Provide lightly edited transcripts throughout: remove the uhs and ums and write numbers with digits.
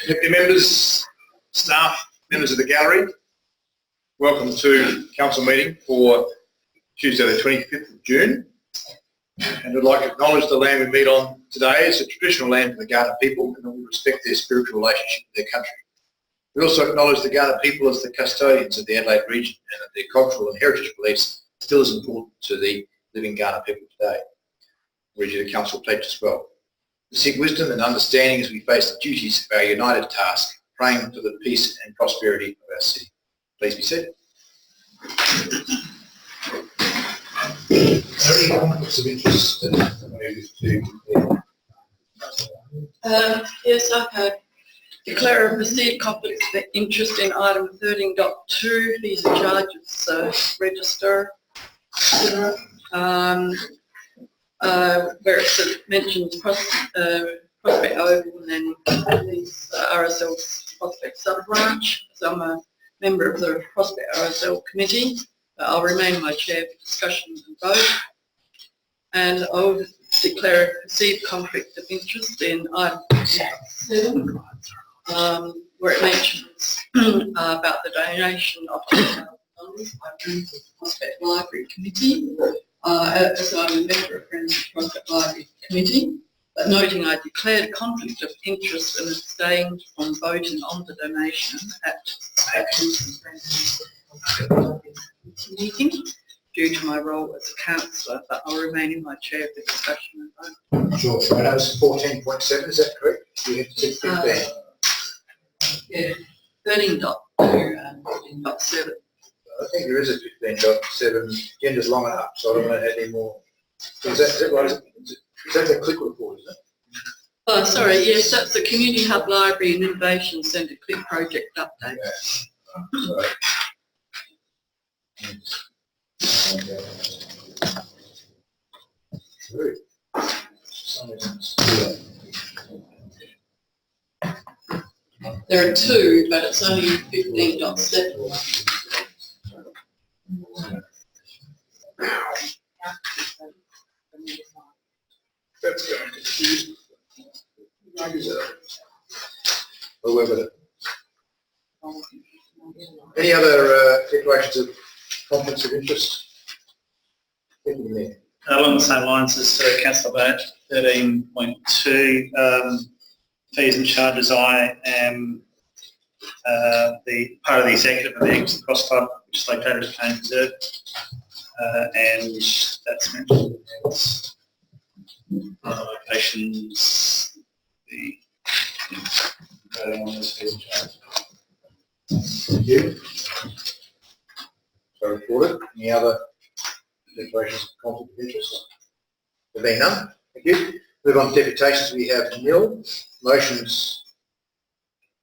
Deputy members, staff, members of the gallery, welcome to council meeting for Tuesday the 25th of June. And I'd like to acknowledge the land we meet on today. It's a traditional land for the Kaurna people, and we respect their spiritual relationship with their country. We also acknowledge the Kaurna people as the custodians of the Adelaide region, and that their cultural and heritage beliefs are still as important to the living Kaurna people today. I read you the council pledge as well. To seek wisdom and understanding as we face the duties of our united task, praying for the peace and prosperity of our city. Please be seated. Are there any conflicts of interest? Yes, I declare a perceived conflict of interest in item 13.2, fees and charges register, where it mentions Prospect Oval and then these RSL Prospect sub-branch. So I'm a member of the Prospect RSL committee. I'll remain my chair for discussions and vote. And I'll declare a perceived conflict of interest in item 7, where it mentions about the donation of $10,000 by Friends of the Prospect Library Committee. As I'm a member of Friends of the Prospect Library Committee, but noting I declared conflict of interest and abstained from voting on the donation at Friends of the Prospect Library meeting due to my role as a councillor, but I'll remain in my chair for discussion and vote. Sure. So that was 14.7, is that correct? You have to 15. Yeah, 13.2 and 15.7. I think there is a 15.7. Agenda's long enough, so I don't want to add any more. Is that right? Is that the click report, is it? Oh, sorry, yes, that's the Community Hub Library and Innovation Centre Click Project update. Yeah. There are two, but it's only 15.7. That's going to confuse me. We'll work with it. Any other declarations of conflicts of interest? Along the same lines as Councillor Bate, 13.2, fees and charges. I am the part of the executive of the Eggston Cross Club, which is located at Cane Reserve, and that's mentioned as locations. Voting on this fees and charges. Thank you. So reported. Any other declarations of conflict of interest? There being none. Thank you. Move on to deputations. We have nil. Motions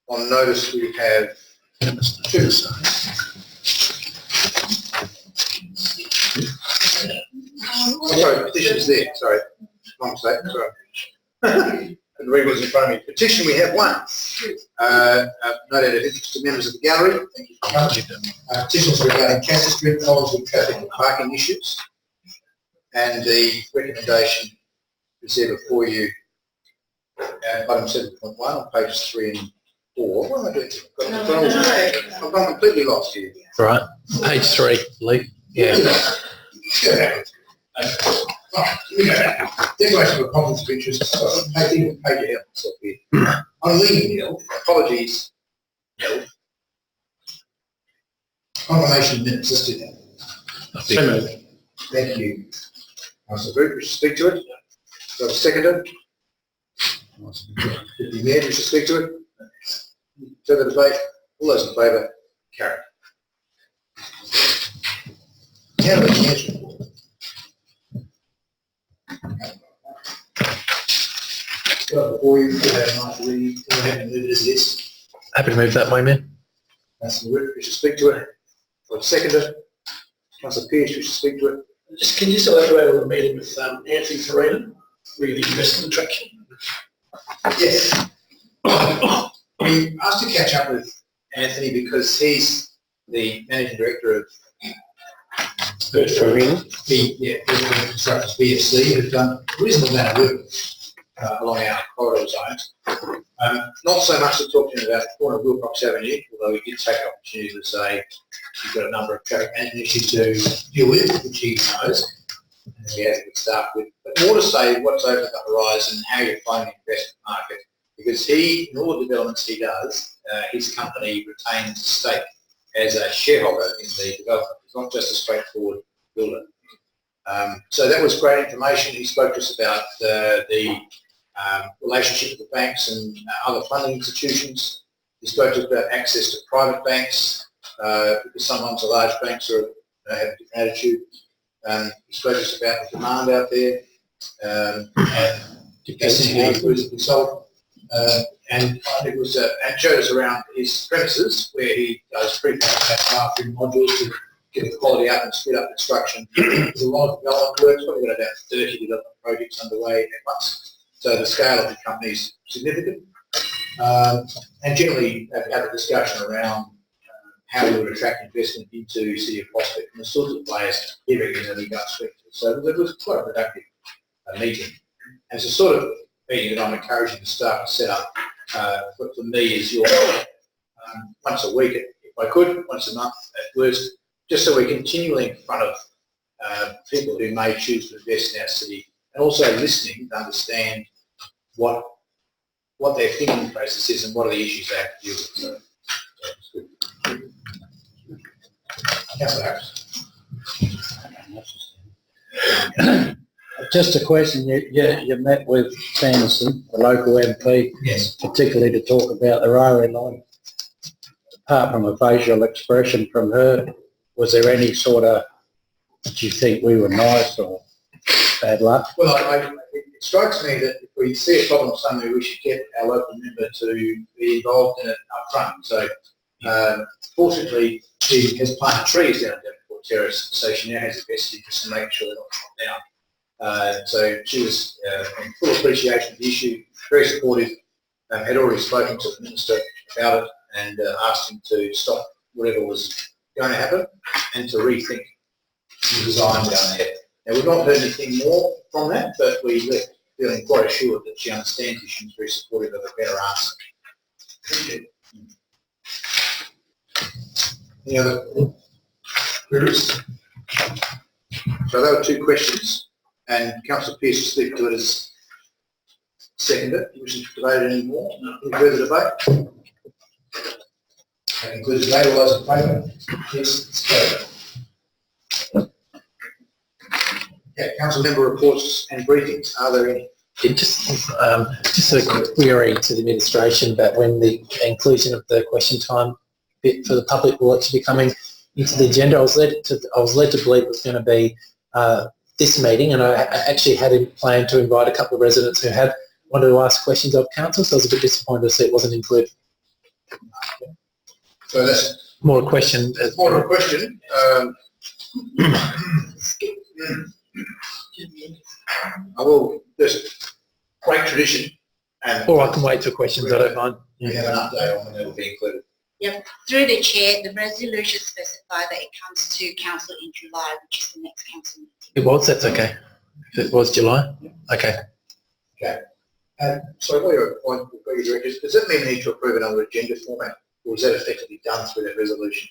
on notice. We have 2. Sorry, petitions there. Sorry, wrong mistake. Sorry. And the regulars in front of me. Petition, we have 1. No doubt of interest to members of the gallery. Thank you for coming. Petitions regarding Castle Street, Collinswood traffic and parking issues. And the recommendation is there before you, item 7.1 on pages 3 and 4. What am I doing? I've gone completely lost here. Right, page 3, Lee. Yeah. Declaration of conflicts of interest. So, I think page your help myself here. I'm leaving nil. Apologies. Nil. Confirmation minutes. Let's do that. So moved. Thank you. Councillor Group, wish to speak to it? Do I have a seconder? Deputy Mayor, wish to speak to it? Further debate? All those in favour? Carried. Now the Chair's report. Before you nice read, go ahead and move it as it is. Happy to move that way, man. Councillor Group, wish to speak to it? Do I have a seconder? Councillor Pearce, wish to speak to it? Can you elaborate on the meeting with Anthony Farina, really investment attraction? Yes. We asked to catch up with Anthony because he's the managing director of Farina. Constructors BFC, who've done a reasonable amount of work along our corridor zones. Not so much to talk to him about the corner of Wilcox Avenue, although he did take opportunity to say he's got a number of traffic management issues to deal with, which he knows, and he has a good start with. But more to say what's over the horizon, how you're finding the investment market, because he, in all the developments he does, his company retains a stake as a shareholder in the development. It's not just a straightforward builder. So that was great information. He spoke to us about the relationship with the banks and other funding institutions. He spoke to us about access to private banks, because sometimes the large banks have a different attitude. He spoke to us about the demand out there, and he was a consultant. And it was, and showed us around his premises where he does prefabricated bathroom modules to get the quality up and speed up construction. There's a lot of development work. Probably got about 30 development projects underway at once. So the scale of the company is significant. And generally, we had a discussion around how we would attract investment into City of Prospect and the sorts of players he reckoned that he got speak to. So it was quite a productive meeting. And it's a sort of meeting that I'm encouraging to start to set up for me as your once a week, if I could, once a month at worst, just so we're continually in front of people who may choose to invest in our city, and also listening to understand what their thinking process is and what are the issues they have to deal with. So it's good. Councillor Harris. Just a question, you met with Sanderson, the local MP, Yes. particularly to talk about the railway line. Apart from a facial expression from her, was there any sort of, did you think we were nice or bad luck? Well, it strikes me that if we see a problem somewhere, we should get our local member to be involved in it up front. So, fortunately, she has planted trees down at Devonport Terrace, so she now has a vested interest in making sure they're not cut down. So she was in full appreciation of the issue, very supportive, had already spoken to the Minister about it and asked him to stop whatever was going to happen and to rethink the design down there. Now, we've not heard anything more from that, but we left feeling quite assured that she understands the issue and is very supportive of a better answer. Any other queries? So there were two questions, and Councillor Pearce will speak to it as seconder. Do you wish to debate any more? Any further debate? That concludes the debate. All those in favour? Yes, it's carried. Yeah, council member reports and briefings. Are there any? Just a quick query to the administration about when the inclusion of the question time bit for the public will actually be coming into the agenda. I was led to believe it was going to be this meeting, and I actually had in plan to invite a couple of residents who had wanted to ask questions of council, so I was a bit disappointed to see it wasn't included. So that's More a question. more of a question. I will, there's great tradition, and Or I can wait till questions, I don't mind. we have an update on when they will be included. Through the chair, the resolution specifies that it comes to council in July, which is the next council meeting. It was, that's okay. If it was July? Okay. So what your point, does that mean we need to approve it under agenda format, or is that effectively done through that resolution?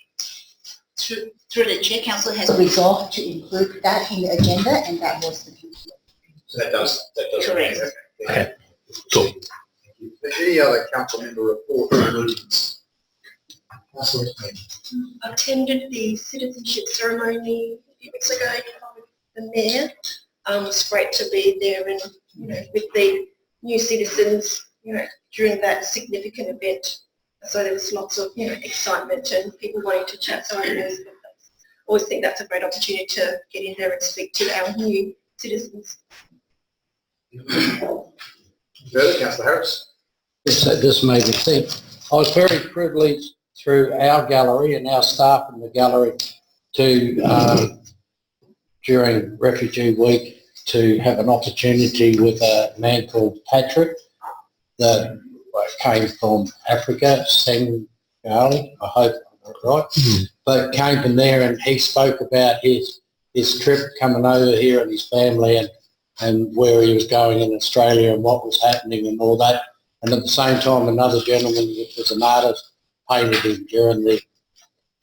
Through the chair, council has resolved to include that in the agenda, and that was the conclusion. So that does. Correct. Okay. Cool. Thank you. Any other council member report or movements? Councillor Smith. Attended the citizenship ceremony a few weeks ago with the mayor. It's great to be there and, with the new citizens, during that significant event. So there was lots of, excitement and people wanting to chat. So I always think that's a great opportunity to get in there and speak to our new citizens. Further, Councillor Harris. Yes, this made me think. I was very privileged through our gallery and our staff in the gallery to, during Refugee Week, to have an opportunity with a man called Patrick that came from Africa, Senegal, I hope I got it right, but came from there, and he spoke about his trip coming over here and his family and where he was going in Australia and what was happening and all that. And at the same time, another gentleman that was an artist painted him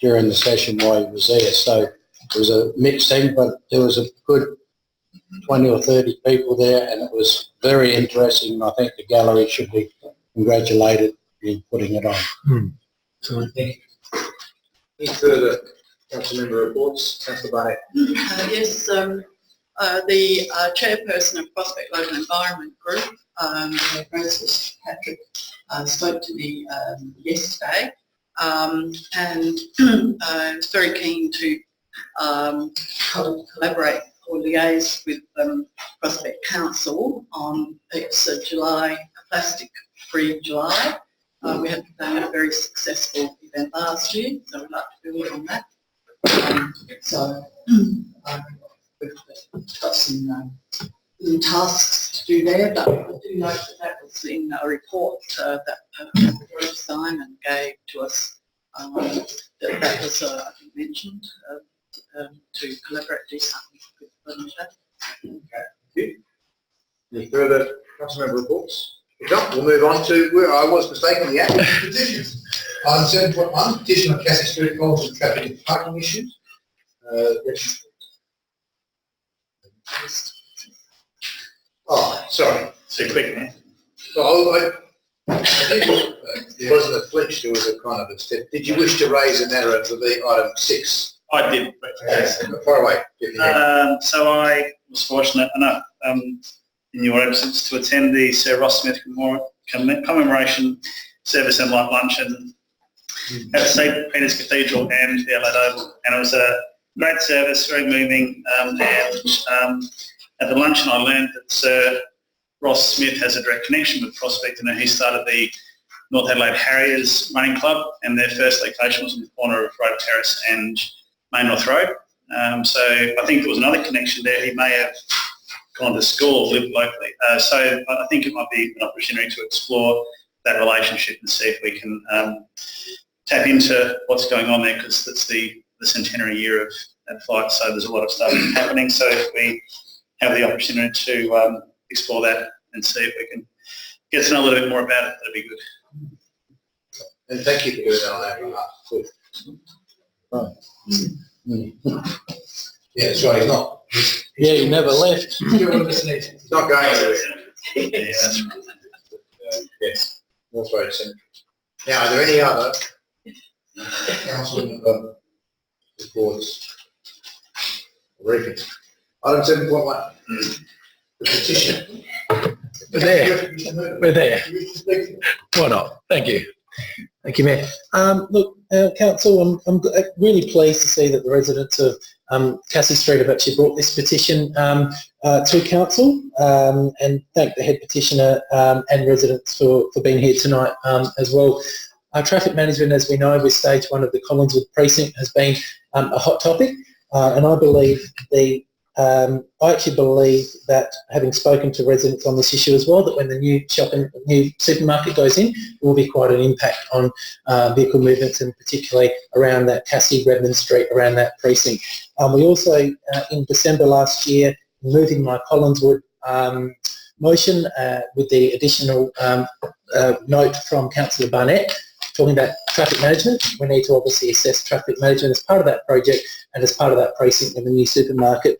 during the session while he was there. So it was a mixed thing, but there was a good 20 or 30 people there, and it was very interesting. And I think the gallery should be congratulated in putting it on. So, thank you. Any further council member reports? Councillor Barnett. Yes, the chairperson of Prospect Local Environment Group, Francis Patrick, spoke to me yesterday, and was very keen to collaborate or liaise with Prospect Council on its July, plastic-free July. They had a very successful event last year, so we'd like to build on that. We've got some tasks to do there, but I do note that was in a report that Simon gave to us, that was, I think, mentioned to collaborate, do something with that. Okay. Any further council member reports? If not, we'll move on to where I was mistaken, the act. Petitions. Item 7.1, petition of Cassie Street College and traffic and parking issues. Oh, sorry. Too quick, man. Well, I think it wasn't a flinch, there was a kind of a step. Did you wish to raise a matter of the item 6? I did. Far away. So I was fortunate enough in your absence to attend the Sir Ross Smith commemoration service and light luncheon at St Peter's Cathedral and the Adelaide Oval, and it was a great service, very moving, and at the luncheon I learned that Sir Ross Smith has a direct connection with Prospect, and he started the North Adelaide Harriers running club, and their first location was on the corner of Road Terrace and Main North Road. So I think there was another connection there. He may have gone to school or lived locally. So I think it might be an opportunity to explore that relationship and see if we can tap into what's going on there, because it's the centenary year of that fight, so there's a lot of stuff happening. So if we have the opportunity to explore that and see if we can get to know a little bit more about it, that'd be good. And thank you for doing that on our behalf. Yeah, that's right, he's not. Yeah, you never left. He's not going anywhere. Yeah, that's right. Yes, North Road Centre. Now, are there any other council member reports? Briefings. Item 7.1. The petition. We're there. Why not? Thank you. Thank you, Mayor. Look, Council, I'm really pleased to see that the residents of Cassie Street have actually brought this petition to Council, and thank the head petitioner and residents for being here tonight as well. Traffic management, as we know, with stage 1 of the Collinswood precinct has been a hot topic, and I actually believe that, having spoken to residents on this issue as well, that when the new supermarket goes in, there will be quite an impact on vehicle movements, and particularly around that Cassie Redmond Street, around that precinct. We also, in December last year, moving my Collinswood motion with the additional note from Councillor Barnett, talking about traffic management. We need to obviously assess traffic management as part of that project and as part of that precinct when the new supermarket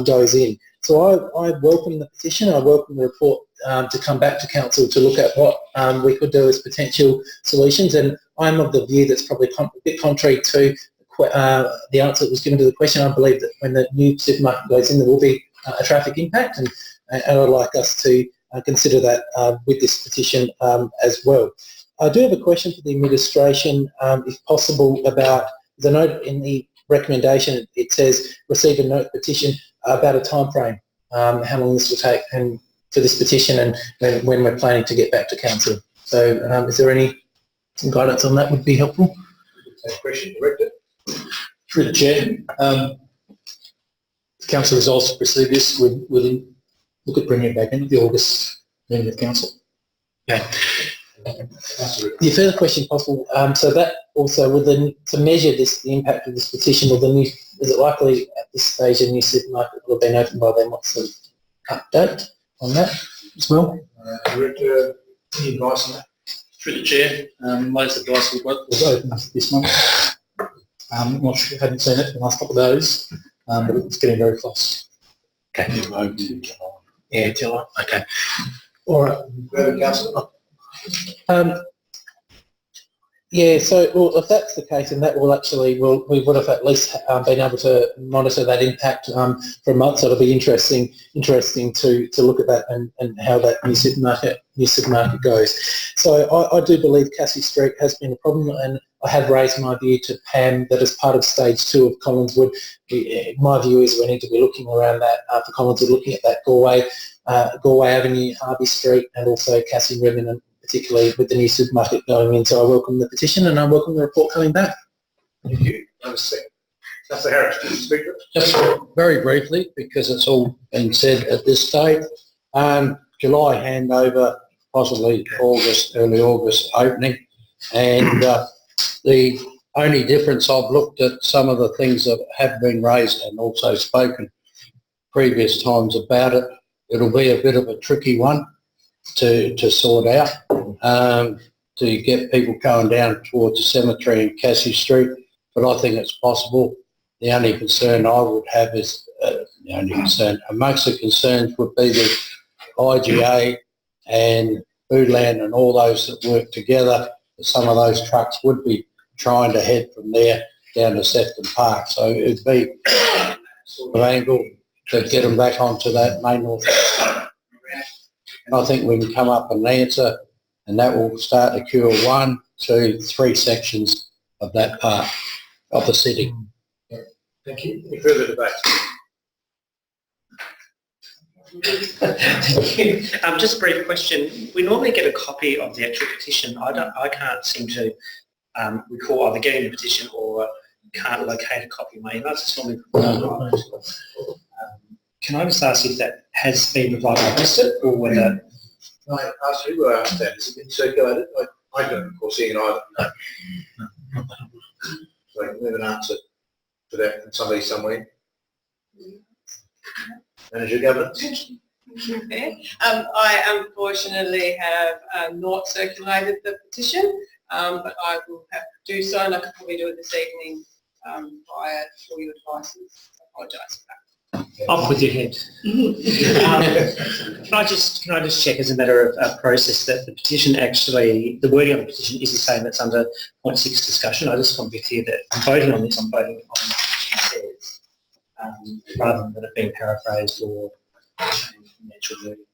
goes in. So I welcome the petition. I welcome the report to come back to Council to look at what we could do as potential solutions. And I'm of the view that's probably a bit contrary to the answer that was given to the question. I believe that when the new supermarket goes in, there will be a traffic impact, and I'd like us to consider that with this petition as well. I do have a question for the administration, if possible, about the note in the recommendation. It says receive a note petition about a time frame, how long this will take and for this petition, and when we're planning to get back to Council. So is there some guidance on that would be helpful? Question, Director. Through the Chair, Council has also pursued this. We'll look at bringing it back into the August meeting of Council. Okay. The further question possible, so that also, to measure the impact of this petition, is it likely at this stage a new supermarket will have been opened by then? What's the update on that as well? Director Any advice on that? Through the chair, most advice we've got. was opened this month. Not sure, haven't seen it the last couple of days, but it's getting very close. Okay. Yeah, July. Okay. All right. Further, councillor? Yeah, so well, if that's the case, then that will actually, we would have at least been able to monitor that impact for a month. So it'll be interesting to look at that and how that new supermarket goes. So I do believe Cassie Street has been a problem, and I have raised my view to Pam that as part of stage 2 of Collinswood, my view is we need to be looking around that for Collinswood, looking at that Galway Avenue, Harvey Street, and also Cassie Remnant, particularly with the new supermarket going in. So I welcome the petition and I welcome the report coming back. Thank you. Councillor Harris, Speaker. Just very briefly, because it's all been said at this stage, July handover, possibly August, early August opening, and the only difference, I've looked at some of the things that have been raised and also spoken previous times about it. It'll be a bit of a tricky one to sort out, to get people going down towards the cemetery and Cassie Street, but I think it's possible. The only concern I would have is, amongst the concerns would be the IGA and Foodland and all those that work together. Some of those trucks would be trying to head from there down to Sefton Park, so it'd be sort of angle to get them back onto that main north. And I think we can come up with an answer, and that will start to cure 1, 2, 3 sections of that part of the city. Thank you. Any further debate? Just a brief question. We normally get a copy of the actual petition. I can't seem to recall either getting the petition or can't locate a copy of my emails. It's normally can I just ask if that has been provided? I missed it, or whether? Can I ask you, that has it been circulated? I don't recall seeing it either. No. So we have an answer to that from somebody somewhere. Manager Governance? Okay. I unfortunately have not circulated the petition, but I will have to do so, and I could probably do it this evening via all your devices. I apologise for that. Off with your head. Can I just check, as a matter of process, that the petition actually, the wording of the petition is the same that's under point 6 discussion. I just want to be clear that I'm voting on this, I'm voting on what it says, rather than it being paraphrased or changed from the actual wording.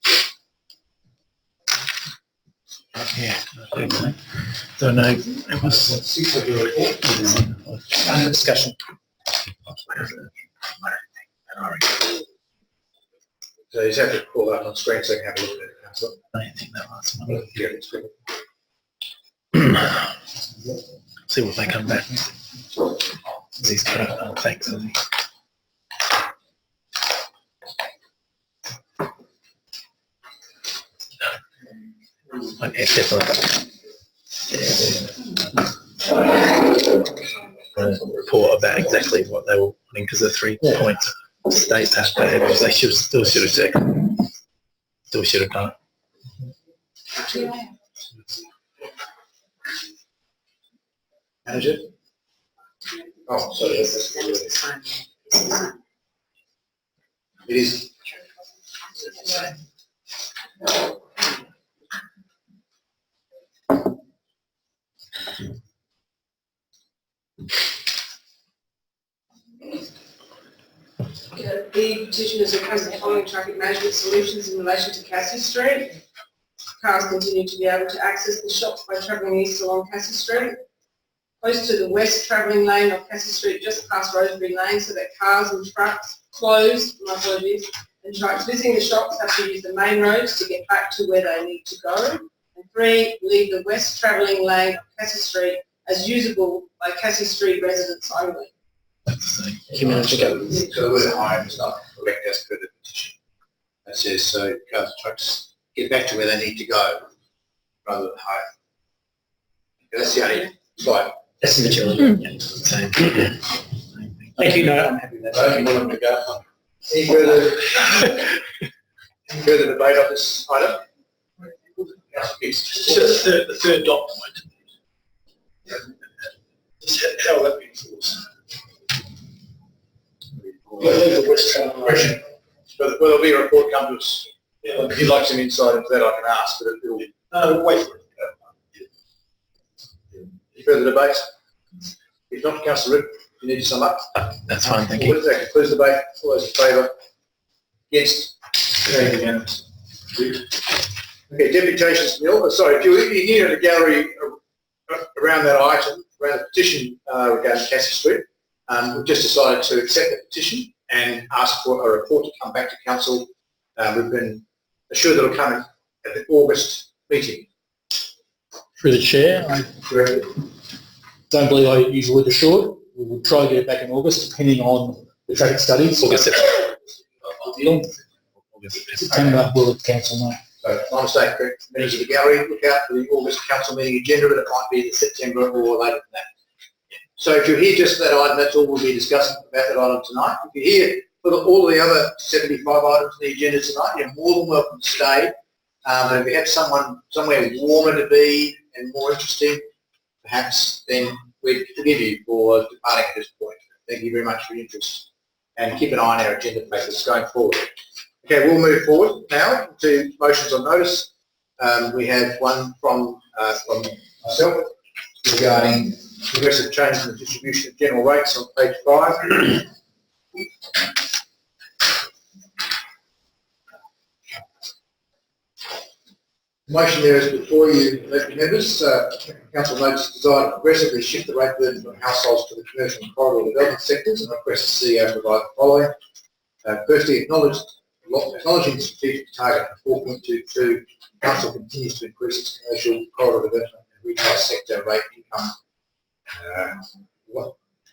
Yeah, don't know. It was 6 of your report. Under discussion. So you just have to call that on screen so you can have a look at it, Councillor. I don't think that last one. Yeah, it's good. See what they come back with. These thanks. Okay, definitely. Report about exactly what they were wanting, because the 3 points state that, but they still should have checked. Still should have done it. Manager? Oh, sorry. It is. The petitioners request the following traffic management solutions in relation to Cassie Street. Cars continue to be able to access the shops by travelling east along Cassie Street. Close to the west travelling lane of Cassie Street, just past Rosebery Lane, so that cars and trucks and trucks visiting the shops have to use the main roads to get back to where they need to go. And 3, leave the west travelling lane of Cassie Street as usable by Cassie Street residents only. So the word hire is not correct as per the petition. That says so cars and trucks get back to where they need to go rather than hire. That's the only slide. That's the material. Same. Thank you. No, I'm happy with that. Any further debate on this item? Just the third dot point. How will that be enforced? Question. But will there be a report come to us? If you'd like some insight into that, I can ask, but it'll wait for it. Any further debate? If not, Councillor Ripp, you need to sum up. That's fine, thank you. That concludes the debate. All those in favour? Against? Unanimous. Okay, deputations, Neil. Sorry, if you're here in the gallery around that item, around the petition regarding Cassie Street, we've just decided to accept the petition and ask for a report to come back to council. We've been assured that it'll come at the August meeting. Through the chair, I don't believe I use the word assured. We will try to get it back in August, depending on the traffic studies. September will at council now. So, my mistake, members of the gallery, look out for the August council meeting agenda, but it might be in September or later than that. So if you're here just for that item, that's all we'll be discussing about that item tonight. If you're here for all the other 75 items on the agenda tonight, you're more than welcome to stay. But if you have someone somewhere warmer to be and more interesting, perhaps then we'd forgive you for departing at this point. Thank you very much for your interest, and keep an eye on our agenda papers going forward. Okay, we'll move forward now to motions on notice. We have one from myself regarding progressive change in the distribution of general rates on page 5. The motion there is before you, members. Council notes desire to progressively shift the rate burden from households to the commercial and corridor development sectors, and request the CEO provide the following. Firstly, acknowledging the strategic target of 4.22, Council continues to increase its commercial corridor development and retail sector rate income.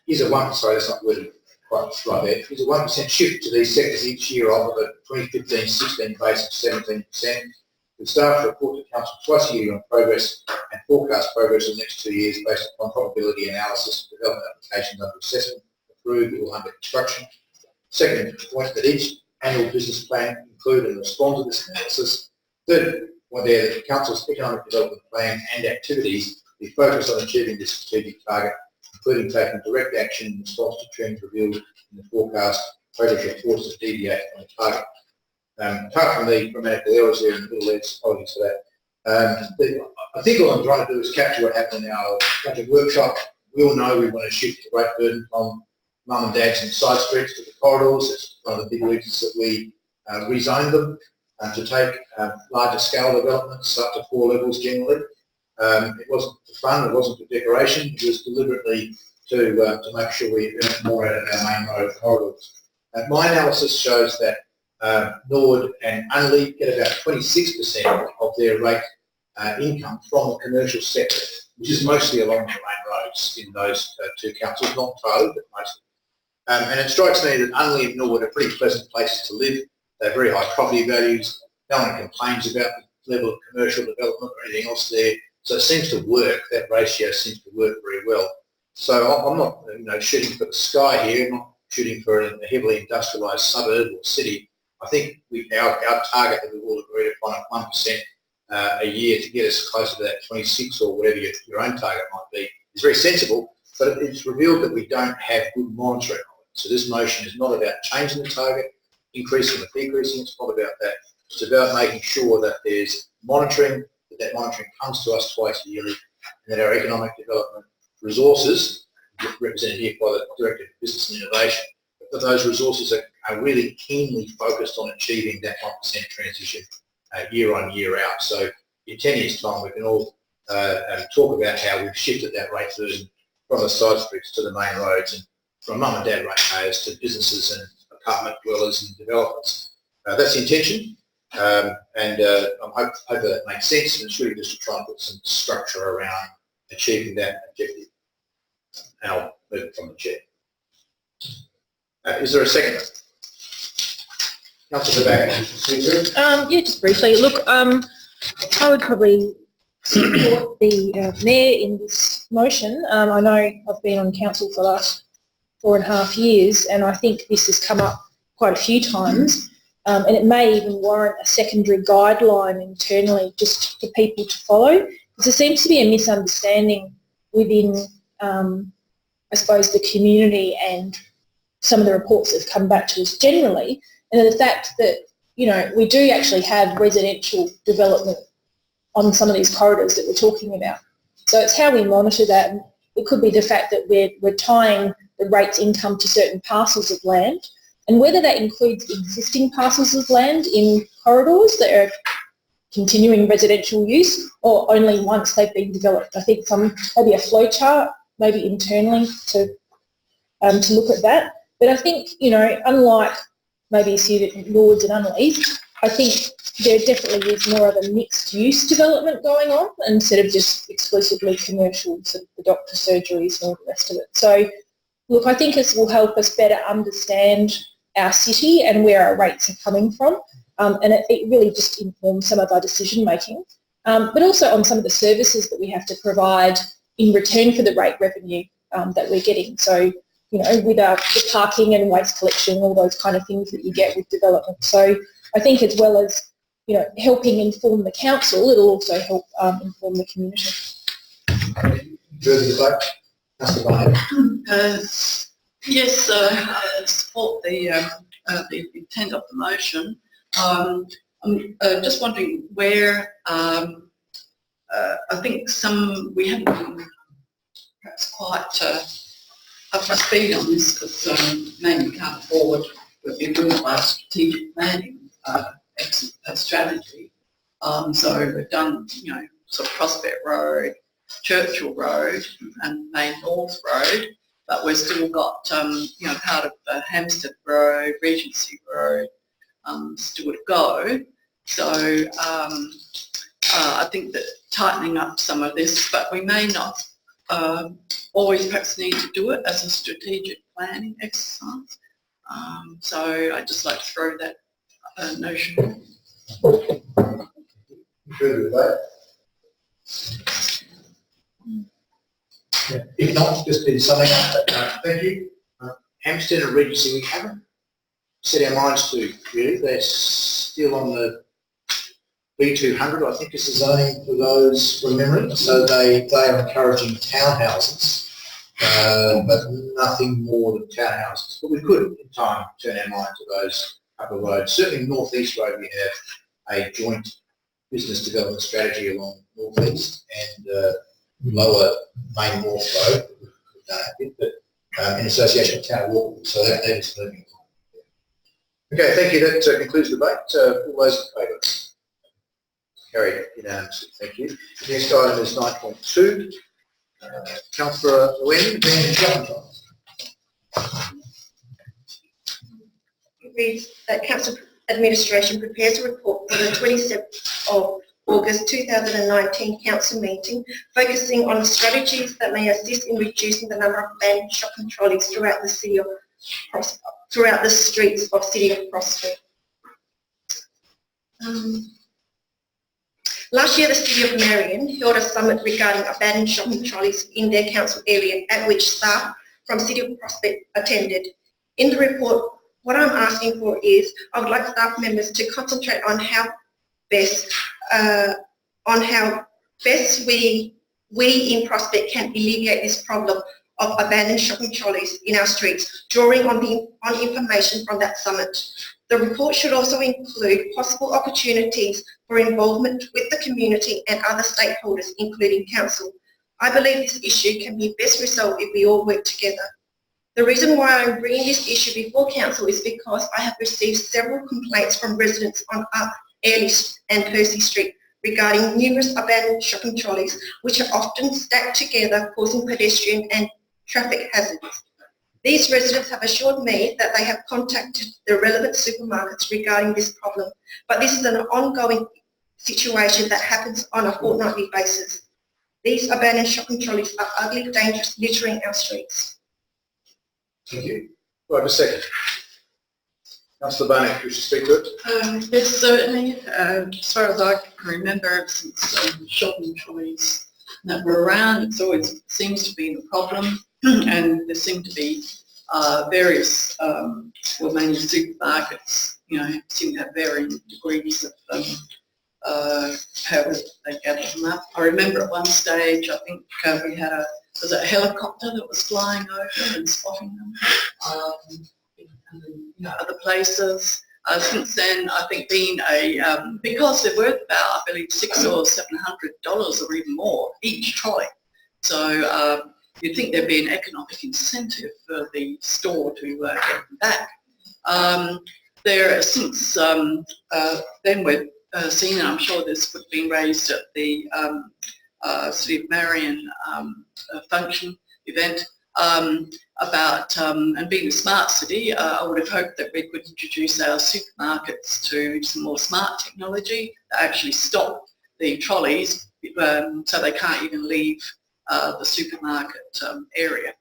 Is a 1%, sorry, that's not worded quite right there. Is a 1% shift to these sectors each year of a 2015-16 base of 17%. The staff report to Council twice a year on progress and forecast progress in the next 2 years based upon probability analysis of development applications under assessment, approved or under construction. Second point, that each annual business plan include and respond to this analysis. Third point there, that the Council's economic development plan and activities be focused on achieving this strategic target, including taking direct action in response to trends revealed in the forecast, progress reports that deviate from the target. Apart from the grammatical errors here in the middle, apologies for that. I think what I'm trying to do is capture what happened in our budget workshop. We all know we want to shift the rate burden from mum and dads and side streets to the corridors. It's one of the big reasons that we rezoned them to take larger scale developments up to 4 levels generally. It wasn't for fun, it wasn't for decoration, it was deliberately to make sure we earn more out of our main road corridors. My analysis shows that Norwood and Unley get about 26% of their rate income from the commercial sector, which is mostly along the main roads in those 2 councils, not Toad, but mostly. And it strikes me that Unley and Norwood are pretty pleasant places to live. They have very high property values. No one complains about the level of commercial development or anything else there. So it seems to work, that ratio seems to work very well. So I'm not shooting for the sky here, I'm not shooting for a heavily industrialised suburb or city. I think our target that we've all agreed upon at 1% a year to get us closer to that 26 or whatever your own target might be is very sensible, but it's revealed that we don't have good monitoring of it. So this motion is not about changing the target, increasing or decreasing, it's not about that. It's about making sure that there's monitoring, that monitoring comes to us twice yearly, and that our economic development resources, represented here by the Director of Business and Innovation, that those resources are really keenly focused on achieving that 1% transition year on, year out. So in 10 years' time, we can all talk about how we've shifted that rate burden from the side streets to the main roads and from mum and dad ratepayers to businesses and apartment dwellers and developers. That's the intention. I'm hoping that makes sense, and it's really just to try and put some structure around achieving that objective. And I'll move it from the chair. Is there a second? Councillor back. Yeah, just briefly. Look, I would probably support the Mayor in this motion. I know I've been on council for the last 4.5 years, and I think this has come up quite a few times. and it may even warrant a secondary guideline internally just for people to follow. Because there seems to be a misunderstanding within, I suppose, the community and some of the reports that have come back to us generally, and the fact that, you know, we do actually have residential development on some of these corridors that we're talking about. So it's how we monitor that. And it could be the fact that we're tying the rates income to certain parcels of land, and whether that includes existing parcels of land in corridors that are continuing residential use or only once they've been developed. I think maybe a flow chart, maybe internally to look at that. But I think, you know, unlike maybe student Lords and Unleys, I think there definitely is more of a mixed use development going on instead of just exclusively commercial, sort of the doctor surgeries and all the rest of it. So look, I think this will help us better understand our city and where our rates are coming from, and it really just informs some of our decision making, but also on some of the services that we have to provide in return for the rate revenue that we're getting. So, you know, with the parking and waste collection, all those kind of things that you get with development. So I think as well as, you know, helping inform the council, it'll also help inform the community. Further debate? Councillor Barnett. Yes, I support the intent of the motion. I'm just wondering where I think we haven't been perhaps quite up to speed on this because mainly can't afford. We've been doing our strategic planning strategy. So we've done, you know, sort of Prospect Road, Churchill Road and Main North Road, but we've still got, you know, part of Hampstead Road, Regency Road still to go. So I think that tightening up some of this, but we may not always perhaps need to do it as a strategic planning exercise. So I'd just like to throw that notion. Further debate? Yeah. If not, just in summing up, thank you. Hampstead and Regency, we haven't set our minds to, really. They're still on the B200, I think is the zoning for those from memory. So they are encouraging townhouses, but nothing more than townhouses. But we could, in time, turn our mind to those couple of roads. Certainly North East Road, we have a joint business development strategy along North East and lower Main North Road, but in association with Town Walk, so that is moving on. Okay, thank you. That concludes the debate. All those in favour? Carried unanimously. Thank you. The next item is 9.2. Councillor Nguyen, Abandoned Shopping Trolleys. It reads that Council Administration prepares a report for the 27th of August 2019 Council meeting, focusing on strategies that may assist in reducing the number of abandoned shopping trolleys throughout the city of throughout the streets of City of Prospect. Last year, the City of Marion held a summit regarding abandoned shopping trolleys in their council area, at which staff from City of Prospect attended. In the report, what I'm asking for is, I would like staff members to concentrate on how best we in Prospect can alleviate this problem of abandoned shopping trolleys in our streets, drawing on information from that summit. The report should also include possible opportunities for involvement with the community and other stakeholders, including council. I believe this issue can be best resolved if we all work together. The reason why I'm bringing this issue before council is because I have received several complaints from residents on Airlie and Percy Street regarding numerous abandoned shopping trolleys, which are often stacked together, causing pedestrian and traffic hazards. These residents have assured me that they have contacted the relevant supermarkets regarding this problem, but this is an ongoing situation that happens on a fortnightly basis. These abandoned shopping trolleys are ugly, dangerous, littering our streets. Thank you. Do I have a second? Councillor Barnett, do you wish to speak to it? Yes, certainly. As far as I can remember, since shopping trolleys that were around, it always seems to be the problem, and there seem to be various, well, mainly supermarkets, seem to have varying degrees of how they gather them up. I remember at one stage, I think we had a helicopter that was flying over and spotting them. Other places. Since then, I think being because they're worth about, I believe, $600 or $700 or even more each trolley. So you'd think there'd be an economic incentive for the store to get them back. Since then we've seen, and I'm sure this would have been raised at the City of Marion function event, about, and being a smart city, I would have hoped that we could introduce our supermarkets to some more smart technology that actually stop the trolleys so they can't even leave the supermarket area.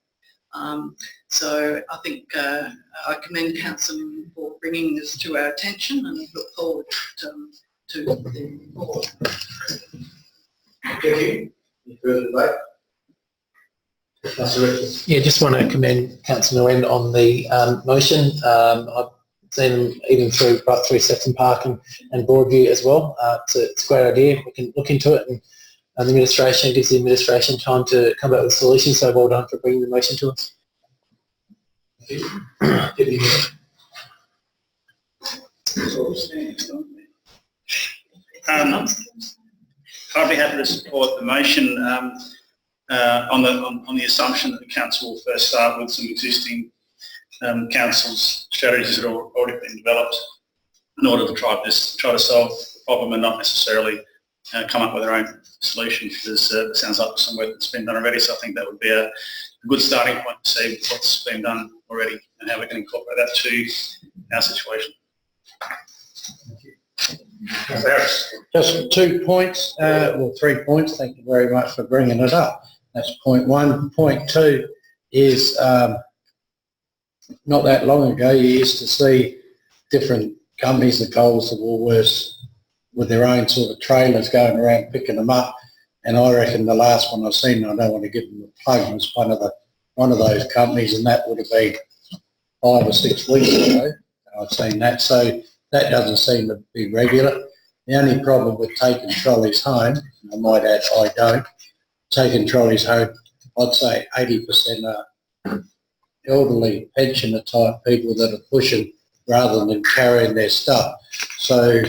So I think I commend Council for bringing this to our attention and look forward to the report. Thank you. Any further debate? Councillor Richards. Yeah, just want to commend Councillor Nguyen on the motion. I've seen them even through Sefton Park and Broadview as well. It's a great idea. We can look into it, and the administration gives the administration time to come up with a solution. So well done for bringing the motion to us. I'd be happy to support the motion on the assumption that the council will first start with some existing council's strategies that have already been developed in order to try to solve the problem and not necessarily come up with their own solution, because it sounds like some work that's been done already. So I think that would be a good starting point to see what's been done already and how we can incorporate that to our situation. Just 2 points, well, 3 points. Thank you very much for bringing it up. That's point one. Point two is not that long ago you used to see different companies, the Coles, the Woolworths, with their own sort of trailers going around picking them up. And I reckon the last one I've seen, I don't want to give them a plug, was one of those companies, and that would have been 5 or 6 weeks ago. I've seen that, so that doesn't seem to be regular. The only problem with taking trolleys home, I might add I don't, taking trolleys home, I'd say 80% are elderly pensioner type people that are pushing rather than carrying their stuff. So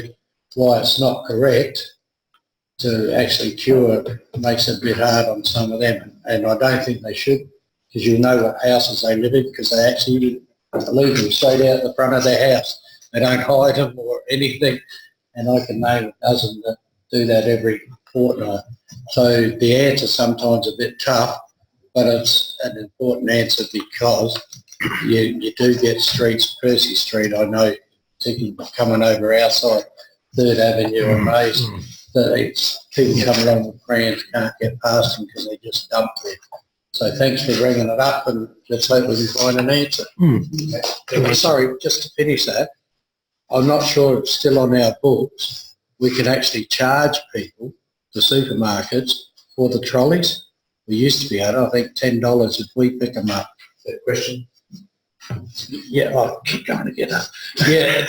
why it's not correct to actually queue it makes it a bit hard on some of them, and I don't think they should, because you know what houses they live in, because they actually leave them straight out the front of their house. They don't hide them or anything, and I can name a dozen that do that every fortnight. So the answer sometimes a bit tough, but it's an important answer because you do get streets, Percy Street, I know, coming over our side, 3rd Avenue and Mays, that it's people come along with prams, can't get past them because they just dump there. So thanks for bringing it up, and let's hope we can find an answer. Sorry, just to finish that, I'm not sure it's still on our books. We can actually charge people, the supermarkets, for the trolleys. We used to be able to, I think, $10 if we pick them up. That question? Yeah, I'll keep going to get up. Yeah,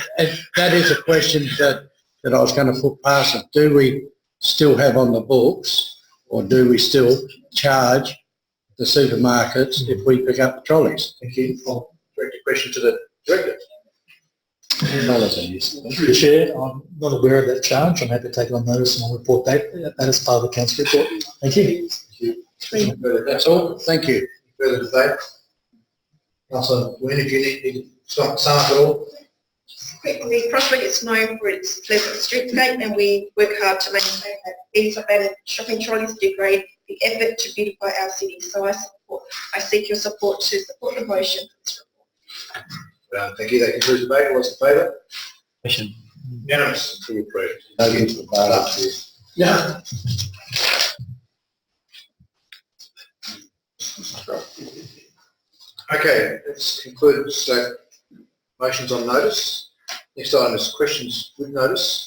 that is a question that I was going to put past it. Do we still have on the books, or do we still charge the supermarkets if we pick up the trolleys? Thank you. I'll direct your question to the Director. Through the Chair, I'm not aware of that charge. I'm happy to take it on notice and I'll report that as part of the council report. Thank you. That's all. Thank you. Further debate? Councillor Nguyen, if you need to sum up at all. Quickly, Prospect is known for its pleasant streetscape, and we work hard to maintain that. These abandoned shopping trolleys do great the effort to beautify our city. So I seek your support to support the motion for this report. Thank you. That concludes the debate. All those in favour? Motion. Unanimous to approve. Yeah. Okay, this concludes motions on notice. Next item is questions with notice.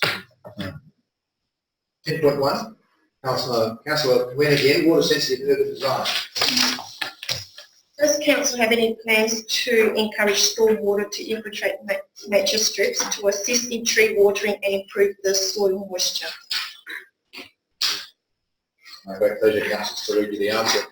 10.1, Councillor Nguyen again, water sensitive urban design. Does council have any plans to encourage stormwater to infiltrate nature strips to assist in tree watering and improve the soil moisture? My great pleasure, councillors, to read you the answer.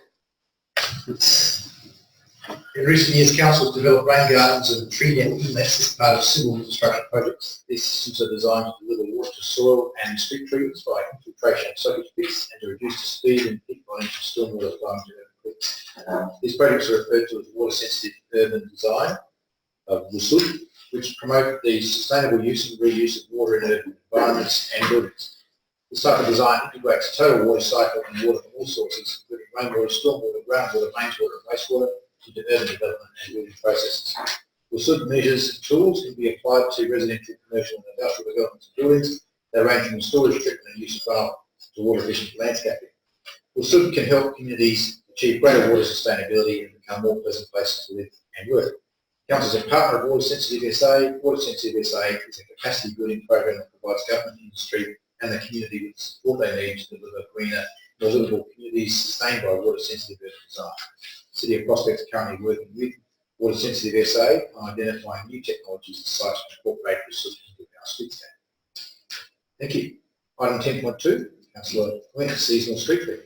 In recent years, council has developed rain gardens and tree net inlets as part of civil infrastructure projects. These systems are designed to deliver water to soil and street treatments by infiltration of soakage pits and to reduce the speed and peak volume of stormwater flowing to urban creeks. These projects are referred to as water-sensitive urban design of WSUD, which promote the sustainable use and reuse of water in urban environments and buildings. This type of design integrates a total water cycle and water from all sources, including rainwater, stormwater, groundwater, mains water, and wastewater, into urban development and building processes. WSUD measures and tools can be applied to residential, commercial and industrial developments and buildings. They range from storage, treatment and use of runoff to water efficient landscaping. WSUD can help communities achieve greater water sustainability and become more pleasant places to live and work. Council is a partner of Water Sensitive SA. Water Sensitive SA is a capacity building program that provides government, industry and the community with the support they need to deliver greener, more livable communities sustained by water sensitive urban design. The City of Prospect is currently working with Water Sensitive SA on identifying new technologies and sites to incorporate resources into our street stand. Thank you. Item 10.2, Councillor Quinn, seasonal street sweeping.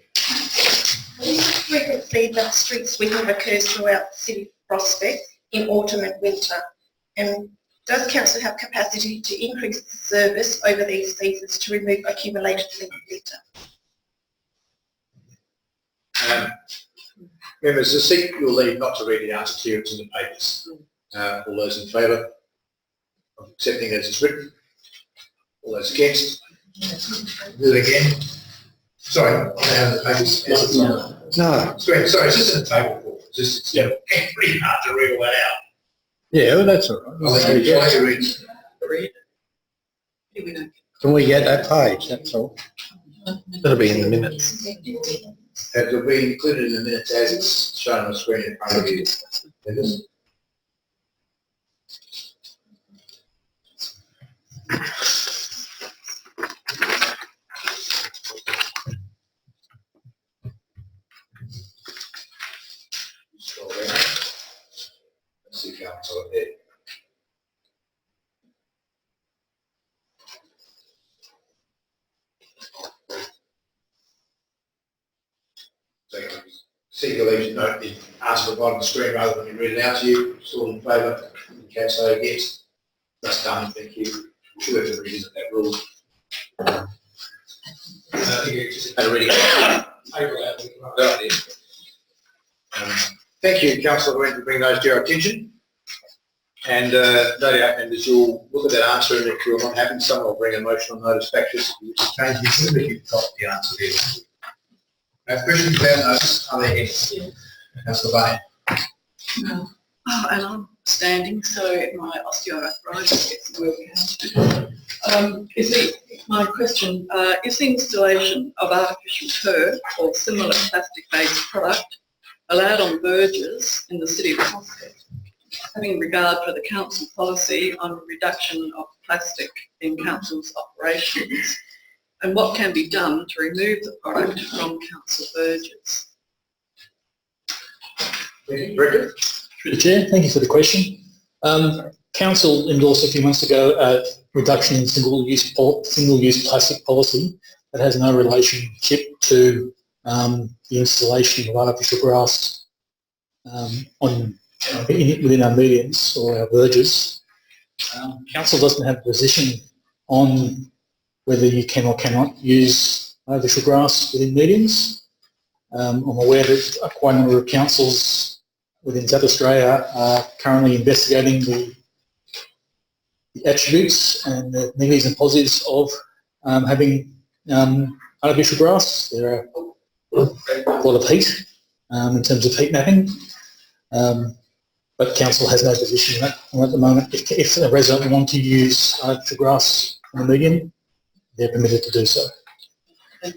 Frequently, the street sweeping occurs throughout the City of Prospect in autumn and winter. And does council have capacity to increase the service over these seasons to remove accumulated litter? Members, the seat you'll leave not to read the answer to, it's in the papers. All those in favour of accepting as it's written? All those against? Do it again. Sorry, I have the papers. No. Sorry, it's just in the table. It's pretty hard to read all that out. Yeah, well, that's all right. I'll let you try to read. Can we get that page? That's all. That'll be in the minutes. It will be included in the minutes as it's shown on the screen in front of you. Members. Scroll down. Let's see if council are there. So seek your leave to note the answer provided on the screen rather than me read it out to you. Still in favour? You can say against. That's done, thank you. I'm sure we have to revisit that rule. I think it's just a reading. Thank you, Councillor Wayne, for bringing those to your attention. And no doubt, members, you'll look at that answer, and if you're not happy, someone will bring a motion on notice back to us. If you change this, we can copy the answer there. Questions about notice? Are there any? Councillor Barney. No. Oh, and I'm standing, so my osteoarthritis gets in the way. My question, is the installation of artificial turf or similar plastic-based product allowed on verges in the City of Prospect, having regard for the council policy on reduction of plastic in council's operations? And what can be done to remove the product from council verges? Richard? Through the Chair, thank you for the question. Council endorsed a few months ago a reduction in single-use plastic policy that has no relationship to the installation of artificial grass within our medians or our verges. Council doesn't have a position on whether you can or cannot use artificial grass within medians. I'm aware that quite a number of councils within South Australia are currently investigating the attributes and the negatives and positives of having artificial grass. There are a lot of heat in terms of heat mapping, but council has no position on that at the moment. If a resident want to use artificial grass on the median, they're permitted to do so. Thank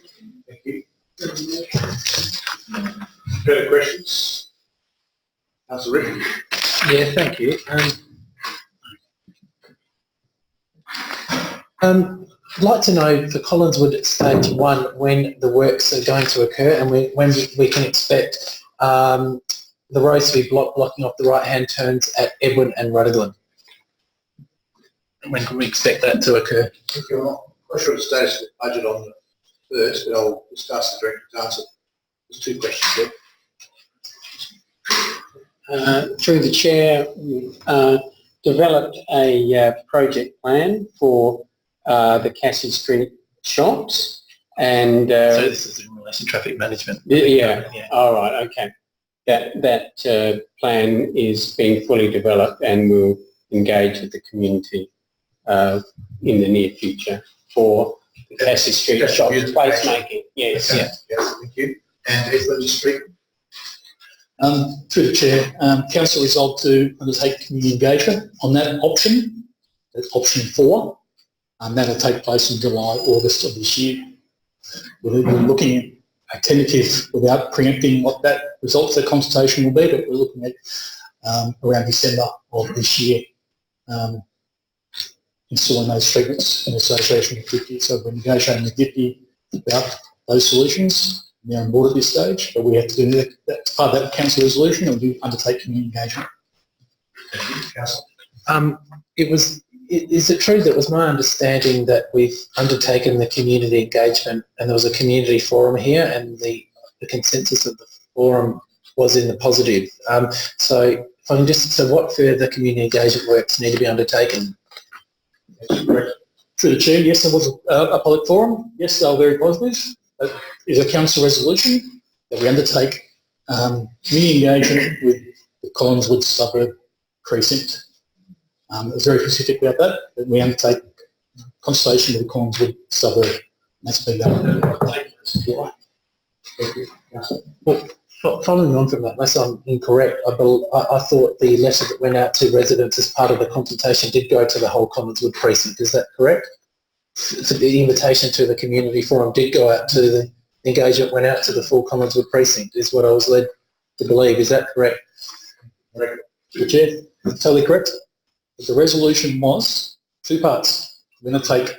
you. Further questions? Councillor Rick? Yeah, thank you. I'd like to know for Collinswood Stage 1 when the works are going to occur and when we can expect the roads to be blocking off the right-hand turns at Edwin and Ruddiglin. When can we expect that to occur? Thank you. I'm not sure the status of the budget on the first, but I'll discuss the director's answer. There's two questions there. Through the chair, we developed a project plan for the Cassie Street shops, and So this is in relation to traffic management. yeah. All right, okay. That plan is being fully developed, and we'll engage with the community in the near future for the Cassie Street shops placemaking. Yes. Okay. Yes, thank you. And Edwin Street? Through the chair, council resolved to undertake community engagement on that option. That's option 4. That'll take place in July, August of this year. We're looking at a tentative, without preempting what that results of the consultation will be, but we're looking at around December of this year, installing those treatments in association with GIFTI. So we're negotiating with GIFTI about those solutions. They're on board at this stage, but we have to do that. That's part of that council resolution, and we undertake community engagement. Thank you, Councillor. Is it true that it was my understanding that we've undertaken the community engagement and there was a community forum here and the consensus of the forum was in the positive? So what further community engagement works need to be undertaken? Through the chair, yes, there was a public forum. Yes, they were very positive. It is a council resolution that we undertake community engagement with the Collinswood suburb precinct. It was very specific about that we undertake consultation with the Collinswood suburb. And that's been done. Thank you, Councillor. Well, following on from that, unless I'm incorrect, I thought the letter that went out to residents as part of the consultation did go to the whole Collinswood precinct. Is that correct? So the invitation to the community forum did go out to the engagement, went out to the full Collinswood precinct, is what I was led to believe. Is that correct? The chair, totally correct. But the resolution was 2 parts. We're going to take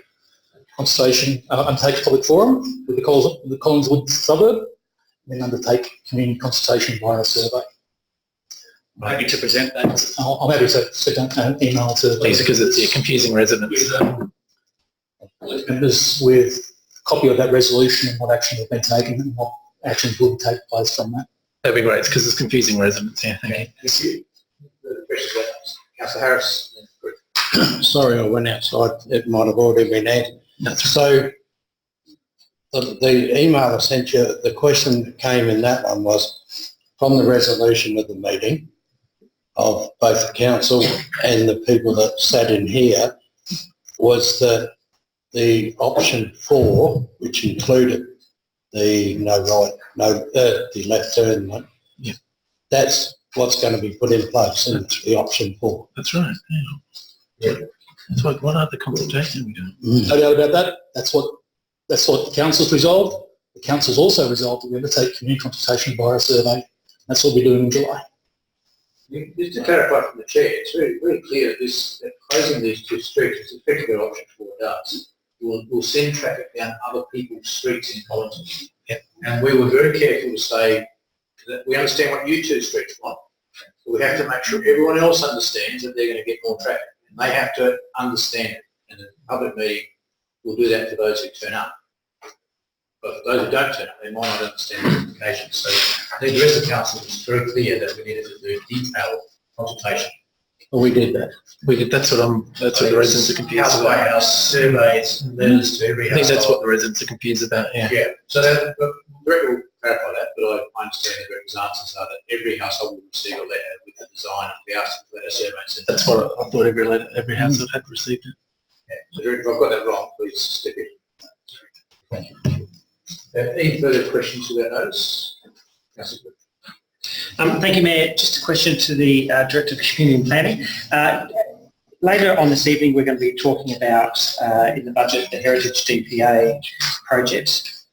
consultation, undertake a public forum with the Collinswood suburb, and then undertake community consultation via a survey. I'm happy to present that. I'm happy to send an email to Please, because it's confusing residents. members with a copy of that resolution and what actions have been taken and what actions will take place from that. That'd be great, because it's confusing residents. Yeah, thank you. Thank you. Further questions? Councillor Harris. sorry, I went outside. It might have already been answered. So the email I sent you, the question that came in that one was from the resolution of the meeting of both the council and the people that sat in here, was that the option 4, which included the the left turn one, that's what's going to be put in place in the option 4. That's right. Yeah. That's what other consultation we doing? No doubt about that. That's what the council's resolved. The council's also resolved that we undertake community consultation via a survey. That's what we're doing in July. Just to clarify from the chair, it's very, very clear that closing these 2 streets is effectively what option 4 does. We'll send traffic down other people's streets in Collinswood. Yep. And we were very careful to say that we understand what you 2 streets want. But we have to make sure everyone else understands that they're going to get more traffic. And they have to understand it. And the public meeting will do that for those who turn up. But for those who don't turn up, they might not understand the implications. So I think the rest of the council was very clear that we needed to do detailed consultation. Well, we did that. That's what the residents are confused House by about. house surveys, letters to every I think that's household. what the residents are confused about, yeah. Yeah, so that, but Greg will clarify that, but I understand the Greg's answers are that every household will receive a letter with the design of the house letter survey. That's what I thought every household had received it. Yeah, so Greg, if I've got that wrong, please step in. Thank you. Any further questions about those? Councillor Wood. Thank you, Mayor. Just a question to the Director of Community Planning. Later on this evening, we're going to be talking about, in the budget, the Heritage DPA project.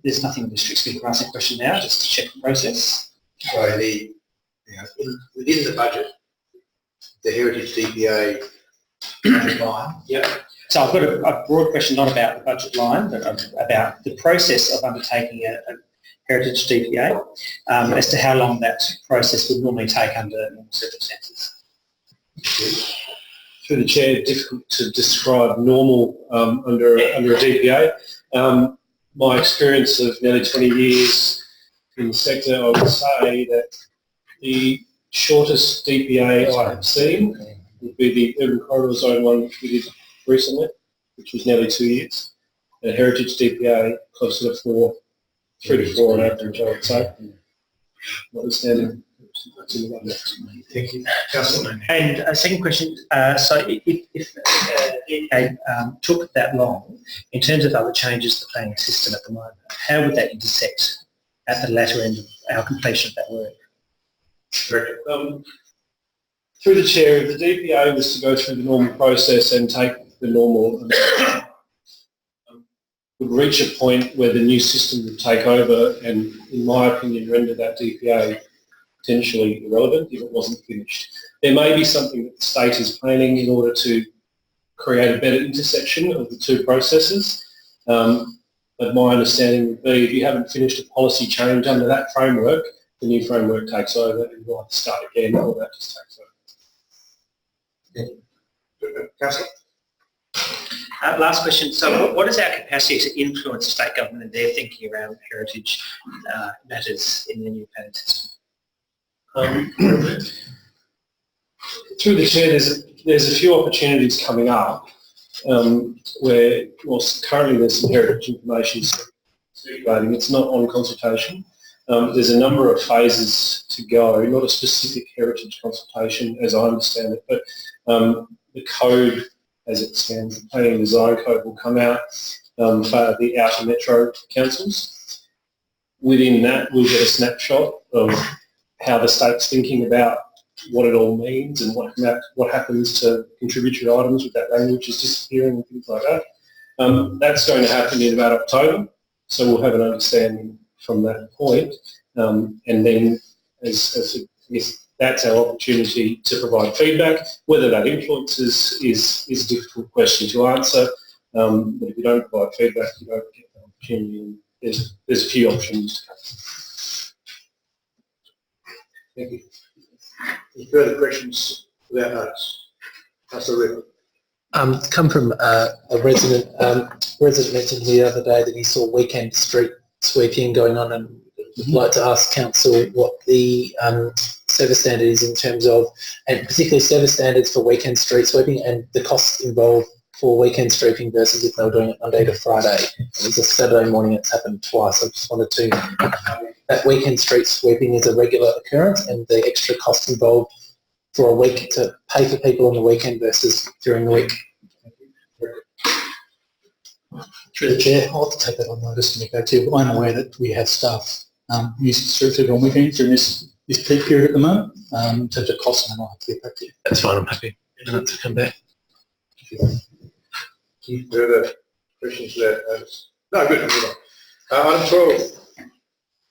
There's nothing in the strict speaker asking question now, just to check the process. So within the budget, the Heritage DPA line. Yep. So I've got a broad question, not about the budget line, but about the process of undertaking a heritage DPA, as to how long that process would normally take under normal circumstances. Through the chair, difficult to describe normal under a DPA. My experience of nearly 20 years in the sector, I would say that the shortest DPA I have seen would be the Urban Corridor Zone one which we did recently, which was nearly 2 years. A heritage DPA closer to 3 to 4 on average, I would say. Notwithstanding. Thank you. Councillor. And a second question, so if DPA took that long, in terms of other changes to the planning system at the moment, how would that intersect at the latter end of our completion of that work? Through the chair, if the DPA was to go through the normal process and take the normal, would reach a point where the new system would take over and, in my opinion, render that DPA potentially irrelevant if it wasn't finished. There may be something that the state is planning in order to create a better intersection of the two processes, but my understanding would be if you haven't finished a policy change under that framework, the new framework takes over and you'll have to start again, or that just takes over. Councillor. Last question. So what is our capacity to influence the state government and their thinking around heritage matters in the new planning system? Through the chair, there's a few opportunities coming up where, whilst currently there's some heritage information circulating, it's not on consultation. There's a number of phases to go, not a specific heritage consultation as I understand it, but the code as it stands, the planning and design code will come out for the outer metro councils. Within that, we'll get a snapshot of how the state's thinking about what it all means and what happens to contributory items with that language is disappearing and things like that. That's going to happen in about October, so we'll have an understanding from that point, and then as that's our opportunity to provide feedback. Whether that influences is a difficult question to answer, but if you don't provide feedback, you don't get the opportunity, and there's a few options to come. Thank you. Any further questions without notice? Councillor Ripley. Come from a resident. Resident mentioned the other day that he saw weekend street sweeping going on, and would like to ask council what the service standard is in terms of, and particularly service standards for weekend street sweeping and the costs involved for weekend sweeping versus if they were doing it Monday to Friday. It was a Saturday morning, it's happened twice. I just wanted to that weekend street sweeping is a regular occurrence and the extra cost involved for a week to pay for people on the weekend versus during the week. Through the chair, I'll have to take that on notice and go to. I'm aware that we have staff using street sweeping on weekends during this peak period at the moment. In terms of costs, and I'll have to get back to you. That's fine, I'm happy to come back. Further questions without notice? No, good. Item 12.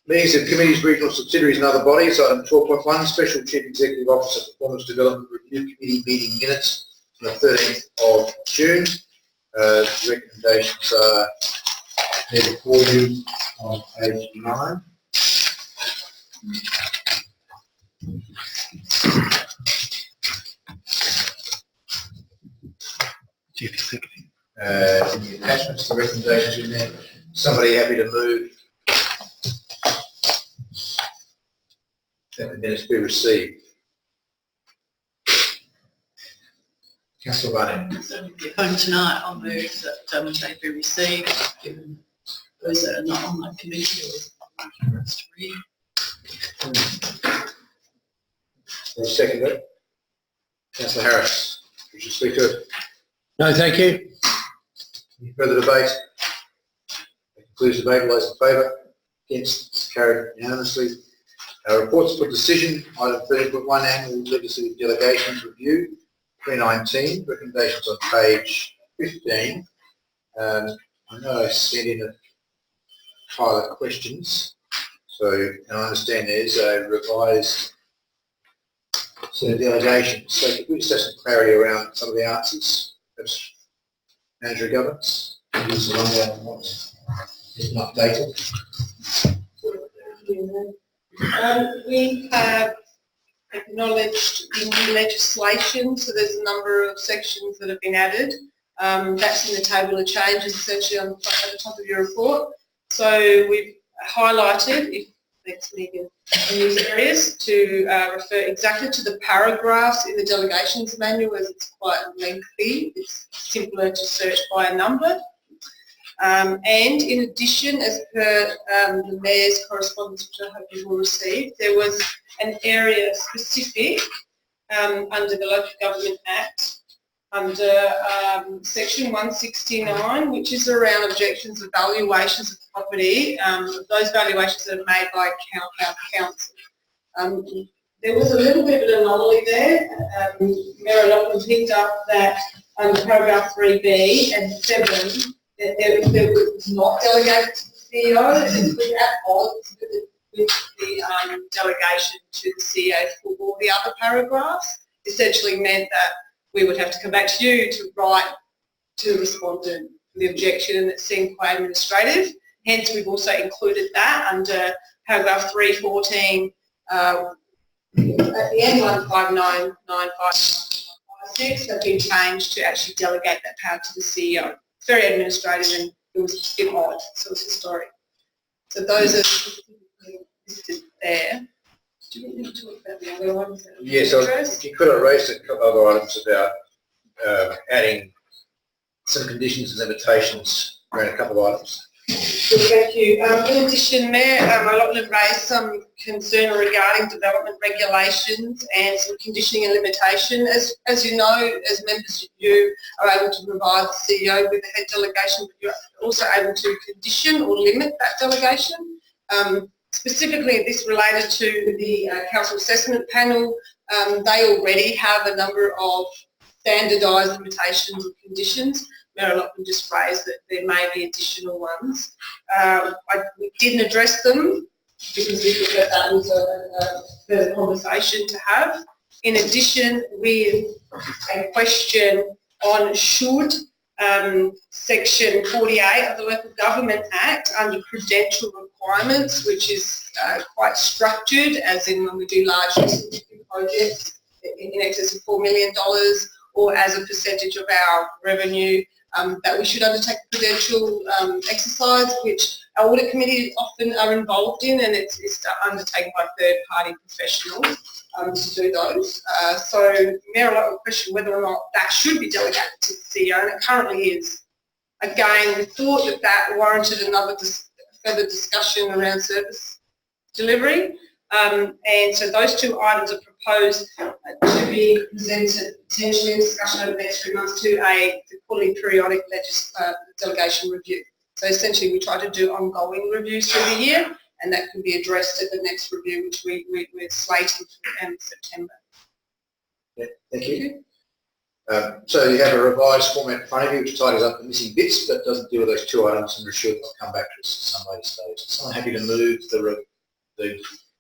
Meetings of committees, regional subsidiaries and other bodies. Item 12.1. Special Chief Executive Officer Performance Development Review Committee meeting minutes on the 13th of June. The recommendations are there before you on page 9. Chief Executive. In the attachments, the recommendations in there. Somebody happy to move that the minutes be received? Councillor Barnett. Home tonight, I'll move that they be received, given those that are not on that committee or for us to read. Second it. Councillor Harris, would you speak to it? No, thank you. Any further debate? That concludes the debate. All those in favour? Against? It's carried unanimously. Reports for decision. Item 13.1 Annual Legislative Delegations Review 2019. Recommendations on page 15. I know I sent in a pile of questions, so and I understand there's a revised set of delegations. So could we just have some clarity around some of the answers? Perhaps Manager of Governance, give us a rundown on what's been updated. you. We have acknowledged the new legislation, so there's a number of sections that have been added. That's in the table of changes essentially at the top of your report. So we've highlighted, if next meeting, in these areas to refer exactly to the paragraphs in the delegations manual, as it's quite lengthy. It's simpler to search by a number. And in addition, as per the Mayor's correspondence, which I hope you will receive, there was an area specific under the Local Government Act, under section 169, which is around objections of valuations of property, those valuations that are made by our council. There was a little bit of an anomaly there. Mayor Loughlin picked up that under paragraph 3B and 7, there was not delegated to the CEO. It was at odds with the delegation to the CEO for all the other paragraphs. Essentially meant that we would have to come back to you to write to respond to the objection, and it seemed quite administrative. Hence, we've also included that under paragraph 314 at the end, 1599556 have been changed to actually delegate that power to the CEO. It's very administrative and it was a bit odd, so it's historic. So those are specifically listed there. Do you want to talk about the other ones? Yes, so you could have raised a couple of other items about adding some conditions and limitations around a couple of items. Good, thank you. In addition, Mayor Loughlin raised some concern regarding development regulations and some conditioning and limitation. As you know, as members, you are able to provide the CEO with a head delegation, but you're also able to condition or limit that delegation. Specifically, this related to the Council Assessment Panel. They already have a number of standardised limitations and conditions. Mayor Loughlin just raised that there may be additional ones. We didn't address them because we thought that was a further conversation to have. In addition, with a question on should section 48 of the Local Government Act under prudential requirements, which is quite structured, as in when we do large projects in excess of $4 million, or as a percentage of our revenue, that we should undertake a prudential exercise, which our audit committee often are involved in, and it's undertaken by third-party professionals to do those. So Mayor Loughlin questioned whether or not that should be delegated to the CEO, and it currently is. Again, we thought that that warranted another further discussion around service delivery, and so those two items are proposed to be presented potentially in discussion over the next 3 months to the quarterly periodic delegation review. So essentially we try to do ongoing reviews through the year, and that can be addressed at the next review, which we're slating for September. Yeah, thank you. So you have a revised format in front of you which tidies up the missing bits but doesn't deal with those two items, and Rashid will come back to us at some later stage. Is someone happy to move the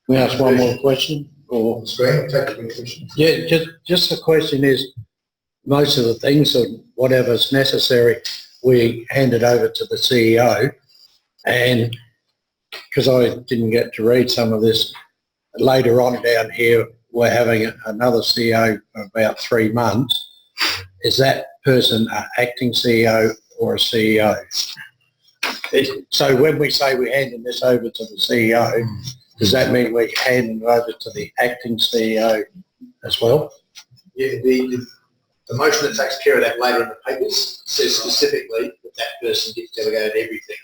Can I ask one more question? Or screen? Take the question. yeah, just the question is, most of the things or whatever's necessary, we hand it over to the CEO, and because I didn't get to read some of this later on down here, we're having another CEO for about 3 months. Is that person an acting CEO or a CEO? So when we say we're handing this over to the CEO, does that mean we're handing it over to the acting CEO as well? Yeah, the motion that takes care of that later in the papers says specifically that that person gets delegated everything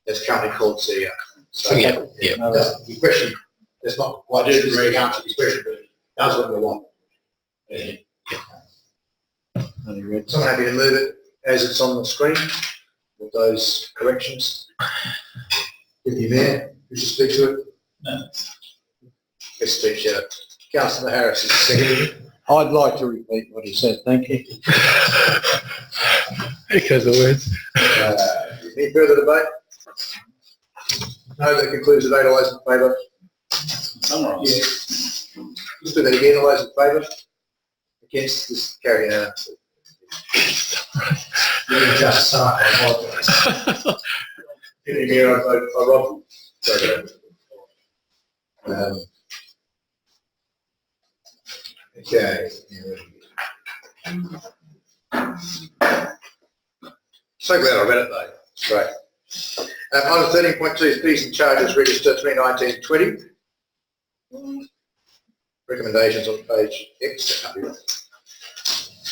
that's currently called CEO. So the question, that's not quite the answer to this question, but it does what we want. Yeah. Someone happy to move it as it's on the screen with those corrections? Deputy Mayor, wish to speak to it? No. Let's speak to it. Councillor Harris is second. I'd like to repeat what he said, thank you. Echo the words. Any further debate? No, that concludes the debate. All those in favour? Summarise. Yeah. Let's do that again. All those in favour? Against this carry unanimously. Just start. I apologise. I robbed you. Sorry. Okay. So glad I read it though. It's great. Item 13.2 is fees and charges register 2019-20. Recommendations on page X.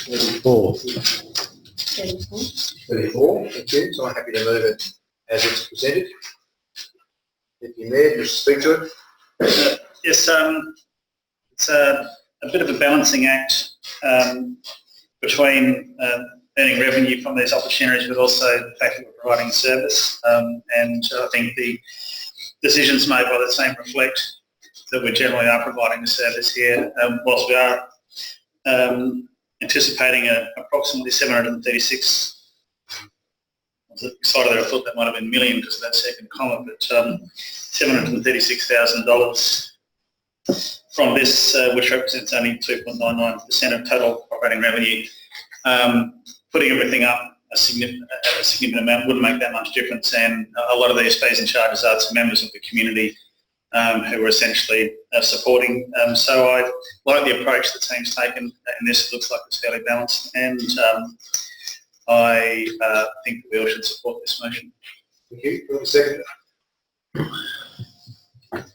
34. 34. Thank you. So I'm happy to move it as it's presented. If you may, just speak to it. Yes, it's a bit of a balancing act between earning revenue from these opportunities, but also the fact that we're providing a service. And I think the decisions made by the team reflect that we generally are providing a service here, whilst we are anticipating approximately 736. I was excited that I thought that might have been million because of that second column, but $736,000 from this, which represents only 2.99% of total operating revenue. Putting everything up a significant amount wouldn't make that much difference, and a lot of these fees and charges are to members of the community who are essentially supporting. So I like the approach the team's taken, and this looks like it's fairly balanced, and I think that we all should support this motion. Thank you. Do you want a second?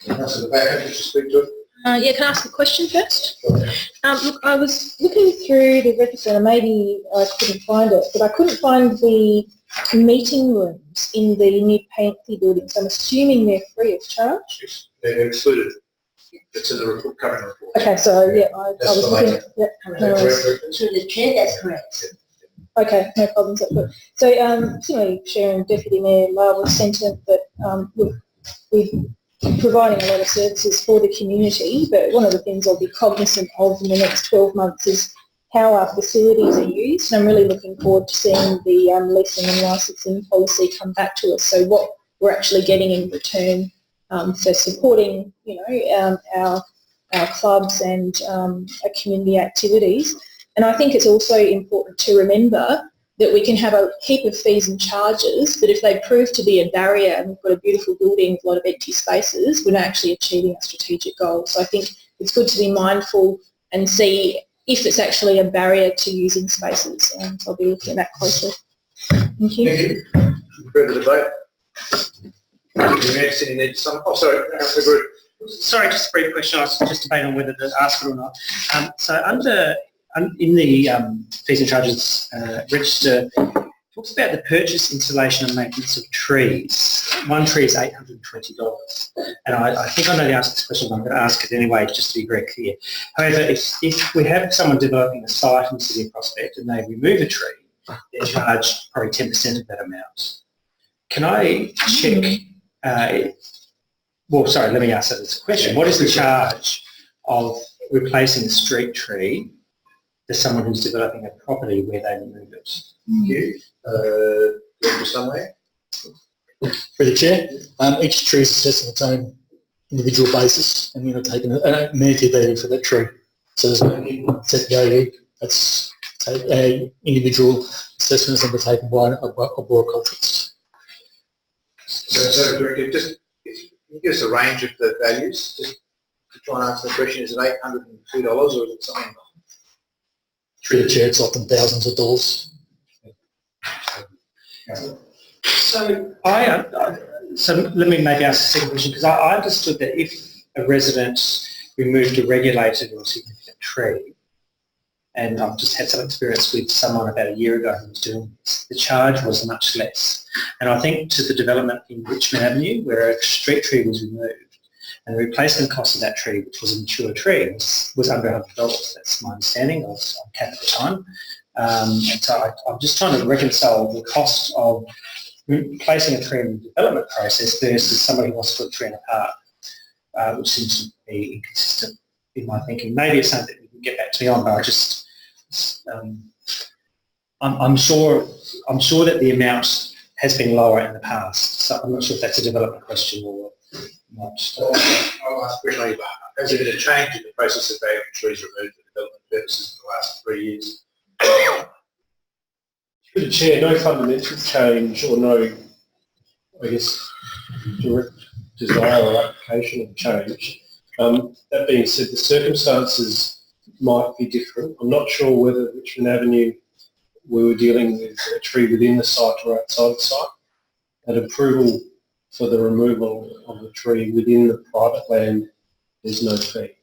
Councillor Backer, just speak to it. Yeah, can I ask a question first? Look, I was looking through the register and maybe I couldn't find it, but I couldn't find the meeting rooms in the new Panthy building, so I'm assuming they're free of charge? Yes, they're excluded. It's in the report, current report. Okay, so yeah, I was looking. Yeah, no worries. Through the chair, that's correct. Okay, no problems. That's good. So similarly, sharing Deputy Mayor Larwood's sentiment that we're providing a lot of services for the community, but one of the things I'll be cognizant of in the next 12 months is how our facilities are used. And I'm really looking forward to seeing the leasing and licensing policy come back to us. So what we're actually getting in return for supporting, our clubs and our community activities. And I think it's also important to remember that we can have a heap of fees and charges, but if they prove to be a barrier and we've got a beautiful building with a lot of empty spaces, we're not actually achieving our strategic goals. So I think it's good to be mindful and see if it's actually a barrier to using spaces. And so I'll be looking at that closely. Thank you. Thank you. Further debate? Next, you need some. Oh, sorry, Councillor Group. Sorry, just a brief question. I was just debating on whether to ask it or not. So in the fees and charges register, it talks about the purchase, installation and maintenance of trees. One tree is $820. And I think I know the answer to this question, but I'm going to ask it anyway just to be very clear. However, if we have someone developing a site in the City of Prospect and they remove a tree, they're charged probably 10% of that amount. Can I check, well, sorry, let me ask that as a question. What is the charge of replacing a street tree to someone who's developing a property where they remove it? Thank you. Somewhere? Through the chair, each tree is assessed on its own individual basis, and we're not taking an amenity value for that tree. So there's no set value. That's individual assessments undertaken by a horticulturist. So Director, just give us a range of the values. Just to try and answer the question: is it $802 or is it something? Through the chair, it's often thousands of dollars. So let me maybe ask a second question, because I understood that if a resident removed a regulated or significant tree, and I've just had some experience with someone about a year ago who was doing this, the charge was much less. And I think to the development in Richmond Avenue, where a street tree was removed, and the replacement cost of that tree, which was a mature tree, was under $100. That's my understanding. I was on CAP at the time. And so I'm just trying to reconcile the cost of replacing a tree in the development process versus somebody who wants to put a tree in a park, which seems to be inconsistent in my thinking. Maybe it's something that you can get back to me on, but I just, I'm sure that the amount has been lower in the past. So I'm not sure if that's a development question or not. I'll ask a question on your behalf. Has there been a change in the process of having trees removed for development purposes in the last 3 years? Through the chair, no fundamental change or no, I guess, direct desire or application of change. That being said, the circumstances might be different. I'm not sure whether Richmond Avenue we were dealing with a tree within the site or outside the site. An approval for the removal of the tree within the private land, there's no fee.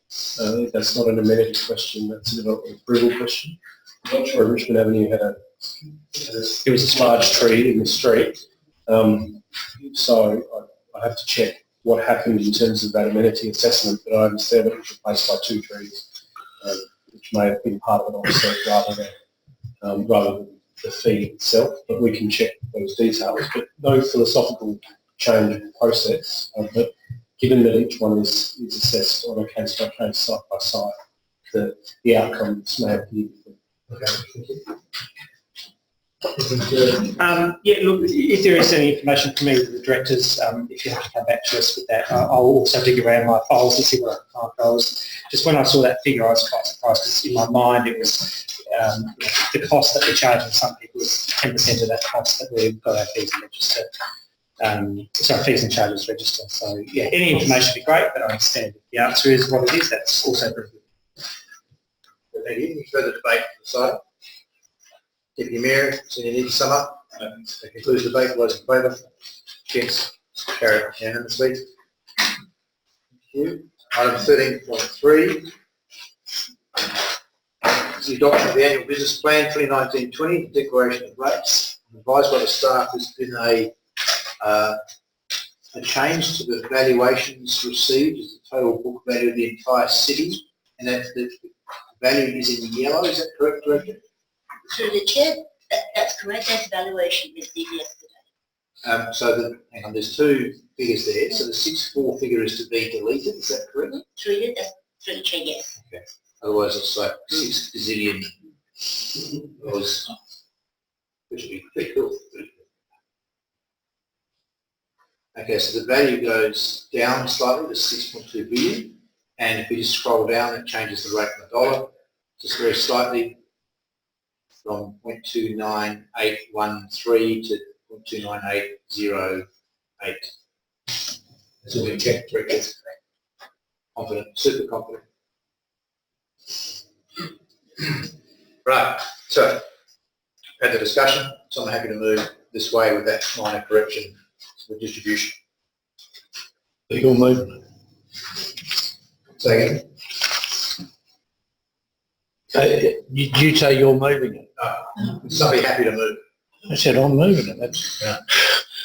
That's not an amenity question, that's a development approval question. I'm not sure if Richmond Avenue had it was a large tree in the street. So I have to check what happened in terms of that amenity assessment, but I understand it was replaced by 2 trees, which may have been part of an offset rather than the fee itself, but we can check those details. But no philosophical change in process, but given that each one is assessed on a case-by-case, site-by-site, the outcomes may appear different. Okay, thank you. Yeah, look, if there is any information from me with the directors, if you have to come back to us with that, I'll also dig around my files to see what I can find. Just when I saw that figure, I was quite surprised because in my mind it was the cost that we're charging some people is 10% of that cost that we've got our fees and register. Sorry, fees and charges register. So yeah, any information would be great, but I understand if the answer is what it is, that's also very good. Thank you. Any further debate on the side? Deputy Mayor, does anyone need to sum up? That concludes the debate. Those in favour? Against? Carried unanimously. Thank you. Item 13.3 is the adoption of the annual business plan 2019-20, the declaration of rates. I'm advised by the staff there's been a change to the valuations received as the total book value of the entire city, and that the value is in yellow. Is that correct, Director? Through the chair, that's correct. That's valuation received yesterday. So hang on, there's 2 figures there. So the 6.4 figure is to be deleted. Is that correct? Through the chair, yes. Okay. Otherwise, it's like 6 gazillion dollars, which would be pretty cool. Okay, so the value goes down slightly to 6.2 billion, and if we just scroll down, it changes the rate in the dollar just very slightly from 0.29813 to 0.29808. So we check directly. Confident, super confident. Right, so had the discussion, so I'm happy to move this way with that minor correction to the distribution. Legal movement. Say again? You say you're moving it. Somebody happy to move. I said I'm moving it. That's. I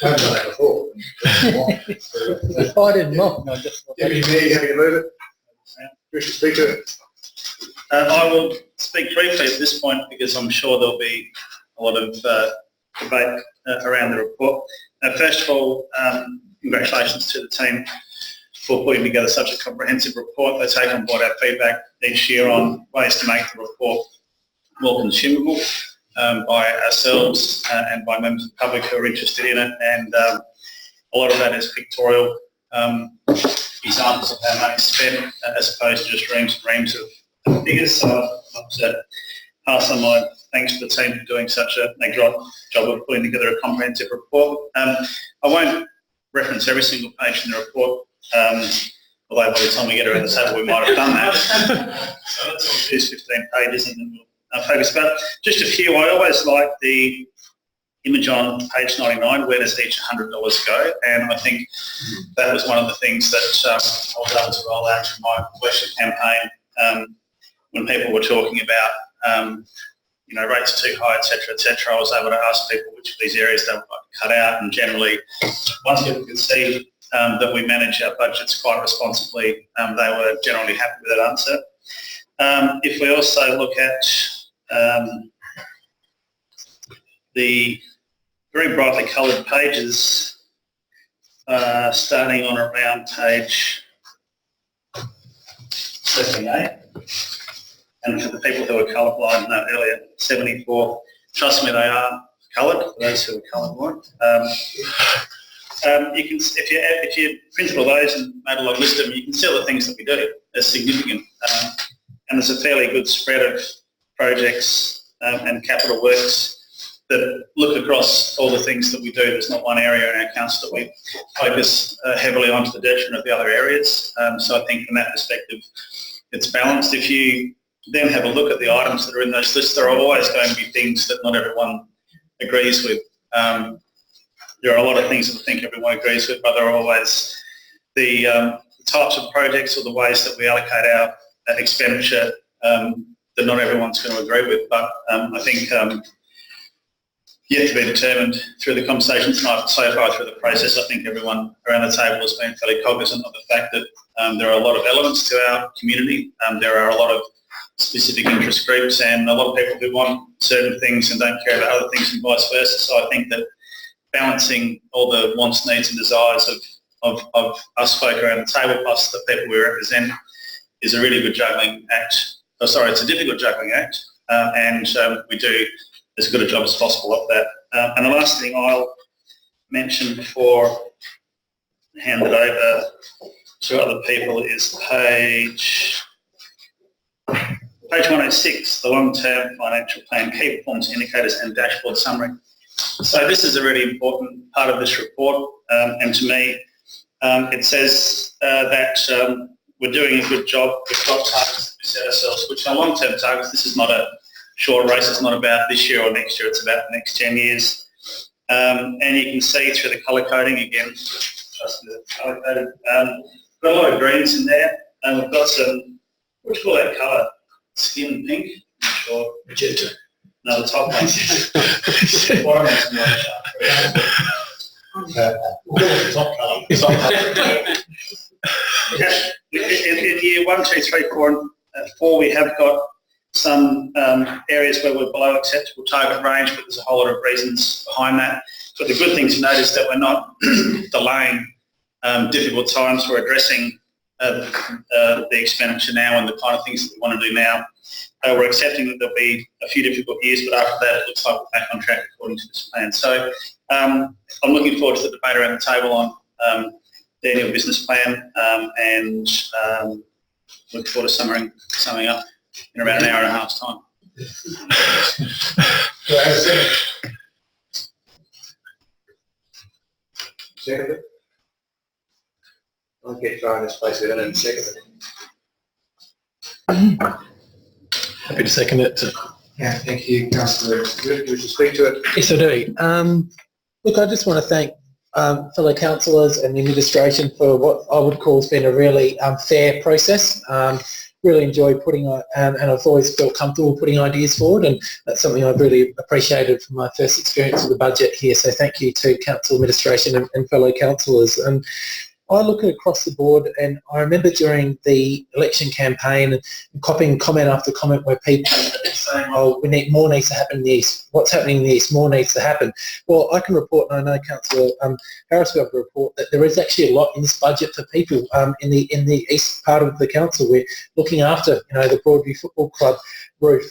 haven't done that before. If I didn't mind, I just. Deputy Mayor, you happy to move it? Wish to speak to it? I will speak briefly at this point because I'm sure there'll be a lot of debate around the report. First of all, congratulations to the team for putting together such a comprehensive report. They take on board our feedback each year on ways to make the report more consumable by ourselves and by members of the public who are interested in it. And a lot of that is pictorial examples of how money is spent as opposed to just reams and reams of figures. So I'd like to pass on my thanks to the team for doing such a great job of putting together a comprehensive report. I won't reference every single page in the report, although by the time we get around the table we might have done that. So that's all 15 pages and then we'll focus. But just a few, I always like the image on page 99, where does each $100 go? And I think that was one of the things that I was able to roll out in my election campaign when people were talking about rates too high, etc. I was able to ask people which of these areas they would like to cut out, and generally, once people could see that we manage our budgets quite responsibly, they were generally happy with that answer. If we also look at the very brightly coloured pages, starting on around page 78, and for the people who are colourblind, no, earlier, 74, trust me, they are coloured, for those who are colourblind. You can, if you printed all those and made a long list of them, you can see all the things that we do as significant. And there's a fairly good spread of projects and capital works that look across all the things that we do. There's not one area in our council that we focus heavily on to the detriment of the other areas. So I think from that perspective, it's balanced. If you then have a look at the items that are in those lists, there are always going to be things that not everyone agrees with. There are a lot of things that I think everyone agrees with, but there are always the types of projects or the ways that we allocate our expenditure that not everyone's going to agree with. But I think yet to be determined through the conversations tonight, so far through the process. I think everyone around the table has been fairly cognizant of the fact that there are a lot of elements to our community. There are a lot of specific interest groups and a lot of people who want certain things and don't care about other things and vice versa. So I think that balancing all the wants, needs and desires of us folk around the table plus the people we represent is a really good juggling act. Oh, sorry, it's a difficult juggling act, and we do as good a job as possible of that. And the last thing I'll mention before I hand it over to other people is page 106, the long-term financial plan, key performance indicators and dashboard summary. So this is a really important part of this report, and to me it says that we're doing a good job. We've got targets that we set ourselves, which are long-term targets. This is not a short race. It's not about this year or next year. It's about the next 10 years. And you can see through the colour coding again, just the colour coded, got a lot of greens in there, and we've got some, what do you call that colour? Skin pink? Not sure. Magenta. No, the top one. Bottom one's not in year 1, 2, 3, 4 and 4 we have got some areas where we're below acceptable target range, but there's a whole lot of reasons behind that. But the good thing to note is that we're not delaying difficult times. We're addressing the expenditure now and the kind of things that we want to do now. We're accepting that there'll be a few difficult years, but after that it looks like we're back on track according to this plan. So I'm looking forward to the debate around the table on the annual business plan and look forward to summing up in around an hour and a half's time. Second it? I'll get trying this place in and second it. Happy to second it. Yeah, thank you, Councillor. Do you wish to speak to it? Yes, I do. Look, I just want to thank fellow councillors and the administration for what I would call has been a really fair process. Really enjoyed putting, and I've always felt comfortable putting ideas forward, and that's something I've really appreciated from my first experience with the budget here. So thank you to council administration and fellow councillors. And I look across the board, and I remember during the election campaign and copying comment after comment where people are saying, oh, more needs to happen in the East. What's happening in the East? More needs to happen. Well, I can report, and I know Councillor Harris will have a report, that there is actually a lot in this budget for people in the East part of the council. We're looking after, the Broadview Football Club roof.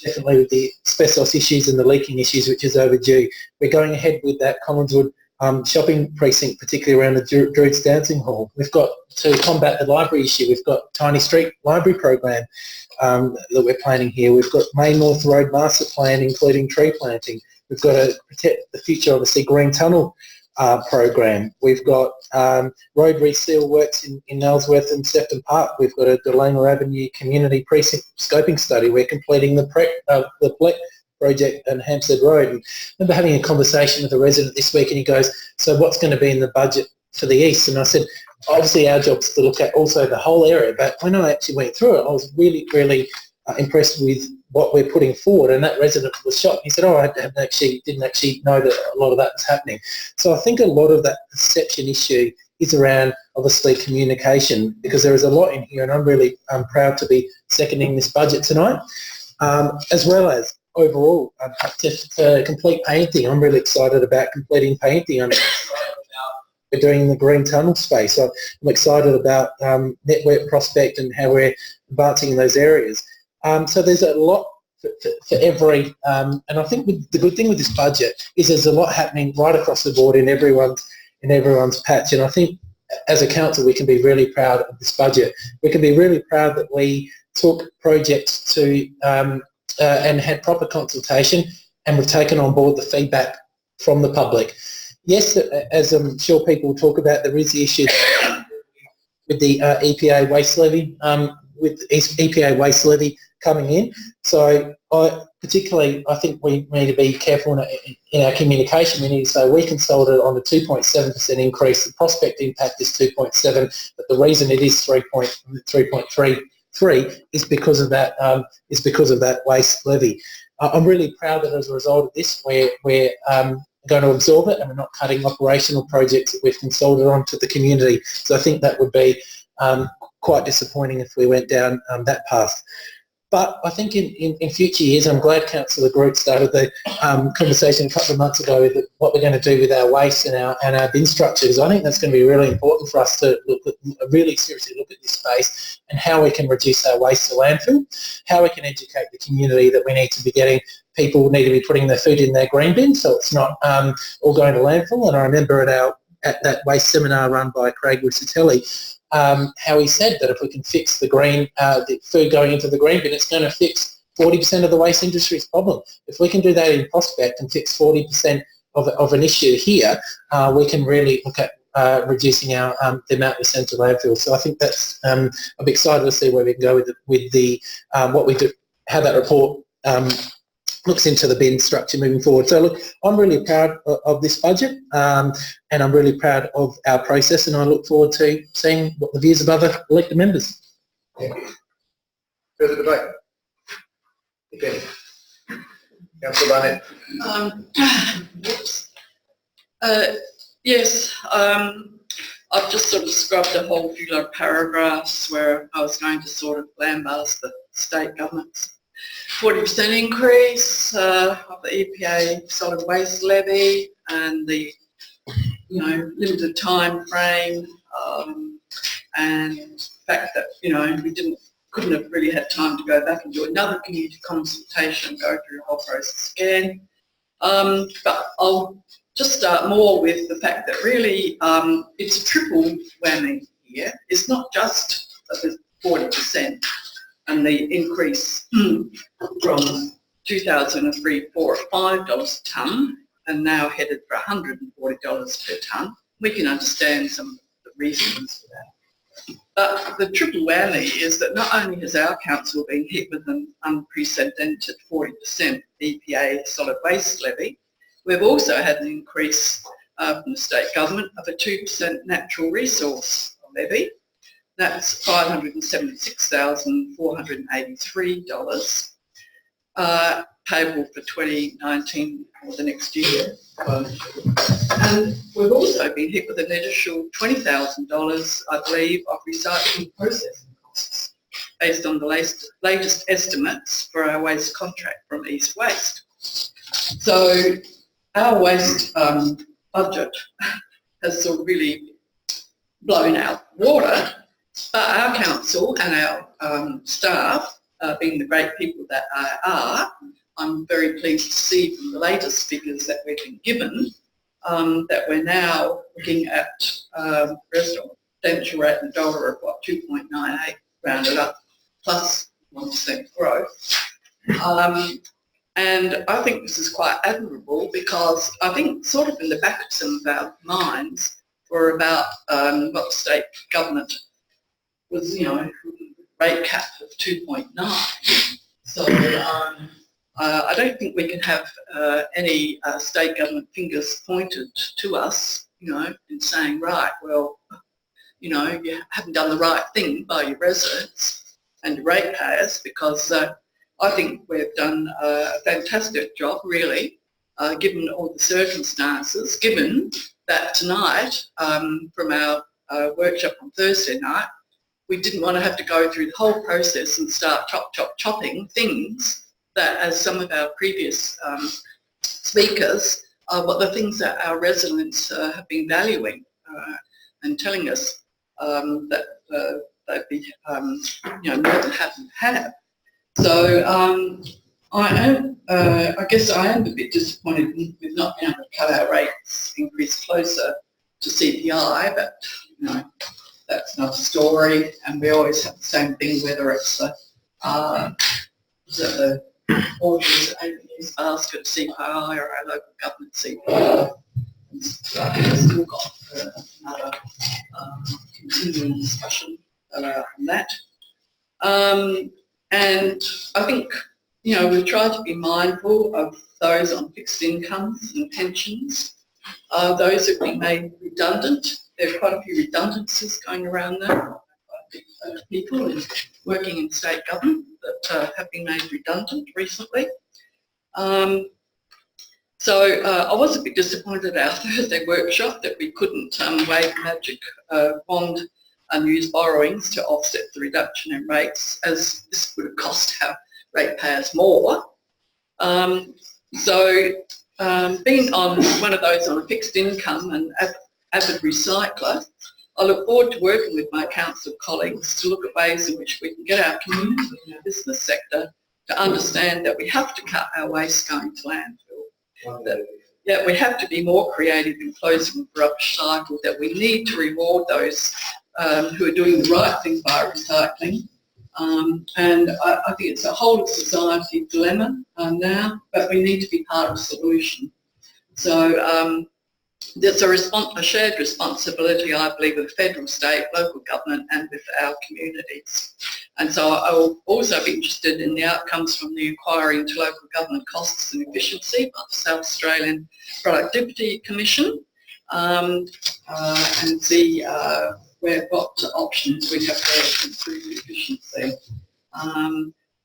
Definitely with the asbestos issues and the leaking issues, which is overdue. We're going ahead with that Collinswood shopping precinct, particularly around the Druids Dancing Hall. We've got to combat the library issue. We've got Tiny Street Library Program that we're planning here. We've got Main North Road Master Plan, including tree planting. We've got to protect the future, obviously, Green Tunnel program. We've got road reseal works in Nailsworth and Sefton Park. We've got a Delana Avenue Community Precinct Scoping Study. We're completing the Plec project on Hampstead Road. And I remember having a conversation with a resident this week, and he goes, so what's going to be in the budget for the East? And I said, obviously our job is to look at also the whole area, but when I actually went through it, I was really, really impressed with what we're putting forward, and that resident was shocked. He said, oh, I didn't actually know that a lot of that was happening. So I think a lot of that perception issue is around, obviously, communication, because there is a lot in here, and I'm really proud to be seconding this budget tonight, as well as overall, just complete painting. I'm really excited about completing painting. I'm excited about we're doing the Green Tunnel space. So I'm excited about Network Prospect and how we're advancing in those areas. So there's a lot for every, and I think the good thing with this budget is there's a lot happening right across the board in everyone's patch. And I think as a council we can be really proud of this budget. We can be really proud that we took projects to and had proper consultation and we've taken on board the feedback from the public. Yes, as I'm sure people will talk about, there is the issue with the EPA waste levy, coming in. So I think we need to be careful in our communication. We need to say we consulted on a 2.7% increase. The prospect impact is 2.7, but the reason it is 3.33 is because of that waste levy. I'm really proud that as a result of this, we're going to absorb it, and we're not cutting operational projects that we've consulted on to the community. So I think that would be quite disappointing if we went down that path. But I think in future years, I'm glad Councillor Groot started the conversation a couple of months ago with what we're going to do with our waste and our bin structures. I think that's going to be really important for us to really seriously look at this space and how we can reduce our waste to landfill, how we can educate the community that we need to be people need to be putting their food in their green bin, so it's not all going to landfill. And I remember at that waste seminar run by Craig Russatelli, how he said that if we can fix the food going into the green bin, it's going to fix 40% of the waste industry's problem. If we can do that in Prospect and fix 40% of an issue here, we can really look at reducing the amount we send to landfill. So I think that's I'm excited to see where we can go with the what we do, how that report looks into the bin structure moving forward. So look, I'm really proud of this budget, and I'm really proud of our process, and I look forward to seeing what the views of other elected members. Thank you. Further debate? If any. Councillor Barnett. Yes, I've just sort of scrubbed a whole few lot of paragraphs where I was going to sort of lambast the state government's 40% increase of the EPA solid waste levy and the limited time frame, and the fact that we couldn't have really had time to go back and do another community consultation, go through the whole process again. But I'll just start more with the fact that really it's a triple whammy here. It's not just the 40%. And the increase from 2003 $4 or $5 a tonne and now headed for $140 per tonne. We can understand some of the reasons for that. But the triple whammy is that not only has our council been hit with an unprecedented 40% EPA solid waste levy, we've also had an increase from the state government of a 2% natural resource levy. That's $576,483 payable for 2019 or the next year. And we've also been hit with an additional $20,000, I believe, of recycling processing costs based on the latest estimates for our waste contract from East Waste. So our waste budget has sort of really blown out water. But our council and our staff, being the great people that are, I'm very pleased to see from the latest figures that we've been given that we're now looking at residential rate in dollar of 2.98 rounded up, plus 1% growth. And I think this is quite admirable because I think sort of in the back of some of our minds were about what the state government was, rate cap of 2.9. So I don't think we can have any state government fingers pointed to us, in saying, right, well, you haven't done the right thing by your residents and your ratepayers, because I think we've done a fantastic job, really, given all the circumstances, given that tonight, from our workshop on Thursday night, we didn't want to have to go through the whole process and start chopping things that, as some of our previous speakers, what the things that our residents have been valuing and telling us that they'd be more than happy to have. So I guess I am a bit disappointed with not being able to cut our rates increase closer to CPI, but that's another story, and we always have the same thing, whether it's the orders News Basket, CPI, or our local government CPI. And so we've still got another continuing discussion around that. And I think, you know, we've tried to be mindful of those on fixed incomes and pensions, those that we made redundant. There are quite a few redundancies going around there. People working in state government that have been made redundant recently. So I was a bit disappointed at our Thursday workshop that we couldn't wave magic wand and use borrowings to offset the reduction in rates, as this would have cost our ratepayers more. Being on one of those on a fixed income and avid recycler, I look forward to working with my council colleagues to look at ways in which we can get our community and our business sector to understand that we have to cut our waste going to landfill. That we have to be more creative in closing the rubbish cycle, that we need to reward those who are doing the right thing by recycling. And I think it's a whole of society dilemma now, but we need to be part of the solution. So there's a shared responsibility, I believe, with federal, state, local government and with our communities. And so I will also be interested in the outcomes from the inquiry into local government costs and efficiency by the South Australian Productivity Commission and see what options we have to improve efficiency.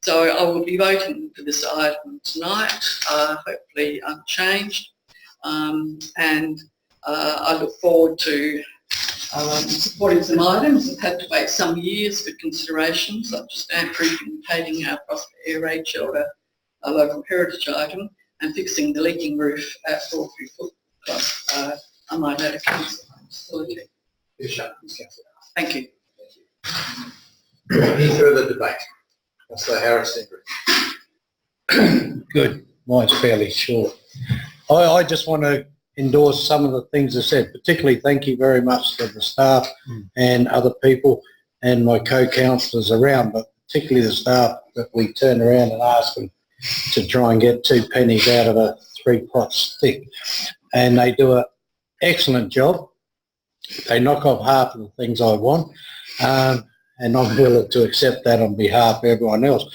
So I will be voting for this item tonight, hopefully unchanged. And I look forward to supporting some items that had to wait some years for consideration, such as stamp-proofing and painting our Prosper Air Raid Shelter, a local heritage item, and fixing the leaking roof at Broadview Foot Club. I might add a council facility. Thank you. Any further debate? Councillor Harris. Good. Mine's fairly short. I just want to endorse some of the things I said, particularly thank you very much to the staff and other people and my co-councillors around, but particularly the staff that we turn around and ask them to try and get 2 pennies out of a 3-pot stick. And they do an excellent job. They knock off half of the things I want, and I'm willing to accept that on behalf of everyone else.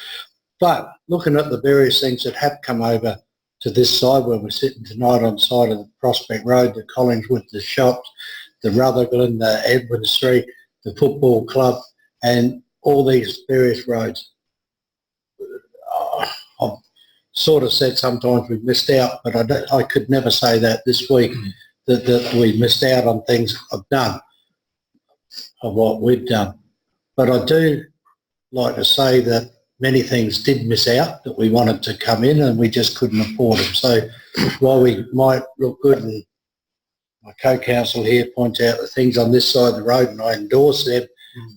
But looking at the various things that have come over to this side where we're sitting tonight on the side of the Prospect Road, the Collingswood, the shops, the Rutherglen, the Edwin Street, the football club, and all these various roads. I've sort of said sometimes we've missed out, but I could never say that this week, that we missed out on things I've done, of what we've done. But I do like to say that many things did miss out that we wanted to come in and we just couldn't afford them. So while we might look good, and my co-council here points out the things on this side of the road and I endorse them,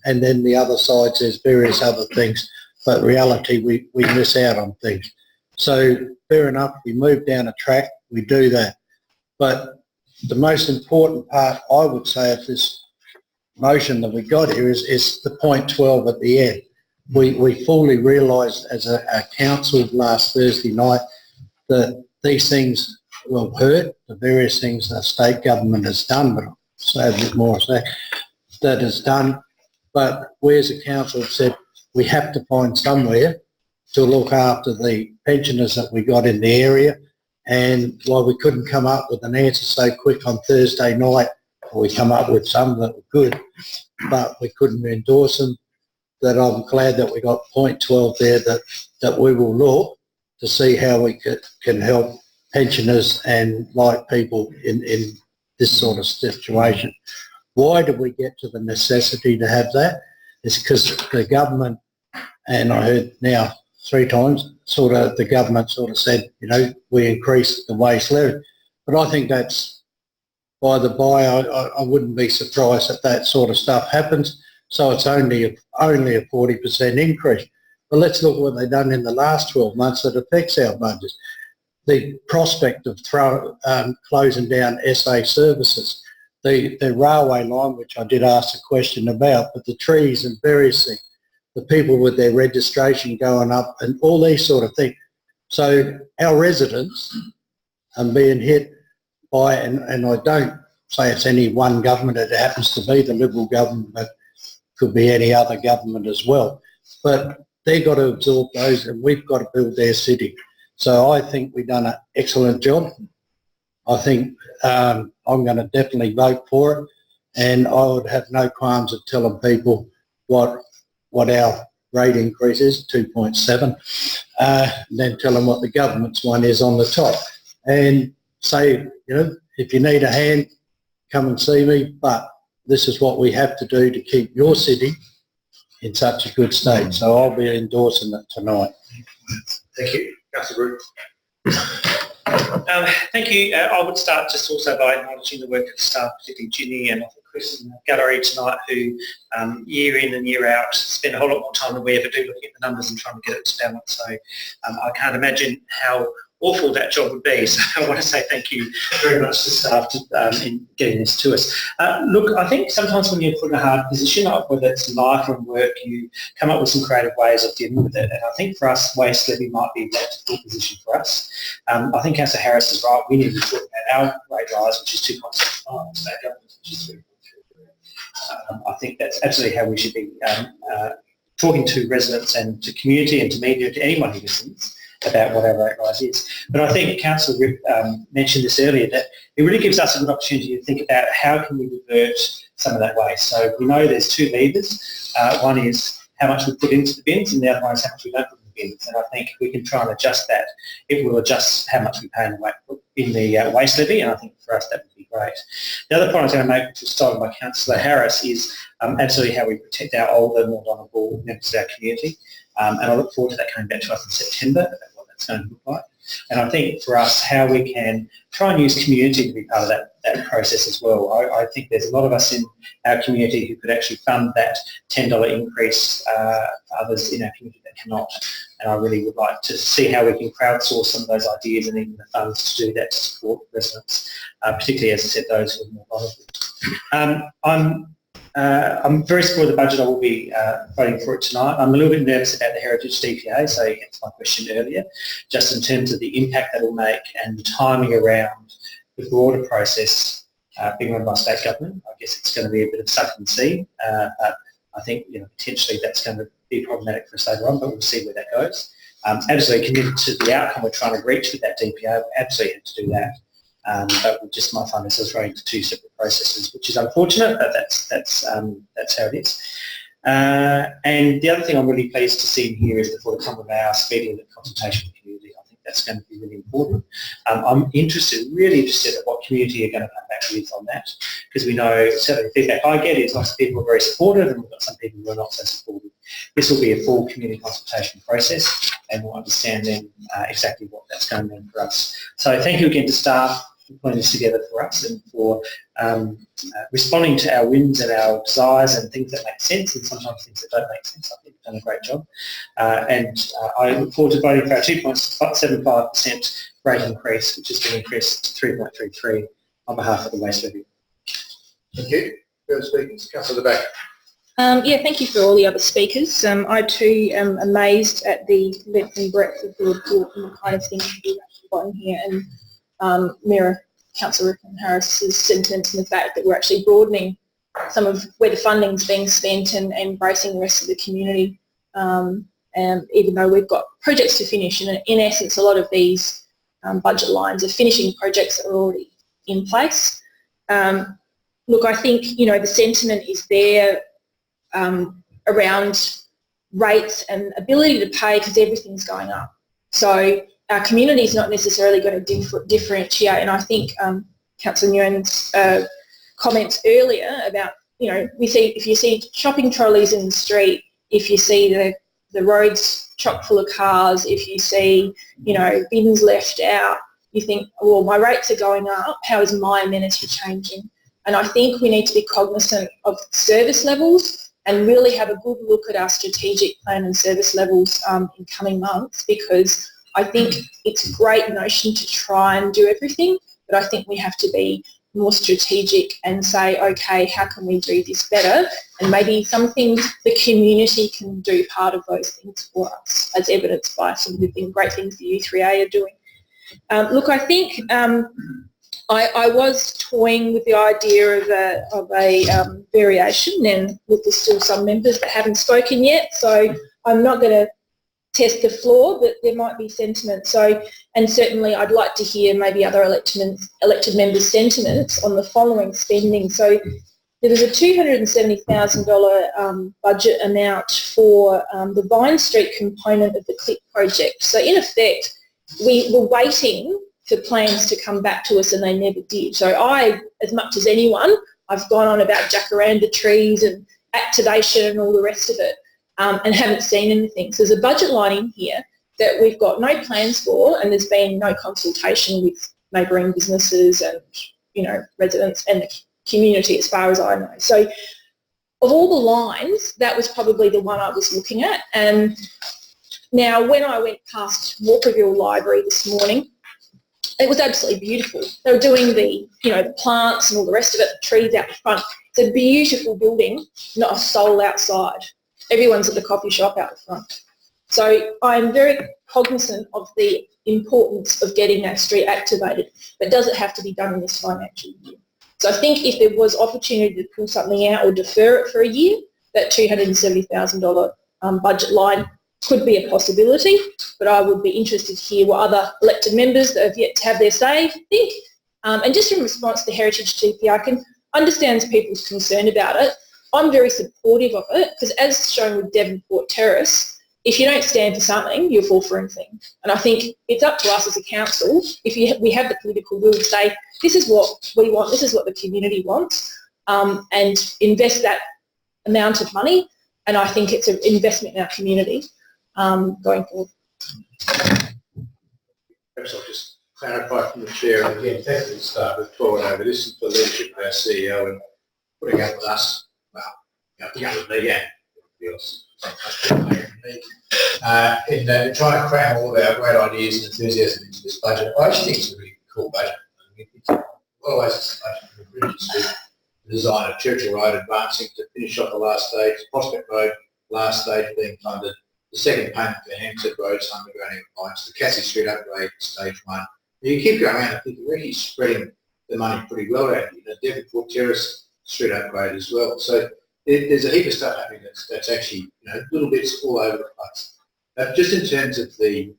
and then the other side says various other things, but in reality we miss out on things. So fair enough, we move down a track, we do that. But the most important part, I would say, of this motion that we got here is the point 12 at the end. We fully realised as a council last Thursday night that these things will hurt, the various things that state government has done, but I'll say a bit more of that is done. But we as a council have said we have to find somewhere to look after the pensioners that we got in the area. And while we couldn't come up with an answer so quick on Thursday night, we come up with some that were good, but we couldn't endorse them, that I'm glad that we got point 12 there, that we will look to see how we can help pensioners and like people in this sort of situation. Why did we get to the necessity to have that? It's because the government, and I heard now 3 times, the government said, you know, we increased the waste levy. But I think that's by the by. I wouldn't be surprised if that sort of stuff happens. So it's only a 40% increase. But let's look at what they've done in the last 12 months that affects our budget. The prospect of closing down SA services, the railway line, which I did ask a question about, but the trees and various things, the people with their registration going up and all these sort of things. So our residents are being hit by, and I don't say it's any one government, it happens to be the Liberal government, but could be any other government as well. But they've got to absorb those and we've got to build their city. So I think we've done an excellent job. I think I'm going to definitely vote for it, and I would have no qualms of telling people what our rate increase is, 2.7, then tell them what the government's one is on the top. And say, if you need a hand, come and see me, but this is what we have to do to keep your city in such a good state. So I'll be endorsing it tonight. Thank you. Councillor Brew. Thank you. I would start just also by acknowledging the work of the staff, particularly Ginny and Chris in the gallery tonight, who year in and year out spend a whole lot more time than we ever do looking at the numbers and trying to get it to balance. So I can't imagine how awful that job would be. So I want to say thank you very much to staff in getting this to us. Look, I think sometimes when you're put in a hard position, whether it's life or work, you come up with some creative ways of dealing with it. And I think for us, waste levy might be a difficult position for us. I think Councillor Harris is right. We need to talk about our rate rise, which is 2.75, state government, which is 3.3. I think that's absolutely how we should be talking to residents and to community and to media, to anyone who listens, about what our rate rise is. But I think Councillor Rip mentioned this earlier, that it really gives us a good opportunity to think about how can we divert some of that waste. So we know there's two levers. One is how much we put into the bins, and the other one is how much we don't put in the bins. And I think if we can try and adjust that, it will adjust how much we pay in the waste levy, and I think for us that would be great. The other point I was going to make, which was started by Councillor Harris, is absolutely how we protect our older, more vulnerable members of our community. And I look forward to that coming back to us in September, about what that's going to look like. And I think for us, how we can try and use community to be part of that process as well. I think there's a lot of us in our community who could actually fund that $10 increase, others in our community that cannot. And I really would like to see how we can crowdsource some of those ideas and even the funds to do that to support residents, particularly, as I said, those who are more vulnerable. I'm very supportive of the budget. I will be voting for it tonight. I'm a little bit nervous about the Heritage DPA, so hence my question earlier, just in terms of the impact that will make and the timing around the broader process being run by state government. I guess it's going to be a bit of suck and see. But I think potentially that's going to be problematic for us later on, but we'll see where that goes. Absolutely committed to the outcome we're trying to reach with that DPA. We absolutely have to do that. But we just might find ourselves running to two separate processes, which is unfortunate, but that's how it is. And the other thing I'm really pleased to see in here is the forthcoming of our speedy limit consultation with the community. I think that's going to be really important. I'm really interested at what community are going to come back with on that, because we know certainly the feedback I get is lots of people are very supportive and we've got some people who are not so supportive. This will be a full community consultation process and we'll understand then exactly what that's going to mean for us. So thank you again to staff for putting this together for us and for responding to our whims and our desires and things that make sense and sometimes things that don't make sense. I think you've done a great job. And I look forward to voting for our 2.75% rate increase, which has been increased to 3.33 on behalf of the waste levy. Thank you. Further speakers, Councillor Back. Thank you for all the other speakers. I too am amazed at the length and breadth of the report and the kind of things we've actually got in here, and mirror Councillor Harris's sentiments in the fact that we're actually broadening some of where the funding's being spent and embracing the rest of the community. And even though we've got projects to finish, and in essence a lot of these budget lines are finishing projects that are already in place. Look, I think the sentiment is there around rates and ability to pay because everything's going up. So our community is not necessarily going to differentiate, and I think Councillor Nguyen's comments earlier about, if you see shopping trolleys in the street, if you see the roads chock full of cars, if you see, bins left out, you think, well, my rates are going up, how is my amenity changing? And I think we need to be cognizant of service levels and really have a good look at our strategic plan and service levels in coming months, because I think it's a great notion to try and do everything, but I think we have to be more strategic and say, okay, how can we do this better? And maybe some things the community can do part of those things for us, as evidenced by some of the great things the U3A are doing. Look, I think I was toying with the idea of a variation, and look, there's still some members that haven't spoken yet, so I'm not going to test the floor, but there might be sentiment. So, and certainly I'd like to hear maybe other elected members' sentiments on the following spending. So there was a $270,000 budget amount for the Vine Street component of the CLIP project. So in effect, we were waiting for plans to come back to us and they never did. So I, as much as anyone, I've gone on about jacaranda trees and activation and all the rest of it. And haven't seen anything. So there's a budget line in here that we've got no plans for, and there's been no consultation with neighbouring businesses and, you know, residents and the community as far as I know. So of all the lines, that was probably the one I was looking at. And now when I went past Walkerville Library this morning, it was absolutely beautiful. They were doing the, you know, the plants and all the rest of it, the trees out the front. It's a beautiful building, not a soul outside. Everyone's at the coffee shop out the front. So I'm very cognizant of the importance of getting that street activated, but does it have to be done in this financial year? So I think if there was opportunity to pull something out or defer it for a year, that $270,000 budget line could be a possibility, but I would be interested to hear what other elected members that have yet to have their say think. And just in response to the Heritage GP, I can understand people's concern about it. I'm very supportive of it because, as shown with Devonport Terrace, if you don't stand for something, you'll fall for anything. And I think it's up to us as a council, if we have the political will to say, this is what we want, this is what the community wants, and invest that amount of money. And I think it's an investment in our community going forward. Perhaps I'll just clarify from the chair, and again, thank you to start with forward over this and for the leadership of our CEO and putting up with us. Well, putting up with me, yeah. In trying to cram all of our great ideas and enthusiasm into this budget. I actually think it's a really cool budget. It's always a budget for bridges to the design of Churchill Road advancing to finish off the last stage, Prospect Road last stage being funded, the second payment for Hampstead Road's undergrounding appliance, the Cassie Street upgrade stage 1. You keep going around, I think we're really spreading the money pretty well out here. The Devonport Terrace street upgrade as well. So there's a heap of stuff happening that's actually, you know, little bits all over the place. Just in terms of the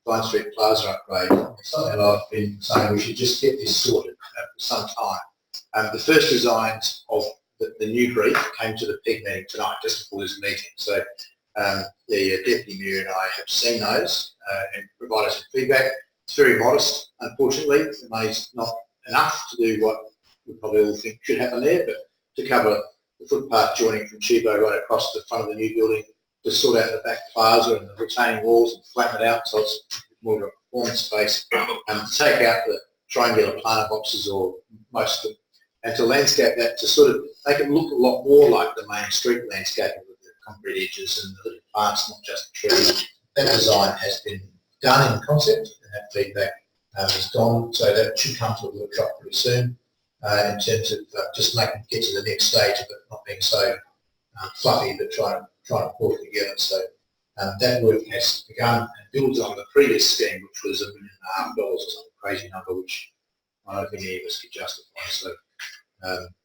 Vine Street Plaza upgrade, something I've been saying we should just get this sorted for some time. The first designs of the new brief came to the PEG meeting tonight, just before this meeting. So the Deputy Mayor and I have seen those and provided some feedback. It's very modest, unfortunately. The money's not enough to do what we probably all think should happen there, but to cover the footpath joining from Chibo right across the front of the new building, to sort out the back plaza and the retaining walls and flatten it out so it's more of a performance space, and to take out the triangular planter boxes or most of them, and to landscape that to sort of make it look a lot more like the main street landscaping with the concrete edges and the little plants, not just the trees. That design has been done in concept and that feedback is gone, so that should come to a workshop pretty soon. In terms of just get to the next stage of it not being so fluffy, but trying to pull it together. So that work has begun and builds on the previous scheme, which was $1.5 million or some crazy number, which I don't think any of us could justify. So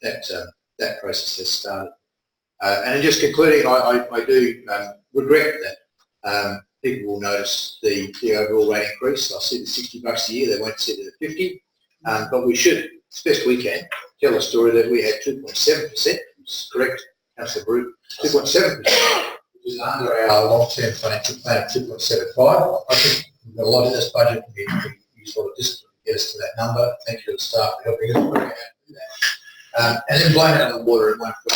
that process has started. And just concluding, I do regret that people will notice the overall rate increase. I see the $60 a year, they won't see the 50, but we should, as best we can, tell a story that we had 2.7%, which is correct, Councillor Brew, 2.7%, which is under our long-term financial plan of 2.75. I think we've got a lot in this budget. We use a lot of discipline to get us to that number. Thank you to the staff for helping us work out how to do that. And then blame it on the water, it won't be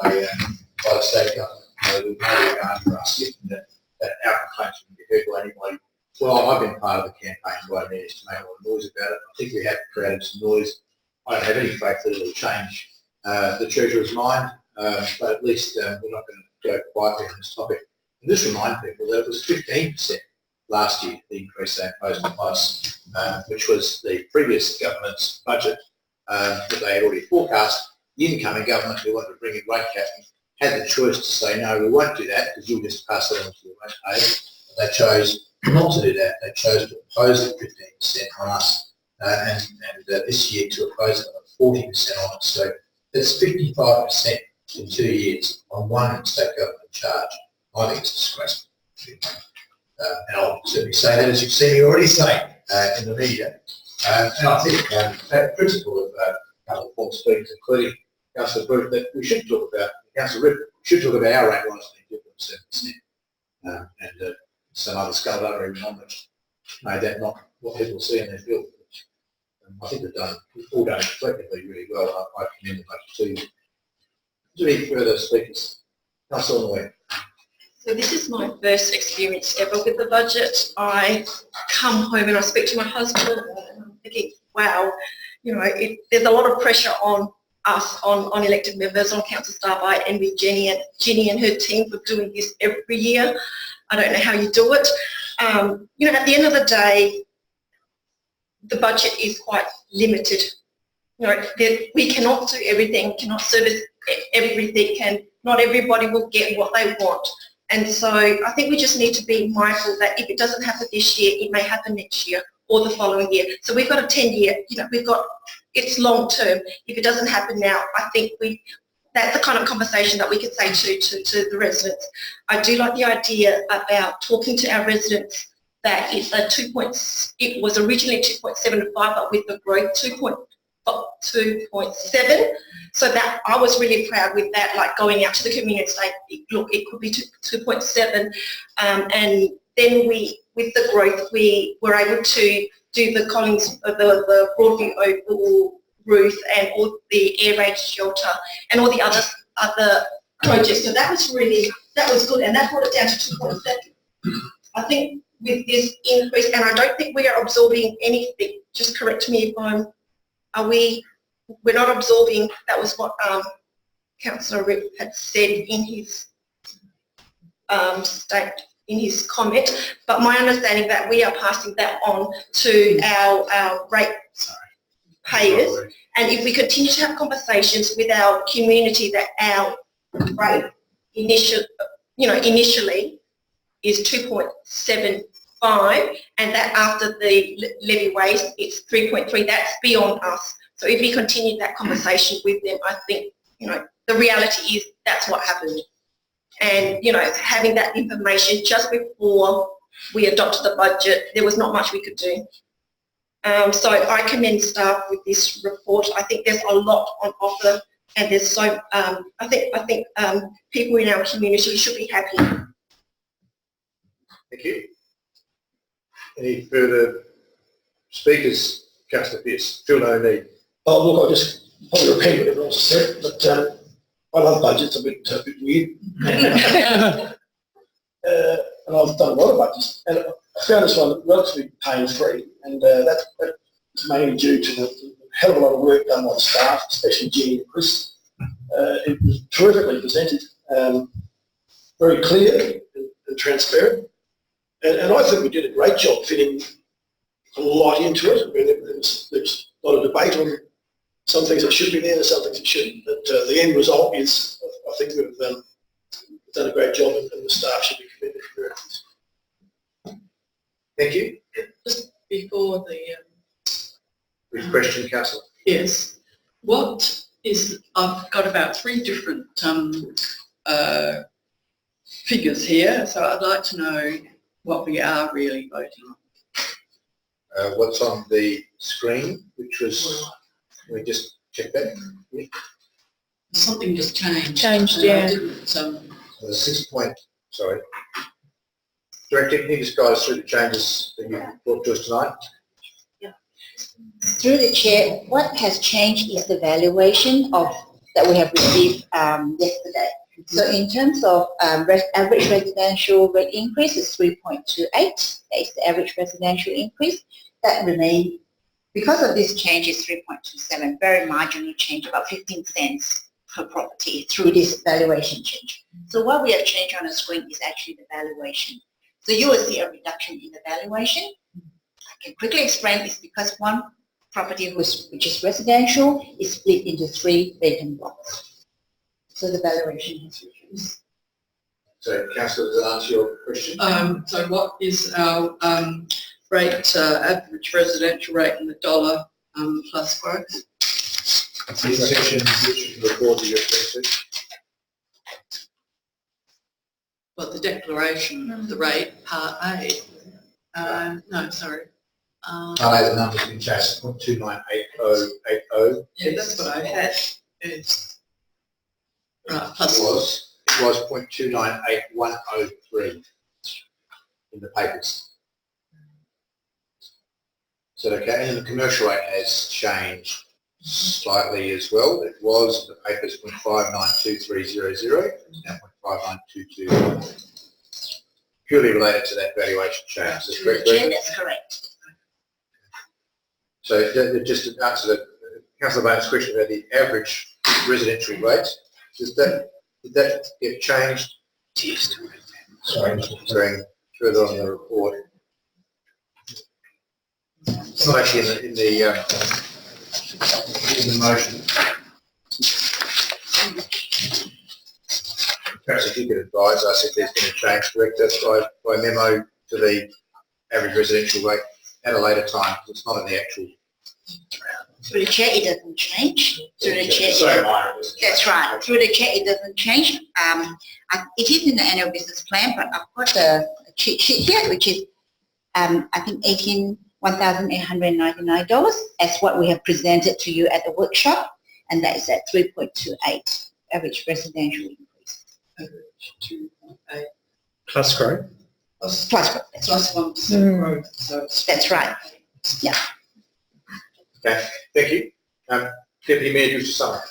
by the state government. We've made it going for us, that our complaints wouldn't be heard by anybody. Well, I've been part of the campaign by means to make a lot of noise about it. I think we have created some noise. I don't have any faith that it'll change the Treasurer's mind, but at least we're not going to go quietly on this topic. And just remind people that it was 15% last year, the increase they imposed on us, which was the previous government's budget that they had already forecast. The incoming government, who wanted to bring in rate capping, had the choice to say, no, we won't do that because you'll just pass it on to your rate payers. They chose not to do that. They chose to impose the 15% on us and this year to impose it 40% on us. So that's 55% in 2 years on one state government charge. I think it's disgraceful. And I'll certainly say that, as you've seen me already say in the media. And I think that principle of a couple of former speakers, including Councillor Booth, that we should talk about, Councillor Rip, should talk about our rate rise being 2.7%. And some other scuttlebutt even on that made that not what people see in their field. I think we've all done it collectively really well. I commend them much to you. Is there any further speakers? Councillor Nguyen. So this is my first experience ever with the budget. I come home and I speak to my husband and I'm thinking, wow, you know, there's a lot of pressure on us, on elected members, on council staff. I envy Jenny and her team for doing this every year. I don't know how you do it. You know, at the end of the day, the budget is quite limited. You know, we cannot do everything, cannot service everything, and not everybody will get what they want. And so I think we just need to be mindful that if it doesn't happen this year, it may happen next year or the following year. So we've got a 10-year, you know, it's long term. If it doesn't happen now, I think that's the kind of conversation that we could say to the residents. I do like the idea about talking to our residents that it's it was originally 2.75, but with the growth 2.7. So that I was really proud with that, like going out to the community and saying, look, it could be 2.7. And then with the growth, we were able to do the Collins, the Broadview Oval roof and all the air raid shelter and all the other projects. So that was good, and that brought it down to 2.7. I think with this increase, and I don't think we are absorbing anything, just correct me if we're not absorbing, that was what Councillor Rip had said in his in his comment, but my understanding that we are passing that on to our rate payers, and if we continue to have conversations with our community that our rate initially is 2.75, and that after the levy wage it's 3.3, that's beyond us. So if we continue that conversation with them, I think, you know, the reality is that's what happened. And, you know, having that information just before we adopted the budget, there was not much we could do. So I commend staff with this report. I think there's a lot on offer, and there's so, I think people in our community should be happy. Thank you. Any further speakers? Councillor Pearce, feel no need. Oh, look, I'll just probably repeat what everyone else said, but I love budgets, a bit weird. And I've done a lot of budgets, and I found this one relatively pain-free, and that's mainly due to the hell of a lot of work done by the staff, especially Jenny and Chris. It was terrifically presented, very clear and transparent, and I think we did a great job fitting a lot into it. I mean, there was a lot of debate on some things that should be there and some things that shouldn't, but the end result is, I think we've done a great job, and the staff should be commended for it. Thank you. Just before Brief question, Councillor. yes, I've got about 3 different figures here, so I'd like to know what we are really voting on. What's on the screen, which was, can we just check that? Yeah. Something just changed. Yeah. The 6 point, sorry. Director, can you just guide us through the changes that you brought to us tonight? Through the chair, what has changed is the valuation that we have received yesterday. So in terms of average residential rate increase is 3.28. That is the average residential increase. That remains, because of this change, is 3.27, very marginal change, about 15 cents per property through this valuation change. So what we have changed on the screen is actually the valuation. So you will see a reduction in the valuation. I can quickly explain it's because one property which is residential is split into 3 vacant lots. So the valuation has reduced. So councillor, does that answer your question? So what is our rate, average residential rate in the dollar plus growth? These sections which you report to your referring to? Well, the declaration of the rate, part A. No, sorry. The number's been changed from 298080. Yeah, that's what I had. It's, right, plus. It was 0.298103 in the papers. So okay, and the commercial rate has changed slightly as well. It was the papers 0.592300, now 0.5922. Purely related to that valuation change. Is that correct? Yeah, that's correct. So just to answer the Councillor Baines' question about the average residential rate, did that get changed? Sorry, further on in the report. It's not actually in the motion. Perhaps if you could advise us if there's been a change, correct us by memo to the average residential rate at a later time, because it's not in the actual. Through the chair, it doesn't change. Through the chair, That's right. Through the chair, it doesn't change. It is in the annual business plan, but I've got a cheat sheet here, which is, I think, $1,899 as what we have presented to you at the workshop, and that is at 3.28 average residential increase. Average 2.8. Plus growth? Plus growth. Plus 1% growth. So that's right. Yeah. Okay, thank you. Deputy Mayor, do you summary?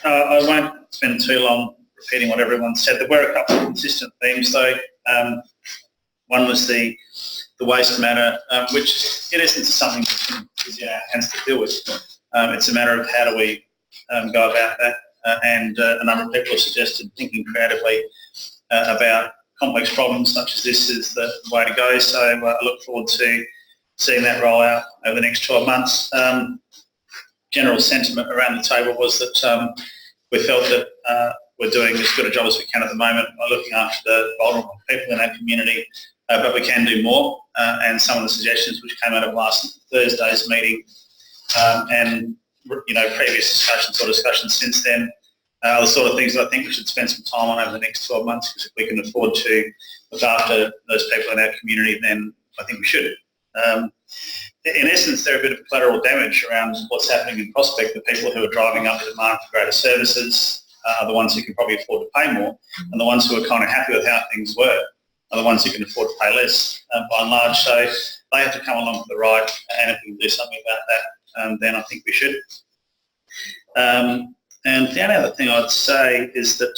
I won't spend too long repeating what everyone said. There were a couple of consistent themes though. One was the waste matter, which in essence is something that is in our hands to deal with. It's a matter of how do we go about that, and a number of people have suggested thinking creatively about complex problems such as this is the way to go. So I look forward to seeing that roll out over the next 12 months. General sentiment around the table was that we felt that we're doing as good a job as we can at the moment by looking after the vulnerable people in our community, but we can do more. And some of the suggestions which came out of last Thursday's meeting and previous discussions or discussions since then are the sort of things that I think we should spend some time on over the next 12 months, because if we can afford to look after those people in our community, then I think we should. In essence, there are a bit of collateral damage around what's happening in Prospect. The people who are driving up the demand for greater services are the ones who can probably afford to pay more, and the ones who are kind of happy with how things work are the ones who can afford to pay less by and large. So they have to come along for the ride, and if we can do something about that, then I think we should. And the only other thing I'd say is that,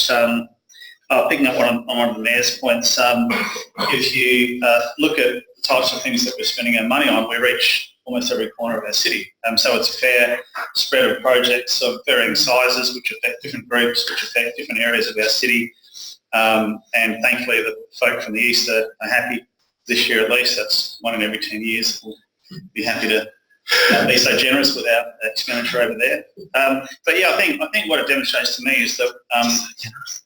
picking up on one of the Mayor's points, if you look at the types of things that we're spending our money on, we reach almost every corner of our city. So it's a fair spread of projects of varying sizes, which affect different groups, which affect different areas of our city. And thankfully the folk from the East are happy this year at least. That's 1 in every 10 years. We'll be happy to be so generous with our expenditure over there. But yeah, I think what it demonstrates to me is that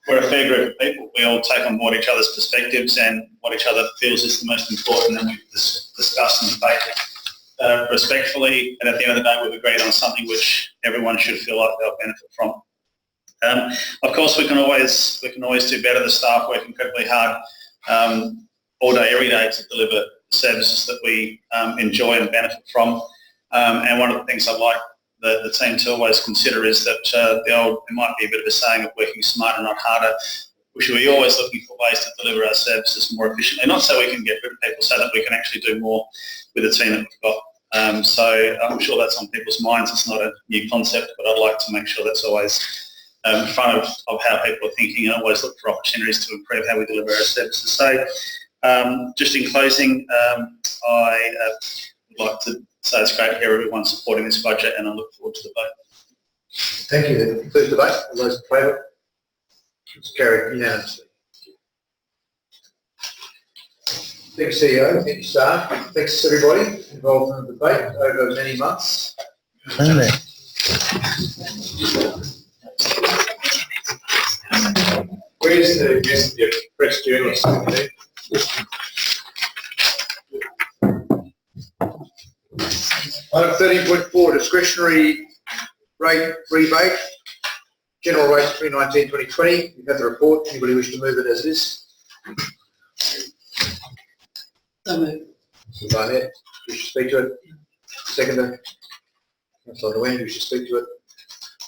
we're a fair group of people. We all take on board each other's perspectives and what each other feels is the most important, and we discuss and debate respectfully, and at the end of the day we've agreed on something which everyone should feel like they'll benefit from. Of course we can always do better. The staff work incredibly hard all day, every day to deliver services that we enjoy and benefit from. And one of the things I'd like the team to always consider is that there might be a bit of a saying of working smarter, not harder. We should be always looking for ways to deliver our services more efficiently, not so we can get rid of people, so that we can actually do more with the team that we've got. So I'm sure that's on people's minds. It's not a new concept, but I'd like to make sure that's always in front of how people are thinking, and always look for opportunities to improve how we deliver our services. So just in closing, I would like to say it's great to hear everyone supporting this budget, and I look forward to the vote. Thank you. That concludes the debate. All those in favour? It's carried unanimously. Thanks CEO, thank you staff, thanks everybody involved in the debate over many months. Where's the press journalist? Item 13.4, discretionary rate rebate, general rate 2019-2020. You've had the report. Anybody wish to move it as it is? So moved. Barnett, wish to speak to it? Seconder? Councillor Nguyen, wish to speak to it?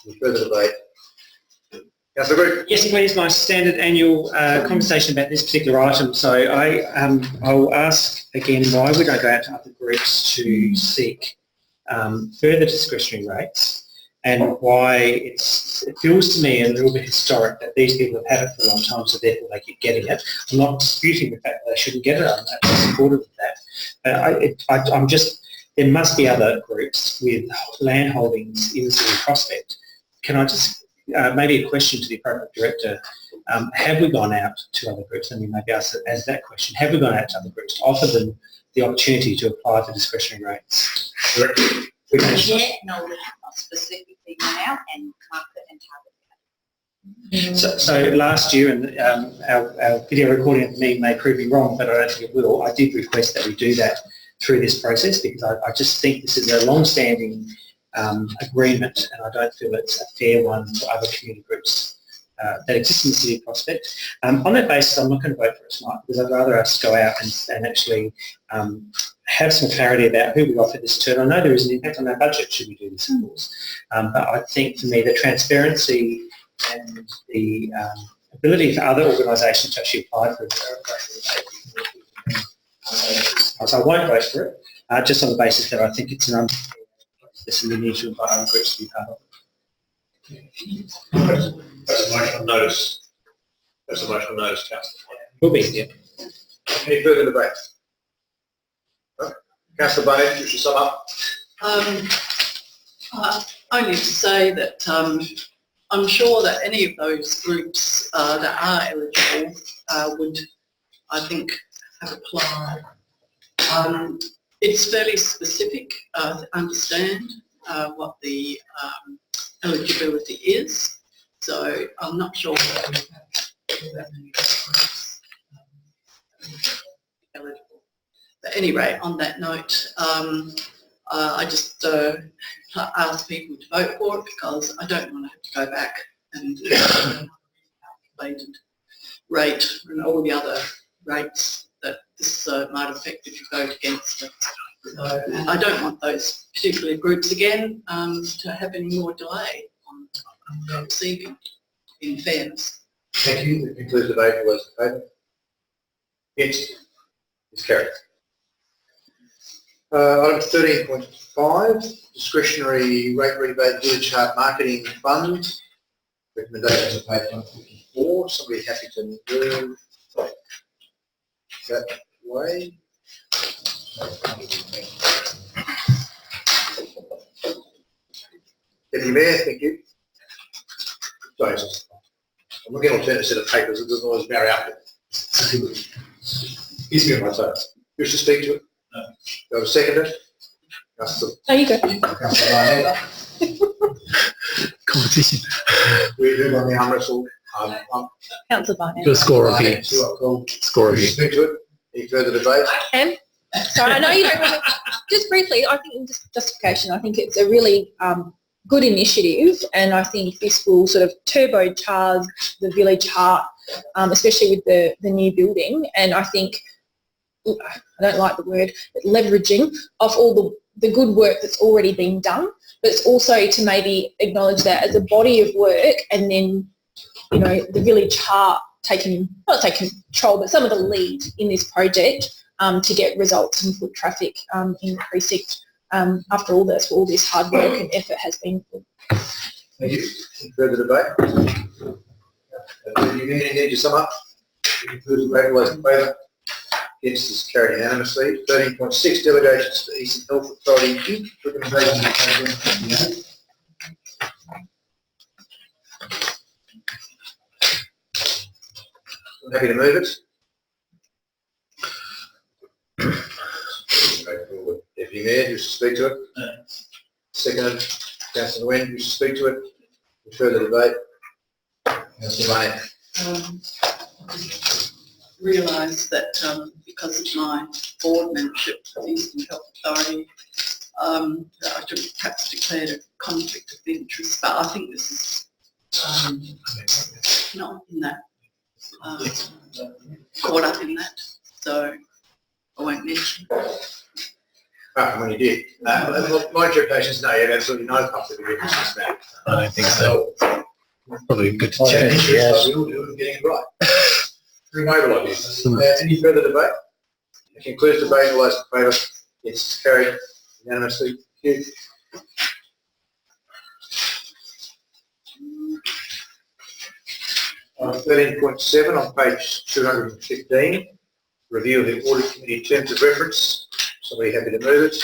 Any further debate? Councillor Grigg. Yes, please. My standard annual conversation about this particular item. So I'll ask again why we don't go out to other groups to seek further discretionary rates, and why it feels to me a little bit historic that these people have had it for a long time, so therefore they keep getting it. I'm not disputing the fact that they shouldn't get it. I'm supportive of that. I'm just, there must be other groups with land holdings in City Prospect. Can I just, maybe a question to the appropriate director, have we gone out to other groups? Let me maybe ask that question. Have we gone out to other groups to offer them the opportunity to apply for discretionary rates? No, we have not specifically gone out and market and target that. So last year, and our video recording of the meeting may prove me wrong, but I don't think it will, I did request that we do that through this process, because I just think this is a long-standing agreement, and I don't feel it's a fair one for other community groups that exist in the City of Prospect. On that basis, I'm not going to vote for it tonight, because I'd rather us go out and actually have some clarity about who we offer this to. I know there is an impact on our budget should we do this, of course, but I think for me the transparency and the ability for other organisations to actually apply for it. So I won't vote for it, just on the basis that I think it's an unfair process and we need to invite other groups to be part of it. That's a motion on notice. That's a motion on notice, Councillor. Will be, yeah. Any further debate? No? Councillor Barnett, you should sum up. Only to say that I'm sure that any of those groups that are eligible would, I think, have applied. It's fairly specific to understand what the eligibility is, so I'm not sure that many groups eligible. But at any rate, on that note, I just ask people to vote for it, because I don't want to have to go back and calculated rate and all the other rates that this might affect if you vote against it. So I don't want those particular groups again to have any more delay on receiving, in fairness. Thank you. That concludes the debate. All those in favour? Against? It's carried. Item 13.5, discretionary rate rebate village chart marketing fund. Recommendations are page 154. Somebody happy to move that way? Deputy Mayor, thank you. Sorry, I'm looking at an alternate set of papers. It doesn't always marry up. He's me on my toes. You wish to speak to it? No. Do I have a seconder? Oh, you go. Councillor Barnett. Competition. We move on the arm wrestle. Councillor Barnett. Your score review. Score Wish review. to speak to it? Any further debate? I can. Sorry, I know you don't want to, just briefly, I think in justification, I think it's a really good initiative, and I think this will sort of turbocharge the village heart, especially with the new building, and I think, I don't like the word, but leveraging of all the good work that's already been done, but it's also to maybe acknowledge that as a body of work, and then, you know, the village heart not taking control, but some of the lead in this project to get results and foot traffic in the precinct. After all this hard work and effort has been put. Thank you. Any further debate? You need to sum up? Conclude the debate. All those in favour? Against is carried unanimously. 13.6, delegations to Eastern Health Authority Inc. Recommendations. I'm happy to move it. Deputy Mayor, who wishes to speak to it? Seconded, Councillor Nguyen, who wishes to speak to it? Any further debate? Councillor May. Realise that because of my board membership of the Eastern Health Authority, that I should have perhaps declared a conflict of interest, but I think this is not in that, caught up in that, so I won't mention. Apart from when you did. My interpretation is no, you have absolutely no conflict of interest in that. I don't think so. Probably good to Yeah, check. yes. We all do it, getting it right. Bring over like this. Any further debate? That concludes debate. All those in favour? It's carried unanimously. Thank you. On 13.7 on page 215, review of the audit committee terms of reference. Somebody happy to move it?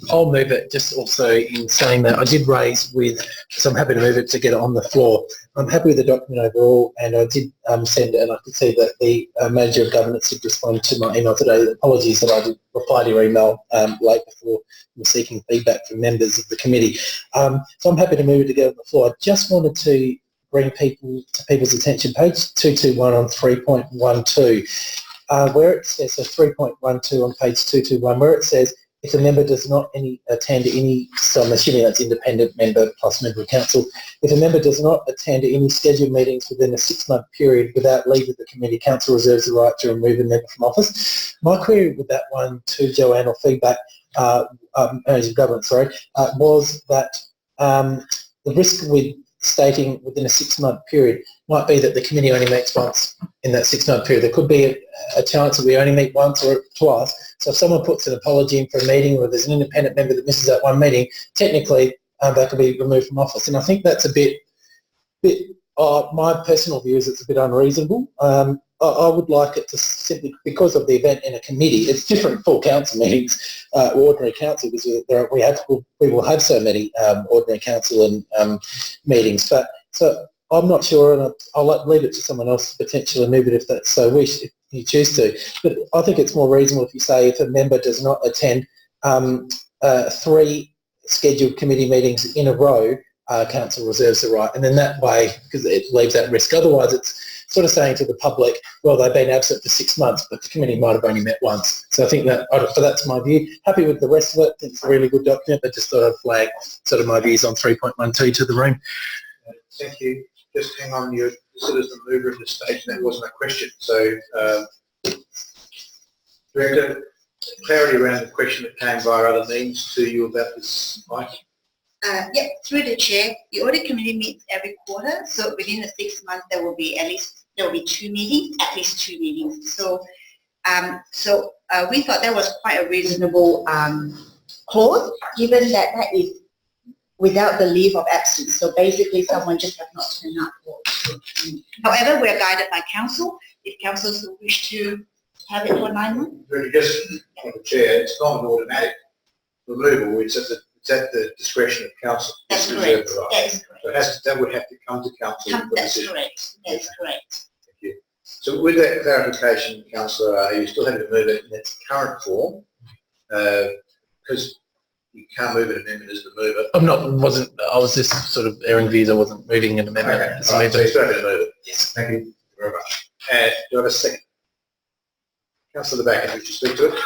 I'll move it, just also in saying that I did raise with, so I'm happy to move it to get it on the floor. I'm happy with the document overall, and I did send, and I could see that the manager of governance did respond to my email today. Apologies that I did reply to your email late before we're seeking feedback from members of the committee. So I'm happy to move it to get on the floor. I just wanted to bring people's attention, page 221 on 3.12, where it says, so 3.12 on page 221, where it says, if a member does not attend any, so I'm assuming that's independent member plus member of council, if a member does not attend any scheduled meetings within a 6-month period without leave of the committee, council reserves the right to remove a member from office. My query with that one to Joanne, or feedback, manager of government, was that the risk with stating within a 6-month period might be that the committee only meets once in that 6-month period. There could be a chance that we only meet once or twice. So if someone puts an apology in for a meeting, or there's an independent member that misses that one meeting, technically they could be removed from office. And I think that's a bit my personal view is it's a bit unreasonable. I would like it to simply, because of the event in a committee, it's different full council meetings, ordinary council, because we will have so many ordinary council and meetings. But so I'm not sure, and I'll leave it to someone else to potentially move it if that's so wish, if you choose to. But I think it's more reasonable if you say if a member does not attend 3 scheduled committee meetings in a row, council reserves the right. And then that way, because it leaves that risk. Otherwise, it's sort of saying to the public, well, they've been absent for 6 months, but the committee might have only met once. So I think that, so that's my view. Happy with the rest of it. I think it's a really good document, but just thought I'd flag sort of my views on 3.12 to the room. Thank you. Just hang on, you're citizen mover at this stage, and that wasn't a question. So, Director, clarity around the question that came via other means to you about this item? Yep, through the chair, the audit committee meets every quarter, so within the 6 months there will be 2 meetings, at least 2 meetings. So, we thought that was quite a reasonable clause, given that that is without the leave of absence. So basically, someone just has not turned up. However, we are guided by council. If council so wish to have it for 9 months. Really, just on the chair, it's not an automatic removal. It's at the discretion of council. That's correct. That is correct. So that would have to come to council. That's correct. That's correct. Thank you. So with that clarification, Councillor, are you still happy to move it in its current form? Because you can't move an amendment as the mover. I was just sort of airing views. I wasn't moving an amendment. Okay, so you're still happy to move it? Yes. Thank you very much. Do I have a second? Councillor Backer, would you speak to it?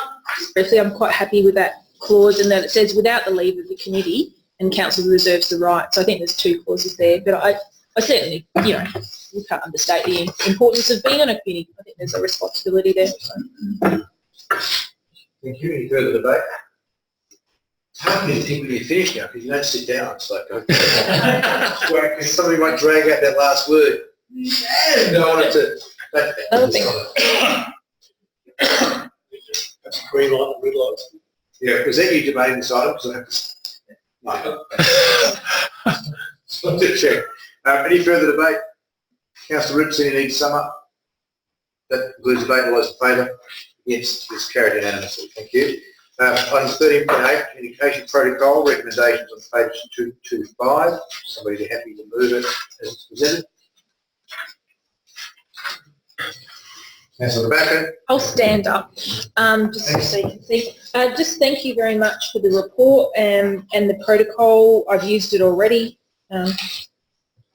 Firstly, I'm quite happy with that clause, and that it says without the leave of the committee and council reserves the right. So I think there's 2 clauses there, but I certainly, we can't understate the importance of being on a committee. I think there's a responsibility there. So. Thank you. Any further debate? It's hard for me to think when you finish now, because you don't sit down. It's like, okay. Somebody might drag out that last word. No, I wanted to. That's green light and red light. Yeah, was that you debating this item? Because I have to. So to check. Any further debate? Councillor Richardson, you need to sum up. That concludes debate. All those in favour? Yes, it's carried unanimously. Thank you. Item 13.8, communication protocol, recommendations on page 225. Somebody happy to move it as presented? Councillor Rebecca. I'll stand up, just so you can see. Just thank you very much for the report and the protocol. I've used it already.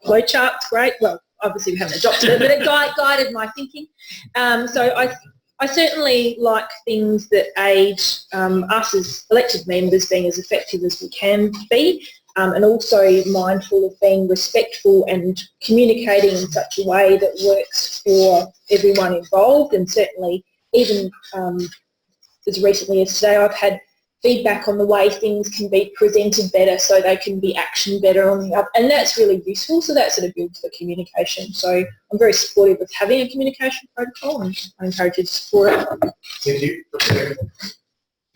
Flowchart's great. Well, obviously we haven't adopted it, but it guided my thinking. So I certainly like things that aid us as elected members being as effective as we can be, and also mindful of being respectful and communicating in such a way that works for everyone involved. And certainly even as recently as today, I've had feedback on the way things can be presented better so they can be actioned better on the up, and that's really useful. So that sort of builds the communication. So I'm very supportive of having a communication protocol, and I encourage you to support it. Thank you.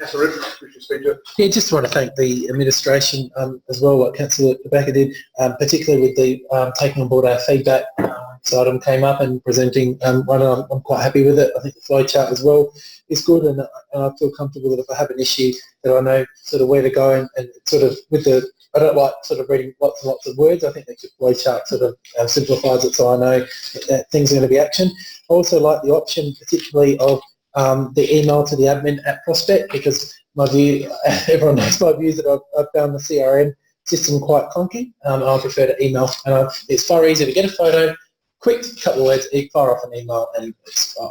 Councillor Rippon, wish to speak to it? Yeah, just want to thank the administration as well, what Councillor Rebecca did, particularly with the taking on board our feedback. This item came up and presenting one, and I'm quite happy with it. I think the flowchart as well is good, and I feel comfortable that if I have an issue that I know sort of where to go, and sort of with the, I don't like sort of reading lots and lots of words. I think the flowchart sort of simplifies it, so I know that things are going to be actioned. I also like the option particularly of the email to the admin at Prospect, because my view, everyone knows my views that I've found the CRM system quite clunky. I prefer to email. It's far easier to get a photo, quick couple of words, fire off an email, and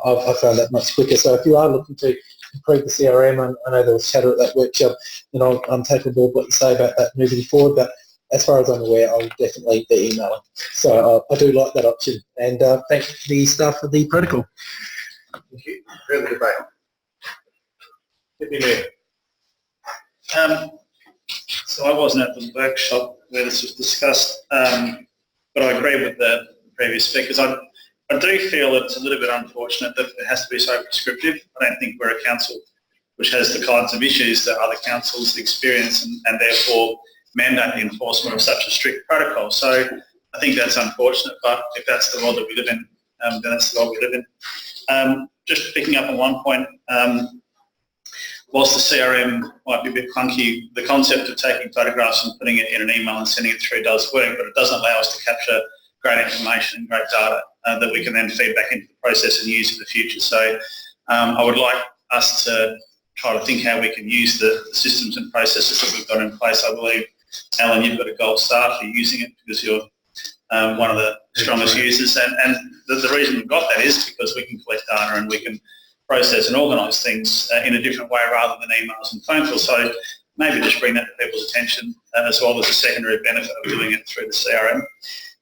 I found that much quicker. So if you are looking to improve the CRM, I know there was chatter at that workshop, and I'll take on board what you say about that moving forward, but as far as I'm aware, I'll definitely be emailing. So I do like that option, and thank the staff for the protocol. Thank you. Further debate. Deputy Mayor. So I wasn't at the workshop where this was discussed, but I agree with the previous speakers. I do feel it's a little bit unfortunate that it has to be so prescriptive. I don't think we're a council which has the kinds of issues that other councils experience, and therefore mandate the enforcement of such a strict protocol. So I think that's unfortunate, but if that's the world that we live in, then that's the world we live in. Just picking up on one point, whilst the CRM might be a bit clunky, the concept of taking photographs and putting it in an email and sending it through does work, but it doesn't allow us to capture great information and great data that we can then feed back into the process and use in the future. So I would like us to try to think how we can use the systems and processes that we've got in place. I believe, Alan, you've got a gold star for using it because you're one of the strongest users, and the reason we've got that is because we can collect data and we can process and organise things in a different way rather than emails and phone calls. So maybe just bring that to people's attention as well as a secondary benefit of doing it through the CRM.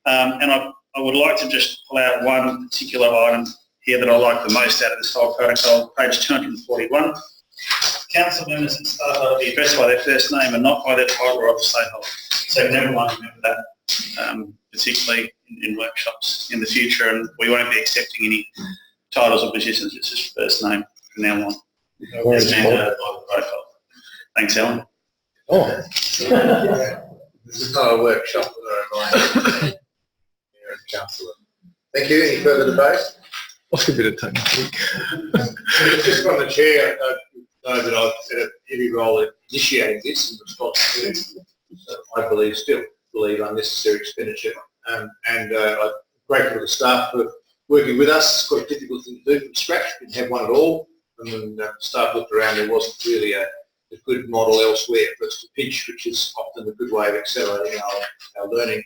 And I would like to just pull out one particular item here that I like the most out of this whole protocol, page 241. Council members and staff are to be addressed by their first name and not by their title or office stakeholder. So everyone remember that, particularly in workshops in the future, and we won't be accepting any titles or positions. It's just first name from now on. As mandated by the protocol. Thanks, Alan. Oh. This is not a workshop that I'm Councillor. Thank you. Any further debate? What's a bit of time? Just from the chair, I know that I've had a heavy role in initiating this in response to, I believe, still believe, unnecessary expenditure. And I'm grateful to the staff for working with us. It's quite a difficult thing to do from scratch. We didn't have one at all. And when staff looked around, there wasn't really a good model elsewhere for us to pitch, which is often a good way of accelerating our learning.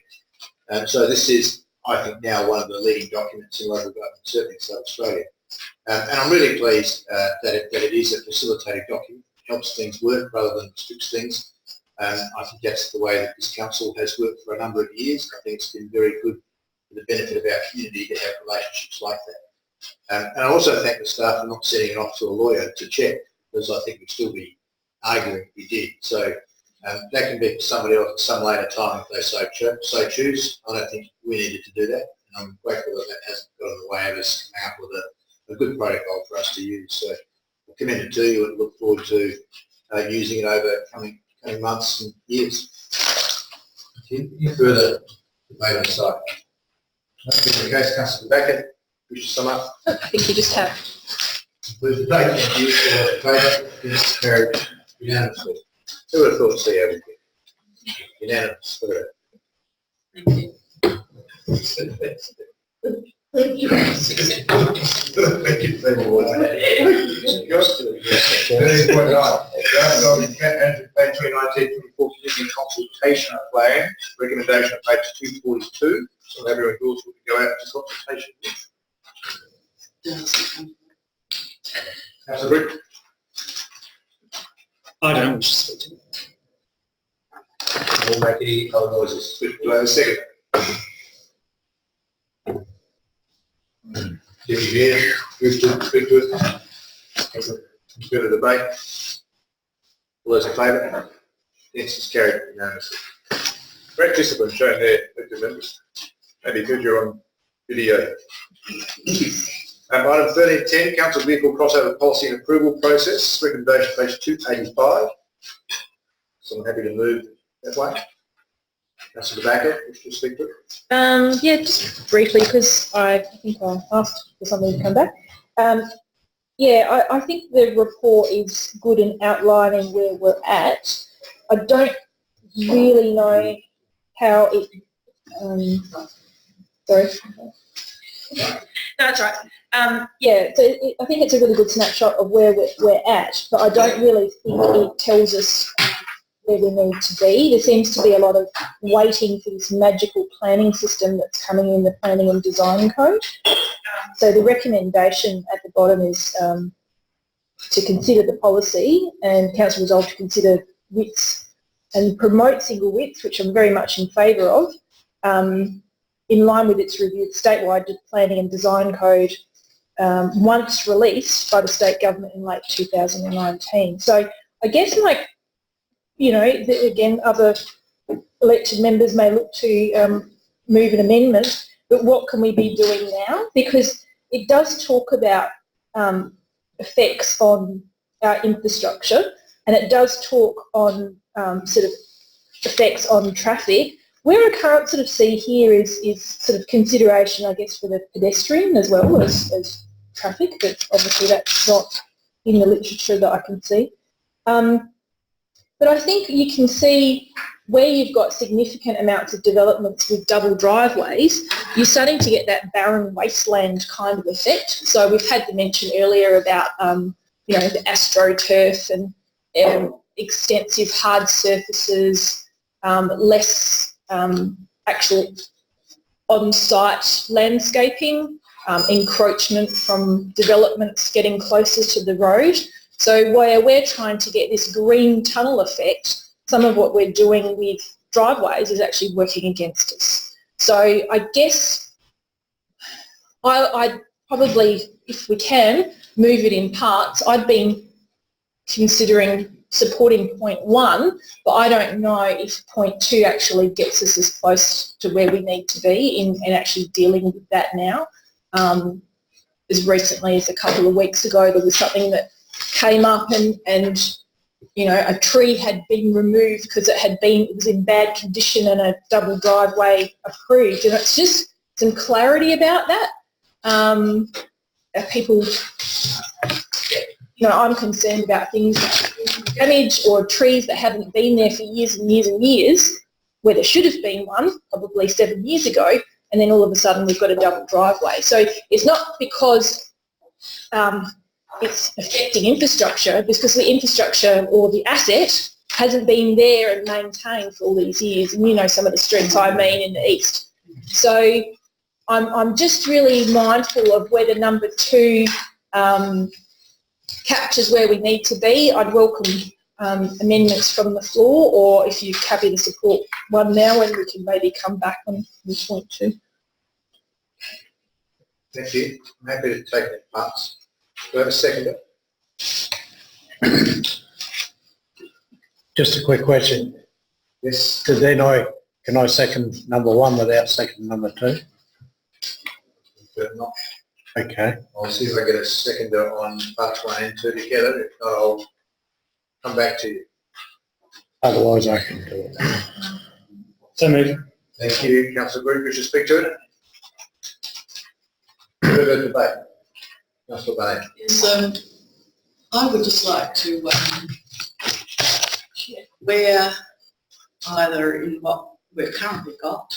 And so this is, I think, now one of the leading documents in local government, certainly in South Australia. And I'm really pleased that it is a facilitated document. It helps things work rather than restricts things. I think that's the way that this council has worked for a number of years. I think it's been very good for the benefit of our community to have relationships like that. And I also thank the staff for not sending it off to a lawyer to check, because I think we'd still be arguing if we did. So that can be for somebody else at some later time if they so choose. I don't think we needed to do that, and I'm grateful that that hasn't got in the way of us coming up with a good protocol for us to use. So I commend it to you and look forward to using it over coming months and years. Any further debate on the site? That's the case. Councillor Beckett, wish to sum up? I think you just have. With the debate, thank you. Favour? Yes, carried unanimously. Who would have thought to see everything? Unanimous. Thank you. Thank you. Thank you, Stephen Ward. 13.9, draft of Management Plan 2019-24 Community Consultation Plan, recommendation on page 242. So everyone will go out to consultation. Councillor Brick. I don't wish to speak to it. We'll make any other noises. Do I have a second? If you hear, move to speak to it. Go to debate. All those in favour? Yes, it's carried unanimously. Great discipline shown there, elected members. And because you're on video. Item 13.10, Council Vehicle Crossover Policy and Approval Process, recommendation page 285. Someone happy to move that way? Councillor Tobacco, wish to speak to it? Yeah, just briefly, because I think I asked for something to come back. I think the report is good in outlining where we're at. I don't really know how it, sorry. No, that's right. I think it's a really good snapshot of where we're at, but I don't really think it tells us where we need to be. There seems to be a lot of waiting for this magical planning system that's coming in the Planning and Design Code. So the recommendation at the bottom is to consider the policy and council resolve to consider widths and promote single widths, which I'm very much in favour of, in line with its review of the statewide Planning and Design Code once released by the state government in late 2019. So I guess again, other elected members may look to move an amendment, but what can we be doing now? Because it does talk about effects on our infrastructure, and it does talk on sort of effects on traffic. Where I can't sort of see here is sort of consideration, I guess, for the pedestrian as well as traffic, but obviously that's not in the literature that I can see. But I think you can see where you've got significant amounts of developments with double driveways, you're starting to get that barren wasteland kind of effect. So we've had the mention earlier about, the AstroTurf and extensive hard surfaces, less actual on-site landscaping, encroachment from developments getting closer to the road. So where we're trying to get this green tunnel effect, some of what we're doing with driveways is actually working against us. So I guess I'd probably, if we can, move it in parts. I'd been considering supporting point 1, but I don't know if point 2 actually gets us as close to where we need to be in actually dealing with that now. As recently as a couple of weeks ago, there was something that came up and a tree had been removed because it was in bad condition and a double driveway approved. And it's just some clarity about that. People, I'm concerned about things like damage or trees that haven't been there for years and years and years, where there should have been one probably 7 years ago, and then all of a sudden we've got a double driveway. So it's not because it's affecting infrastructure, because the infrastructure or the asset hasn't been there and maintained for all these years. And some of the streets I mean in the east. So I'm just really mindful of whether number 2 captures where we need to be. I'd welcome amendments from the floor, or if you're happy to support one now, and we can maybe come back on this point 2. Thank you. I'm happy to take that parts. Do I have a seconder? Just a quick question. Yes. So then can I second number 1 without second number 2? Not. Okay. I'll see if I get a seconder on parts 1 and 2 together. If not, I'll come back to you. Otherwise I can do it. So moved. Thank you. Councillor Green, wish to speak to it? Further debate. Councillor Barnett. Yes, I would just like to check where either in what we've currently got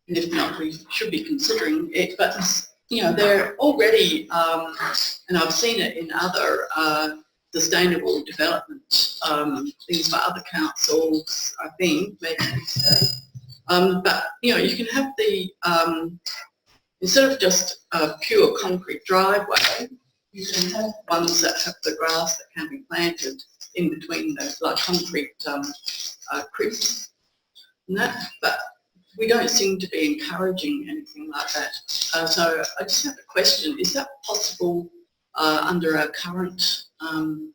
and if not, we should be considering it. But you know, they're already, and I've seen it in other sustainable development things for other councils, I think, maybe. But you know, you can have the instead of just a pure concrete driveway, you can have ones that have the grass that can be planted in between those, like concrete creeks and that. But we don't seem to be encouraging anything like that. So I just have a question: is that possible under our current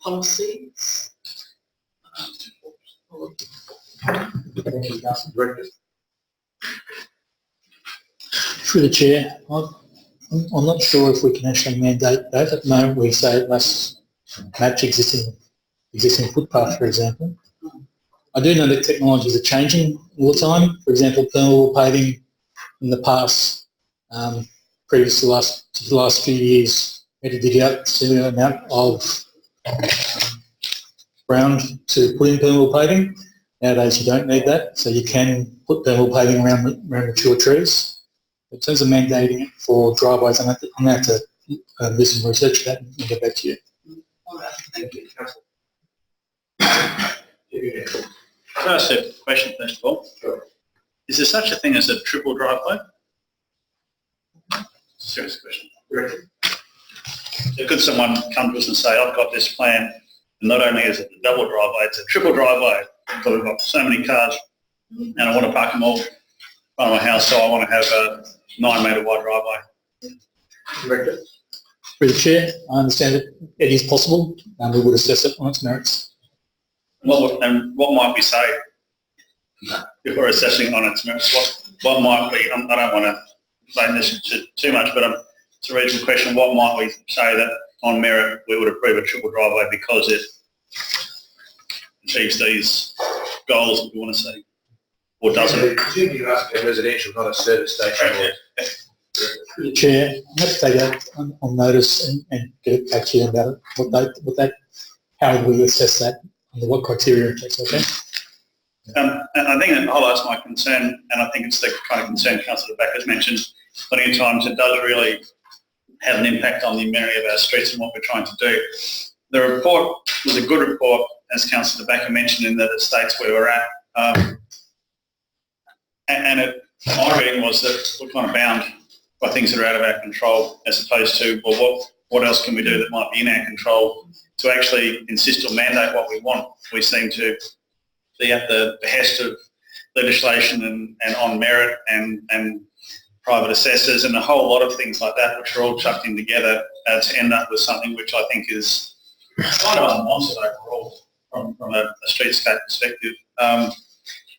policies? Thank you, Councillor. Through the chair, I'm not sure if we can actually mandate that. At the moment, we say it must match existing footpath, for example. I do know that technologies are changing all the time. For example, permeable paving in the past, previous to the last few years, we had to dig out a similar amount of ground to put in permeable paving. Nowadays, you don't need that, so you can put permeable paving around mature trees. In terms of mandating it for driveways, I'm going to have to do some research for that and get back to you. All right, thank you. Can I ask a question first of all? Sure. Is there such a thing as a triple driveway? Serious question. So could someone come to us and say, I've got this plan, and not only is it a double driveway, it's a triple driveway, because we've got so many cars, and I want to park them all in front of my house, so I want to have a 9 metre wide driveway. Director. Through the chair, I understand that it is possible, and we would assess it on its merits. What might we say if we're assessing it on its merits? What might we, I don't want to explain this too much, but it's a reasonable question. What might we say that on merit we would approve a triple driveway because it achieves these goals that we want to see? Or doesn't? Presumably you're asking a residential, not a service station. The chair, I have to take that on notice and get it back to you about it. How would we assess that? Under what criteria? That's okay. And I think it highlights my concern, and I think it's the kind of concern Councillor Backer's mentioned plenty of times. It does really have an impact on the amenity of our streets and what we're trying to do. The report was a good report, as Councillor Backer mentioned, in that it states where we're at. My reading was that we're kind of bound by things that are out of our control, as opposed to, well, what else can we do that might be in our control to actually insist or mandate what we want. We seem to be at the behest of legislation and on merit and private assessors and a whole lot of things like that, which are all chucked in together to end up with something which I think is kind of unwanted overall from a streetscape perspective.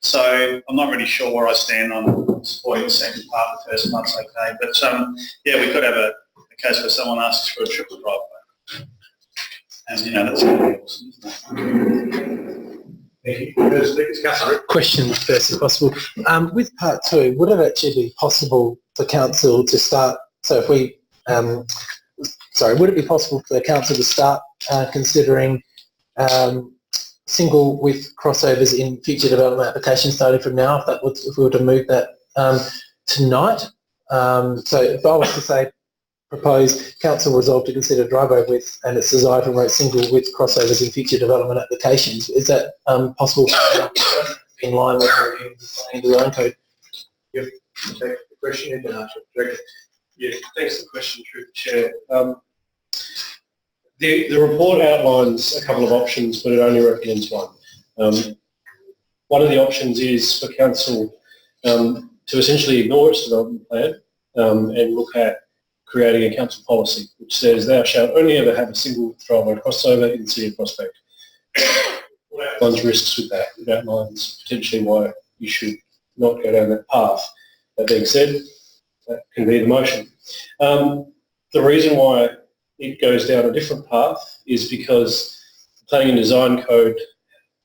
So I'm not really sure where I stand on supporting the second part. The first part's okay, but yeah, we could have a case where someone asks for a triple driveway, and that's going to be awesome, isn't it? Thank you. Question first, if possible. With part 2, would it actually be possible for council to start? So if we, would it be possible for the council to start considering single width crossovers in future development applications starting from now, if we were to move that tonight? So if I was to say, propose council resolve to consider driveway width and its desire to promote single width crossovers in future development applications, is that possible in line with the design code? Yep. Take the question and then answer it. Yeah, thanks for the question, through the chair. The report outlines a couple of options, but it only recommends one. One of the options is for council to essentially ignore its development plan and look at creating a council policy which says thou shalt only ever have a single driveway crossover in the city of Prospect. It outlines risks with that. It outlines potentially why you should not go down that path. That being said, that can be the motion. The reason why it goes down a different path is because the Planning and Design Code,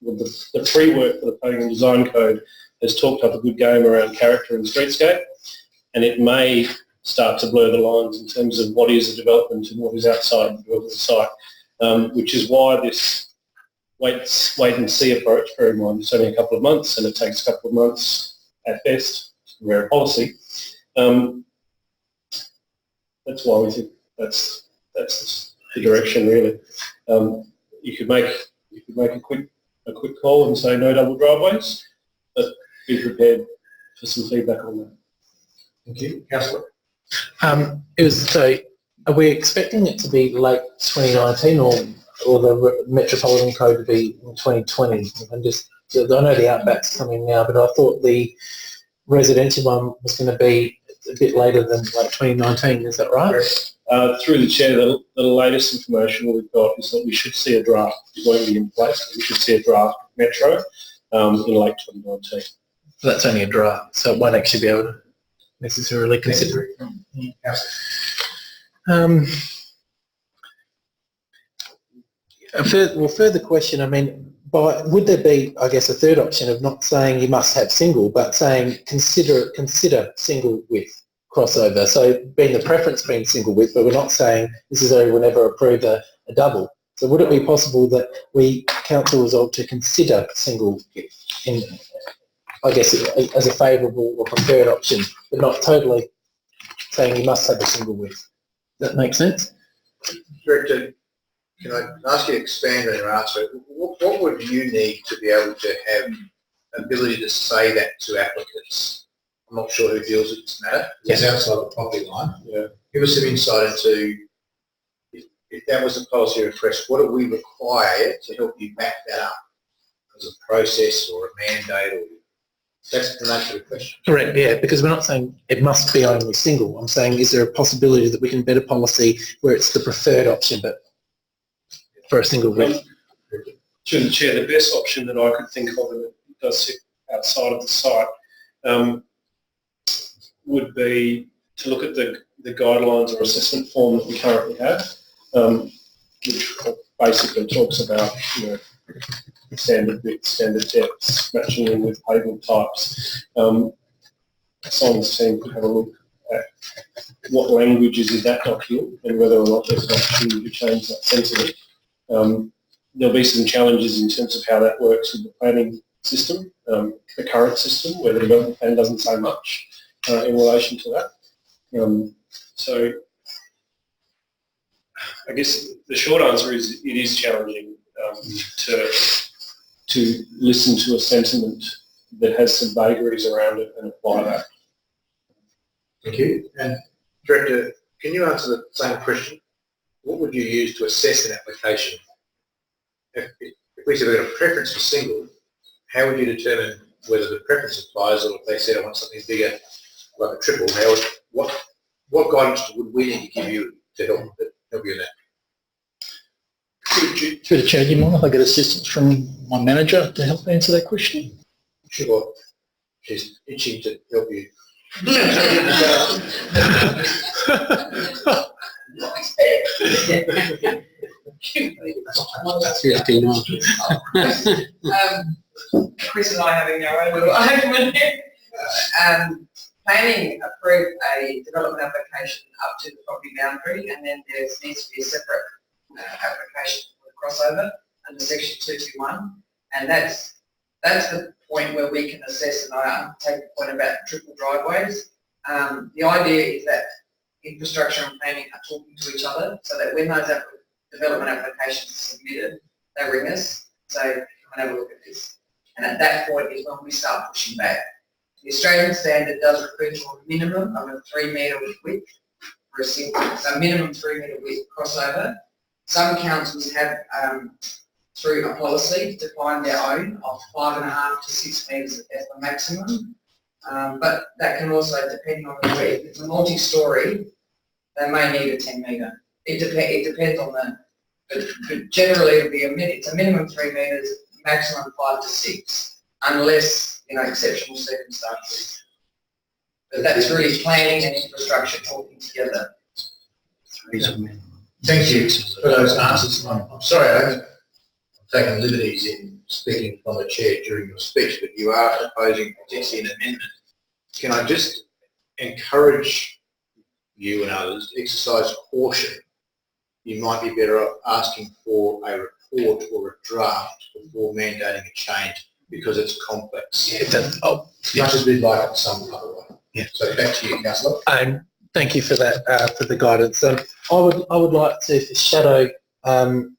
the pre-work for the Planning and Design Code has talked up a good game around character and streetscape, and it may start to blur the lines in terms of what is a development and what is outside the development site, which is why this wait and see approach, bear in mind it's only a couple of months and it takes a couple of months at best Primera policy. That's why we think that's the direction really. You could make a quick call and say no double driveways, but be prepared for some feedback on that. Thank you. Councillor? Are we expecting it to be late 2019 or the Metropolitan Code to be in 2020? And I know the Outback's coming now, but I thought the residential one was going to be a bit later than like 2019. Is that right? Through the chair, the latest information we've got is that we should see a draft. It won't be in place. We should see a draft Metro in late 2019. That's only a draft, so it won't actually be able to necessarily consider it. Further question, I mean, would there be, I guess, a third option of not saying you must have single, but saying consider single width crossover? So being the preference being single width, but we're not saying necessarily we'll never approve a double. So would it be possible that council resolve to consider single width in, I guess, as a favourable or preferred option, but not totally saying you must have a single width? Does that make sense? Director, can I ask you to expand on your answer? What would you need to be able to have ability to say that to applicants? I'm not sure who deals with this matter. It's outside the property line. Yeah. Give us some insight into if that was a policy request, what do we require to help you back that up as a process or a mandate? Or that's the nature of the question. Correct, yeah, because we're not saying it must be only single. I'm saying is there a possibility that we can better policy where it's the preferred option, but for a single width? Through the chair, the best option that I could think of, and it does sit outside of the site, would be to look at the guidelines or assessment form that we currently have, which basically talks about, standard width, standard depths, matching in with pavement types. Simon's team could have a look at what language is in that document and whether or not there's an opportunity to change that sensibly. There'll be some challenges in terms of how that works with the planning system, the current system, where the development plan doesn't say much in relation to that. So I guess the short answer is it is challenging to listen to a sentiment that has some vagaries around it and apply that. Thank you. And Director, can you answer the same question? What would you use to assess an application? If we said we've got a preference for single, how would you determine whether the preference applies, or if they said I want something bigger, like a triple, what guidance would we need to give you to help you in that? Through the chair, do you mind if I get assistance from my manager to help answer that question? Sure. She's itching to help you. Chris and I having our own little argument here. Planning approved a development application up to the property boundary, and then there needs to be a separate application for the crossover under section 221, and that's the point where we can assess, and I take the point about triple driveways. The idea is that infrastructure and planning are talking to each other, so that when those development applications are submitted, they ring us, say, come and have a look at this. And at that point is when we start pushing back. The Australian standard does refer to a minimum of a 3 metre width for a single, so minimum 3 metre width crossover. Some councils have, through a policy, defined their own of 5.5 to 6 metres as the maximum. But that can also, depending on the width, if it's a multi-storey, they may need a 10 metre. It depends on but generally it's a minimum 3 metres, maximum 5 to 6, unless, exceptional circumstances. But that's really planning and infrastructure talking together. Thank you for those answers. I'm sorry I'm taking liberties in speaking from the chair during your speech, but you are proposing potentially an amendment. Can I just encourage you and others to exercise caution? You might be better off asking for a report or a draft before mandating a change. because it's complex. Yeah, it does. Oh, Much as we'd like it some other way. Yeah. So back to you, councillor. And thank you for that, for the guidance. I would like to shadow an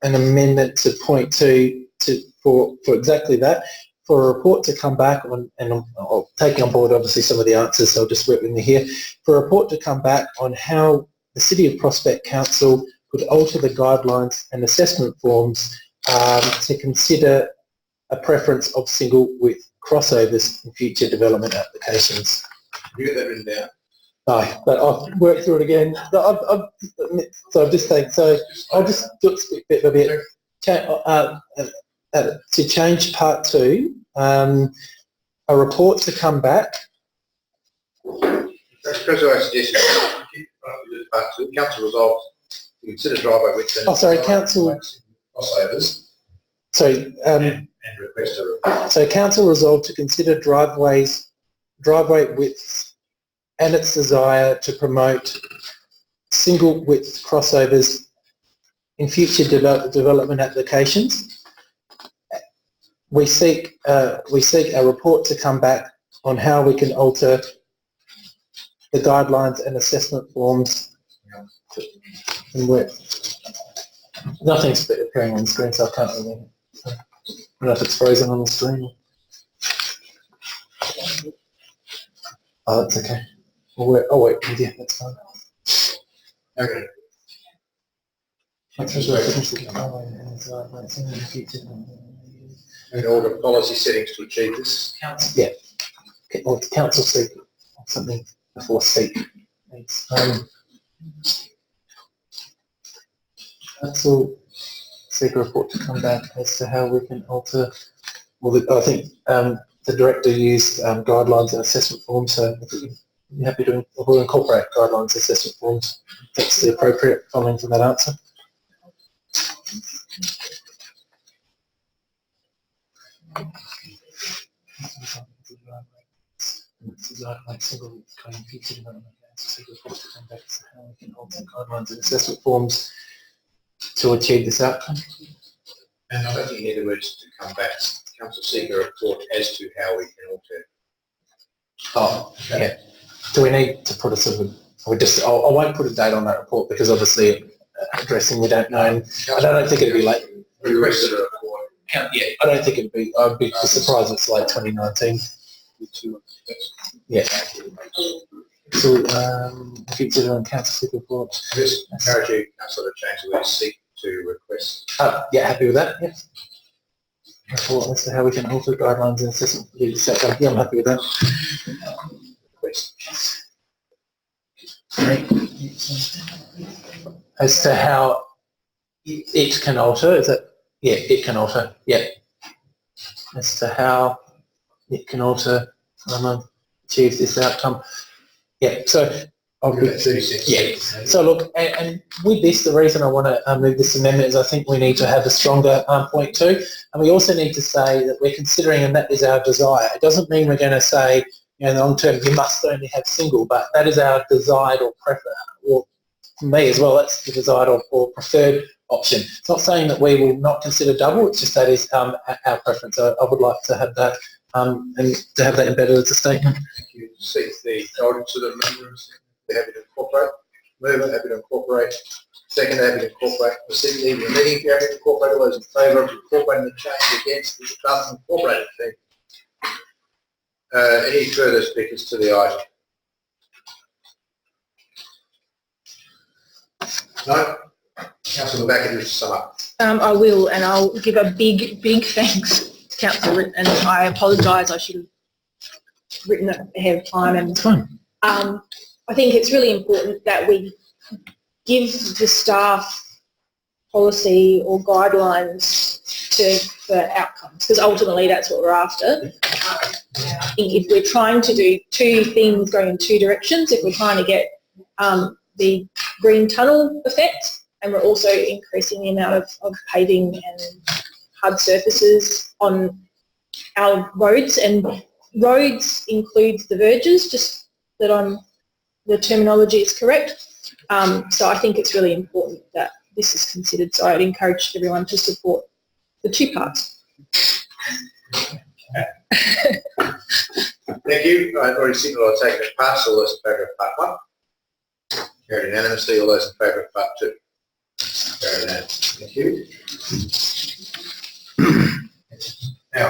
amendment to point for exactly that, for a report to come back on, and I'm taking on board obviously some of the answers, so I'll just work with me here, for a report to come back on how the City of Prospect Council could alter the guidelines and assessment forms to consider a preference of single width crossovers in future development applications. Have you got that written down? No, but I've worked through it again. So I've just taken, so I'll just do it bit by bit. To change part 2, a report to come back. First of all, I suggest part 2, council resolves to consider driveway width and... Oh, sorry, council... Crossovers. Sorry, and request a report. so council resolved to consider driveway widths and its desire to promote single width crossovers in future development applications. We seek a report to come back on how we can alter the guidelines and assessment forms and work. Nothing's appearing on the screen, so I can't really. I don't know if it's frozen on the screen. Oh, that's okay. I'll wait with you. That's fine. Okay. In order policy settings to achieve this. Yeah. Or council seek something before seek. Council seek a report to come back as to how we can alter. Well, I think the director used guidelines and assessment forms, so I'm happy to incorporate guidelines and assessment forms. That's the appropriate following from that answer. Guidelines and assessment forms to achieve this outcome. And I don't think you need the words to come back. Council seek a report as to how we can alter. Oh, yeah. Do we need to put a sort of, I won't put a date on that report because obviously addressing we don't know. And I don't think it'd be late. Requested a report. Yeah, I don't think it'd be, I'd be surprised if it's late 2019. Yeah. So, future on council seek report. Just encourage you, councillor, to change the word seek to request. Yeah, happy with that, yeah. Report as to how we can alter guidelines and assessment. Yeah, I'm happy with that. As to how it can alter, is it? Yeah, it can alter, yeah. As to how it can alter, achieve this outcome. Yeah, so so look, and with this, the reason I want to move this amendment is I think we need to have a stronger point 2, and we also need to say that we're considering, and that is our desire. It doesn't mean we're going to say, in the long term, you must only have single, but that is our desired or preferred, or for me as well, that's the desired or preferred option. It's not saying that we will not consider double, it's just that is our preference. I would like to have that, and to have that embedded as a statement. Thank you. Seek the guidance of the members. They're happy to incorporate. Mover, happy to incorporate. Second, happy to incorporate. Proceed leaving the meeting, happy to incorporate. All those in favour of incorporating the change, against, this doesn't incorporate it. Any further speakers to the item? No? Councillor Backer, just sum up. I will, and I'll give a big thanks to Councillor, and I apologise, I should have written it ahead of time. And it's fine. I think it's really important that we give the staff policy or guidelines for outcomes, because ultimately that's what we're after. I think if we're trying to do two things going in two directions, if we're trying to get the green tunnel effect, and we're also increasing the amount of paving and hard surfaces on our roads, and roads includes the verges, just that the terminology is correct. So I think it's really important that this is considered. So I'd encourage everyone to support the two parts. Thank you. I've already signalled I'll take it pass. All those in favour of part 1? Carried unanimously. All those in favour of part 2? Carried unanimously. Thank you. Now,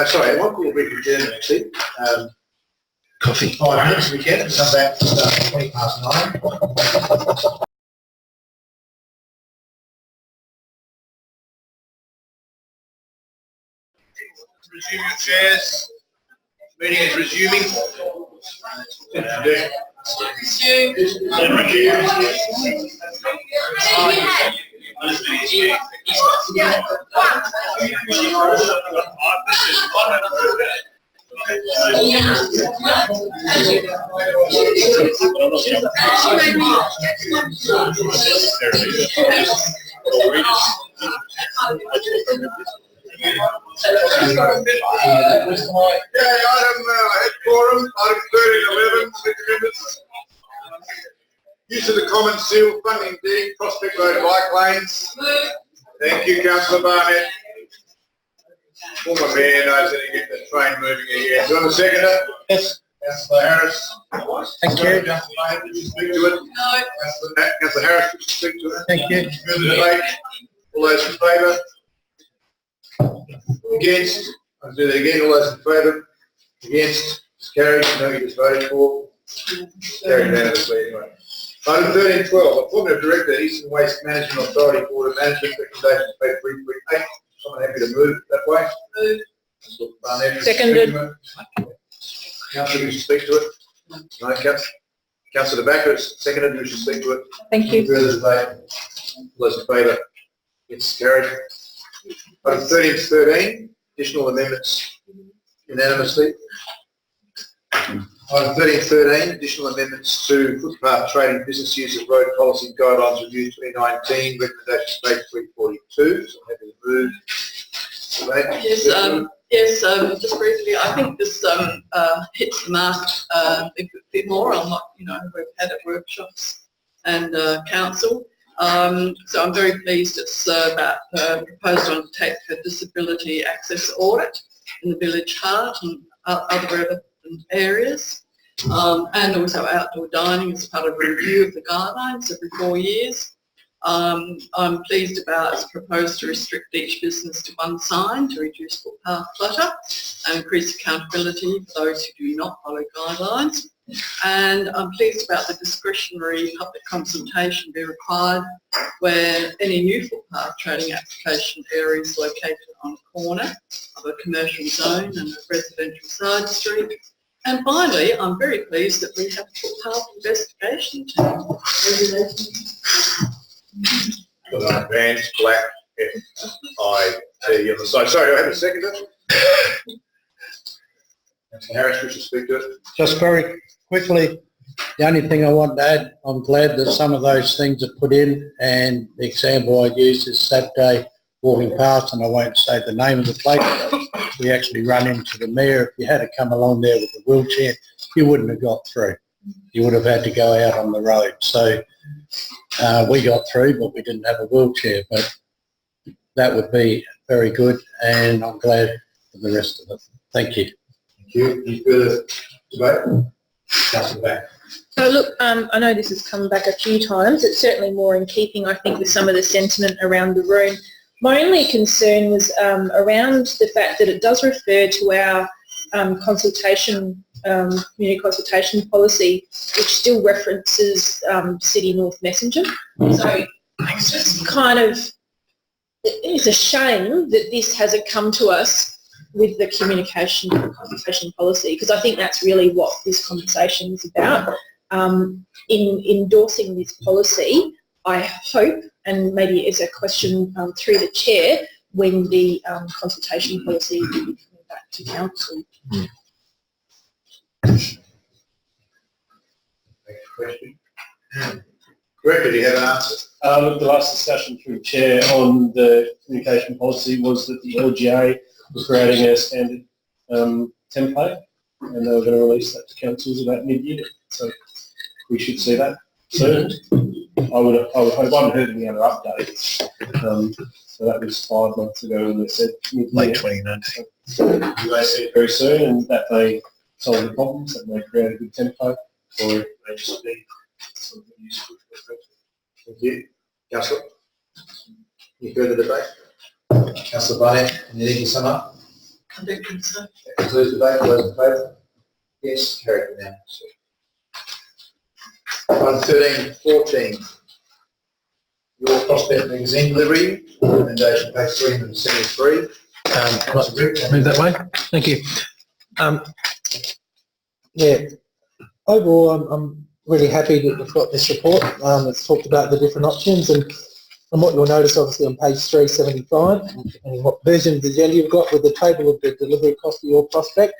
sorry, I might call a brief adjournment actually. Coffee. 5 minutes we can. Come back 20 past 9. Resume your chairs. Meeting is resuming. Quorum, item 1311, use of the common seal, funding deed, Prospect Road bike lanes. Thank you, Councillor Barnett. Former Mayor knows that he get the train moving again. Do you want a seconder? Yes. Councillor Harris. Thank you. Councillor May, did you speak to it? No. Councillor Harris, did you speak to it? Thank you. Further debate? All those in favour? Against? I'll do that again. All those in favour? Against? It's carried. No, you just voted for. Carried unanimously anyway. Item 1312, appointment of Director, Eastern Waste Management Authority Board of Management, recommendations page 3.8. Someone happy to move that way? Move. Seconded. Councillor, you should speak to it. No, Councillor DeBacker, seconded, you should speak to it. Thank you. Further debate? All those in favour? It's carried. Item 1313, additional amendments unanimously. Item 1313, additional amendments to footpath trading business use of road policy guidelines review 2019, recommendations page 342. So I'm happy to move. Yes, just briefly, I think this hits the mark a bit more on what, we've had at workshops and council. So I'm very pleased it's about proposed to undertake a disability access audit in the village heart and other relevant areas. And also outdoor dining as part of a review of the guidelines every 4 years. I'm pleased about it's proposed to restrict each business to one sign to reduce footpath clutter and increase accountability for those who do not follow guidelines. And I'm pleased about the discretionary public consultation be required where any new footpath trading application area is located on a corner of a commercial zone and a residential side street. And finally, I'm very pleased that we have a footpath investigation team. Vans, black, F-I-T on the side. Sorry, do I have a seconder? Councillor Harris, wish to speak to it. Just very quickly, the only thing I want to add, I'm glad that some of those things are put in, and the example I used is Saturday walking past, and I won't say the name of the place, we actually run into the mayor. If you had to come along there with a wheelchair, you wouldn't have got through. You would have had to go out on the road. So we got through, but we didn't have a wheelchair. But that would be very good, and I'm glad for the rest of it. Thank you. Thank you. Any further debate? Councillor Back. So look, I know this has come back a few times. It's certainly more in keeping, I think, with some of the sentiment around the room. My only concern was around the fact that it does refer to our consultation, community consultation policy, which still references City North Messenger. So it's just kind of, it's a shame that this hasn't come to us with the communication consultation policy, because I think that's really what this conversation is about. In endorsing this policy, I hope, and maybe it's a question through the chair, when the consultation policy will be coming back to council. Next question. Director, do you have an answer? Look, the last discussion through Chair on the communication policy was that the LGA was creating a standard template, and they were going to release that to councils about mid-year. So we should see that soon. I would hope. I haven't heard any other updates. So that was 5 months ago when they said mid-year. Late 2019. they see it very soon and that they solve the problems and they create a good template, or it may just be something useful for the group. Thank you. Councillor? Any further debate? Councillor Barnett, anything to sum up? I don't think so. That concludes the debate. All those in favour? Yes, carried unanimously. 1314. Your Prospect magazine delivery, recommendation page 373. Move that way. Thank you. Yeah, overall, I'm really happy that we've got this report. It's talked about the different options, and what you'll notice, obviously, on page 375, and what version of the agenda you've got with the table of the delivery cost of your prospect,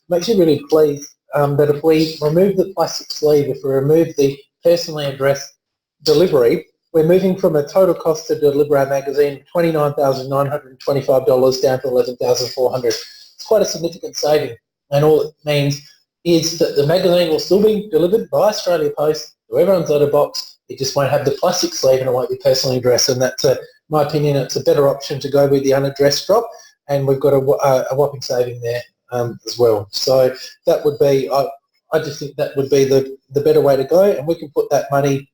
makes you really pleased that if we remove the plastic sleeve, if we remove the personally addressed delivery, we're moving from a total cost to deliver our magazine $29,925 down to $11,400. It's quite a significant saving, and all it means is that the magazine will still be delivered by Australia Post to everyone's letterbox. It just won't have the plastic sleeve and it won't be personally addressed, and that's, my opinion, it's a better option to go with the unaddressed drop, and we've got a whopping saving there as well. So that would be, I just think that would be the better way to go, and we can put that money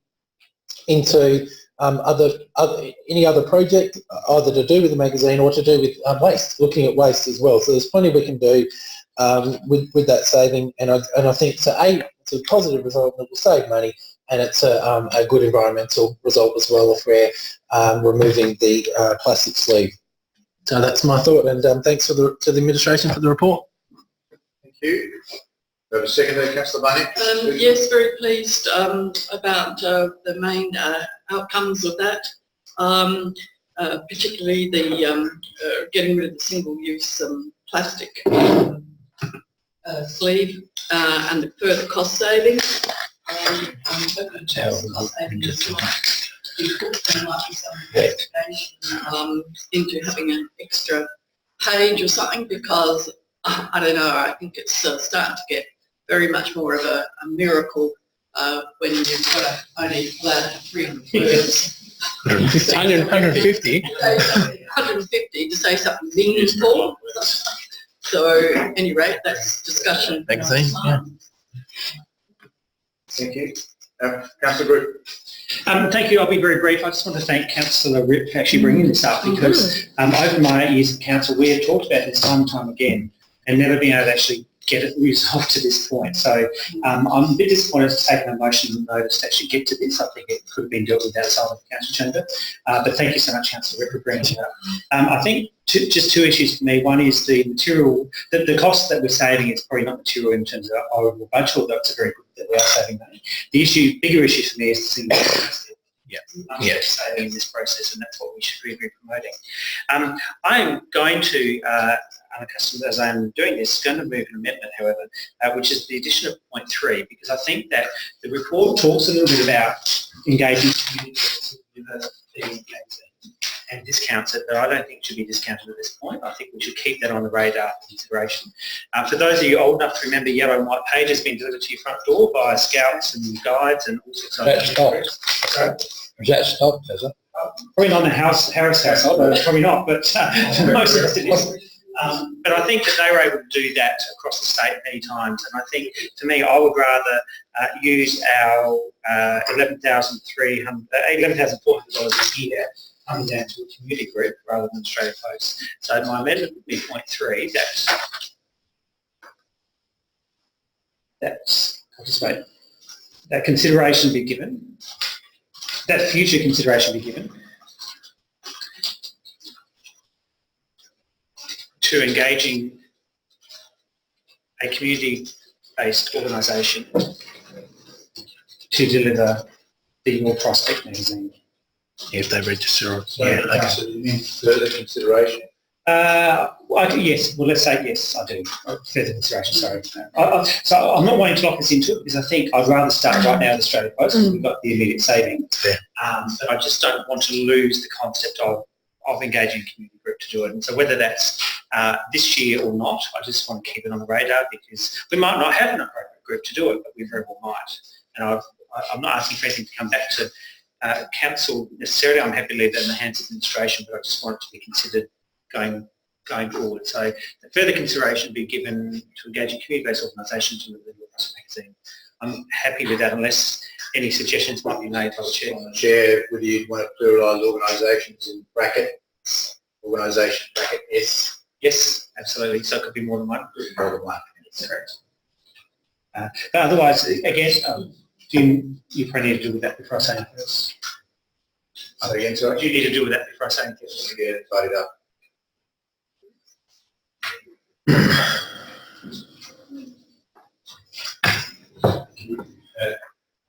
into any other project, either to do with the magazine or to do with waste, looking at waste as well. So there's plenty we can do with that saving, and I think it's a positive result that will save money, and it's a good environmental result as well if we're removing the plastic sleeve. So that's my thought, and thanks to the administration for the report. Thank you. Do you have a second there, Councillor Barnett? Yes, very pleased about the main outcomes of that, particularly the getting rid of the single-use plastic sleeve and the further cost savings. I'm hoping to have some cost savings as well. There might be some investigation into having an extra page or something, because I don't know, I think it's starting to get very much more of a miracle when you've got only allowed 300 words. 150? 150 to say something meaningful. So at any rate, that's discussion. Magazine, yeah. Thank you. Councillor Group. Thank you. I'll be very brief. I just want to thank Councillor Rip for actually bringing this up, because over my 8 years of council, we have talked about this time and time again and never been able to actually get it resolved to this point. So I'm a bit disappointed to take an emotional notice to actually get to this. I think it could have been dealt with outside of the council chamber. But thank you so much, Councillor Rip, for bringing it up. I think just two issues for me. One is the material, the cost that we're saving is probably not material in terms of our overall budget, although it's a very good that we are saving money. The bigger issue for me is the single saving in this process, and that's what we should really be promoting. I'm going to, unaccustomed as I'm doing this, going to move an amendment, however, which is the addition of point 3, because I think that the report talks a little bit about engaging communities and discounts it, but I don't think it should be discounted at this point. I think we should keep that on the radar for consideration. For those of you old enough to remember, yellow and white page has been delivered to your front door by scouts and guides and all sorts of Has that stopped, has it? Probably not in the Harris household, probably not, but most of it is. But I think that they were able to do that across the state many times, and I think, to me, I would rather use our $11,400 a year coming down to a community group rather than Australia Post. So my amendment would be point 3, I'll just wait, that consideration be given, that future consideration be given to engaging a community-based organisation to deliver the Your Prospect magazine. If they register, You mean further consideration? Yes, well, let's say yes, I do. Further consideration, sorry. So I'm not wanting to lock us into it, because I think I'd rather start right now with Australia Post, because we've got the immediate saving. Yeah. But I just don't want to lose the concept of engaging a community group to do it. And so whether that's this year or not, I just want to keep it on the radar, because we might not have an appropriate group to do it, but we very well might. And I'm not asking for anything to come back to council necessarily. I'm happy to leave that in the hands of administration, but I just want it to be considered going going forward. So further consideration be given to engaging community-based organisations to deliver the Prospect magazine. I'm happy with that unless any suggestions might be made by the Chair. Chair, would you want to pluralise organisations in bracket, organisation bracket S? Yes, absolutely. So it could be more than one. More than one. That's correct. But otherwise, again, you probably need to do with that before I say anything else. Again, sorry? You need to do with that before I say anything else. Yeah, vote it up.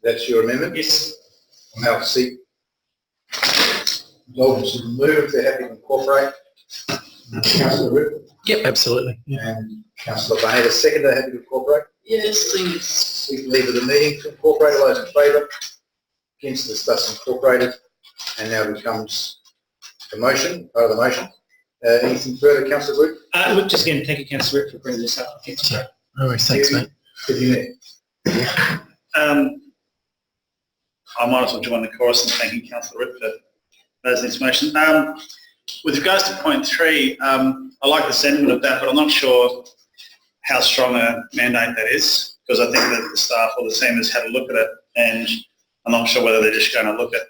That's your amendment? Yes. I'm now to seek indulgence to remove if they're happy to incorporate. Councillor Ripp Yep, absolutely. and Councillor Barnett, a seconder, happy to incorporate. Yes, please. Seek leave of the meeting to incorporate. All those in favour? Against, discuss incorporated. And now becomes the motion, part of the motion. Anything further, Councillor Ripp? Look, just again, thank you, Councillor Ripp, for bringing this up. No worries, thanks, mate. Good evening. I might as well join the chorus in thanking Councillor Ripp for those information. With regards to point 3, I like the sentiment of that, but I'm not sure how strong a mandate that is, because I think that the staff or the team has had a look at it, and I'm not sure whether they're just going to look at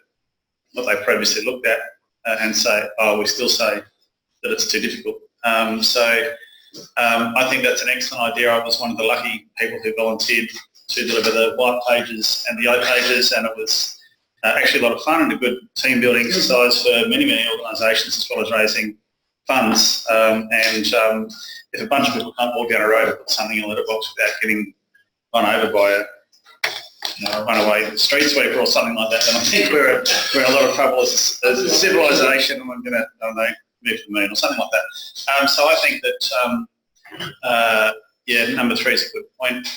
what they previously looked at and say, oh, we still say that it's too difficult. I think that's an excellent idea. I was one of the lucky people who volunteered to deliver the white pages and the O pages, and it was actually a lot of fun and a good team building exercise for many, many organisations, as well as raising funds. If a bunch of people can't walk down a road and put something in a letterbox without getting run over by a runaway street sweeper or something like that, then I think we're in a lot of trouble as a civilisation, and we're going to, I don't know, move to the moon or something like that. So I think that, number 3 is a good point.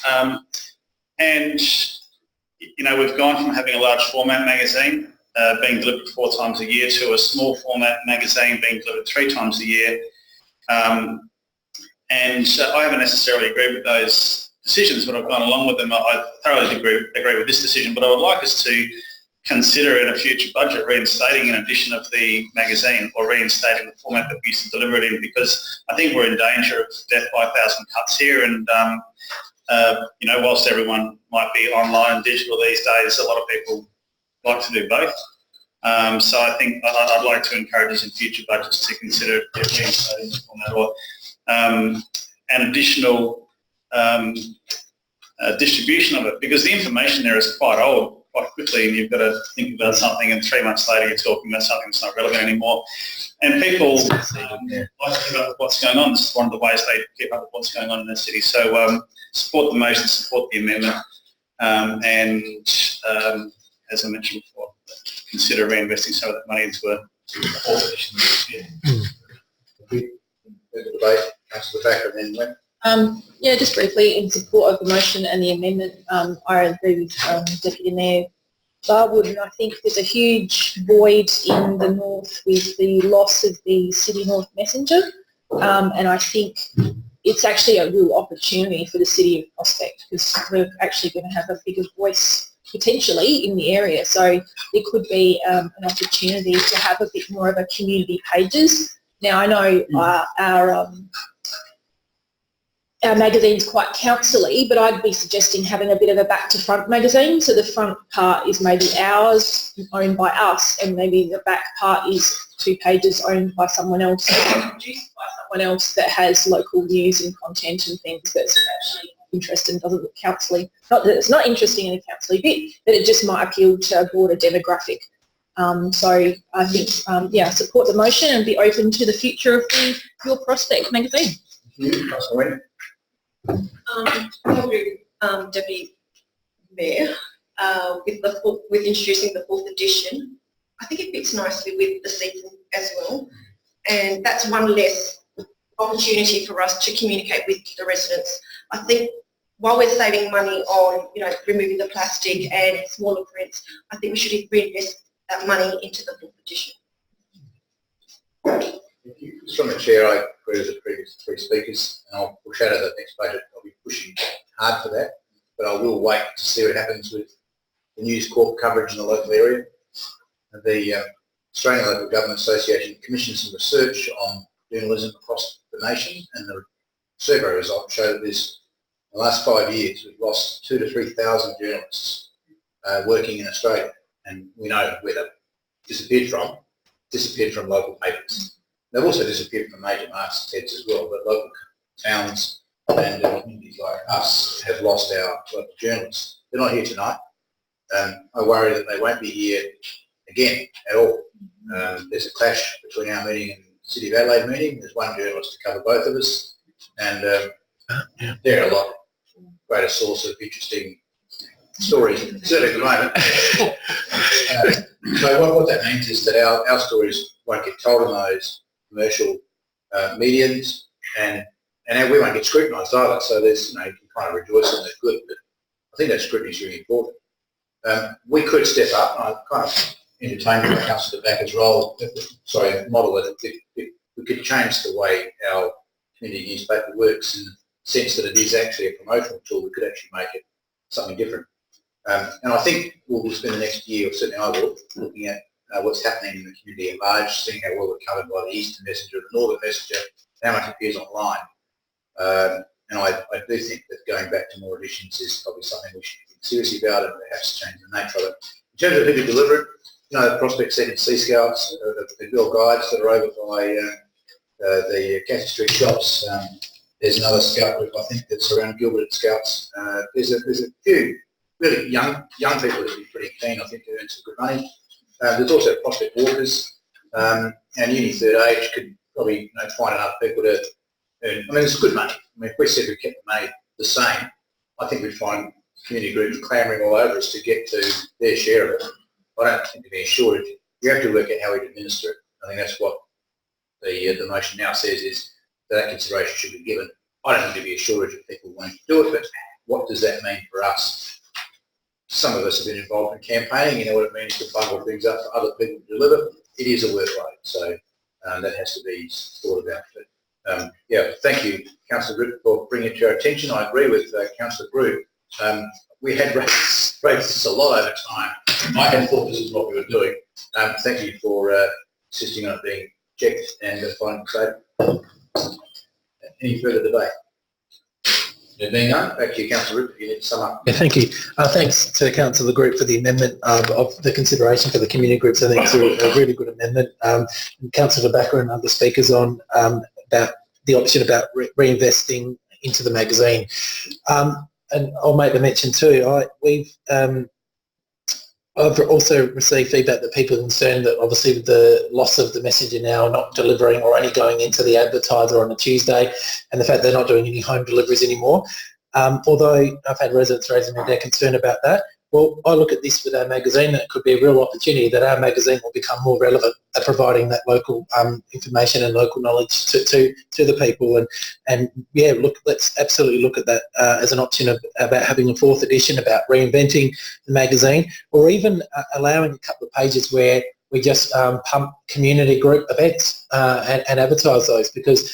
We've gone from having a large format magazine being delivered 4 times a year to a small format magazine being delivered 3 times a year. I haven't necessarily agreed with those decisions, but I've gone along with them. I thoroughly agree with this decision, but I would like us to consider in a future budget reinstating an edition of the magazine or reinstating the format that we used to deliver it in, because I think we're in danger of death by 1,000 cuts here. And whilst everyone might be online and digital these days, a lot of people like to do both. So I think I'd like to encourage us in future budgets to consider reinstating the format or an additional distribution of it, because the information there is quite old quite quickly, and you've got to think about something and 3 months later you're talking about something that's not relevant anymore. And people like to keep up with what's going on. This is one of the ways they keep up with what's going on in the city. So support the motion, support the amendment, and as I mentioned before, consider reinvesting some of that money into a fourth edition this year. Debate, Councillor Thacker, and then Wayne. Just briefly, in support of the motion and the amendment, I agree with Deputy Mayor Barwood, and I think there's a huge void in the north with the loss of the City North Messenger, and I think it's actually a real opportunity for the City of Prospect, because we're actually going to have a bigger voice potentially in the area. So it could be an opportunity to have a bit more of a community pages. Now I know our magazine's quite council-y, but I'd be suggesting having a bit of a back-to-front magazine. So the front part is maybe ours, owned by us, and maybe the back part is 2 pages owned by someone else, produced by someone else, that has local news and content and things that's actually interesting and doesn't look council-y. Not that it's not interesting in a council-y bit, but it just might appeal to a broader demographic. So I think, support the motion and be open to the future of Your Prospect magazine. Thank you, Councillor Wayne. I agree with Deputy Mayor with introducing the 4th edition. I think it fits nicely with the season as well, and that's one less opportunity for us to communicate with the residents. I think while we're saving money on removing the plastic and smaller prints, I think we should reinvest that money into the 4th edition. Just from the Chair, I agree with the previous 3 speakers, and I'll foreshadow the next budget. I'll be pushing hard for that, but I will wait to see what happens with the News Corp coverage in the local area. The Australian Local Government Association commissioned some research on journalism across the nation, and the survey results show that this, in the last 5 years, we've lost 2,000 to 3,000 journalists working in Australia, and we know where they've disappeared from local papers. They've also disappeared from major mastheads as well, but local towns and communities like us have lost our local journalists. They're not here tonight. I worry that they won't be here again at all. There's a clash between our meeting and the City of Adelaide meeting. There's one journalist to cover both of us, and they're a lot greater source of interesting stories, certainly at the moment. So what that means is that our stories won't get told in those commercial mediums, and we won't get scrutinised either. So there's, you can kind of rejoice in that good, but I think that scrutiny is really important. We could step up, and I kind of entertained by Councillor Backer's model that we could change the way our community newspaper works in the sense that it is actually a promotional tool. We could actually make it something different. And I think we'll spend the next year, or certainly I will, looking at what's happening in the community at large, seeing how well we're covered by the Eastern Messenger, the Northern Messenger, how much appears online. And I do think that going back to more editions is probably something we should think seriously about and perhaps change the nature of it. In terms of who to deliver it, the Prospect Second Sea Scouts, the Girl Guides that are over by the Cassie Street shops. There's another scout group, I think, that's around Gilbert and Scouts. There's a few really young people that would be pretty keen, I think, to earn some good money. There's also Prospect Walkers, and Uni Third Age could probably find enough people to earn. I mean, it's good money. I mean, if we said we kept the money the same, I think we'd find community groups clamouring all over us to get to their share of it. I don't think there'd be a shortage. You have to work out how we administer it. I think that's what the motion now says, is that consideration should be given. I don't think there'd be a shortage of people wanting to do it, but what does that mean for us? Some of us have been involved in campaigning. You know what it means to bundle things up for other people to deliver. It is a workload, so that has to be thought about. But thank you, Councillor Griffith, for bringing it to our attention. I agree with Councillor Brew. We had raised this a lot over time. I hadn't thought this is what we were doing. Thank you for insisting on it being checked and finding safe. Any further debate? There being none, back to you, Councillor Ripper, if you need to sum up. Yeah, thank you. Thanks to Councillor Group for the amendment of the consideration for the community groups. I think it's a really good amendment. Councillor Backer and other speakers on about the option about reinvesting into the magazine. And I'll make the mention too, I've also received feedback that people are concerned that obviously with the loss of the Messenger now not delivering or only going into the advertiser on a Tuesday, and the fact they're not doing any home deliveries anymore. Although I've had residents raising their concern about that, well, I look at this with our magazine, that it could be a real opportunity that our magazine will become more relevant at providing that local information and local knowledge to the people. And yeah, let's absolutely look at that as an option about having a fourth edition, about reinventing the magazine, or even allowing a couple of pages where we just pump community group events and advertise those, because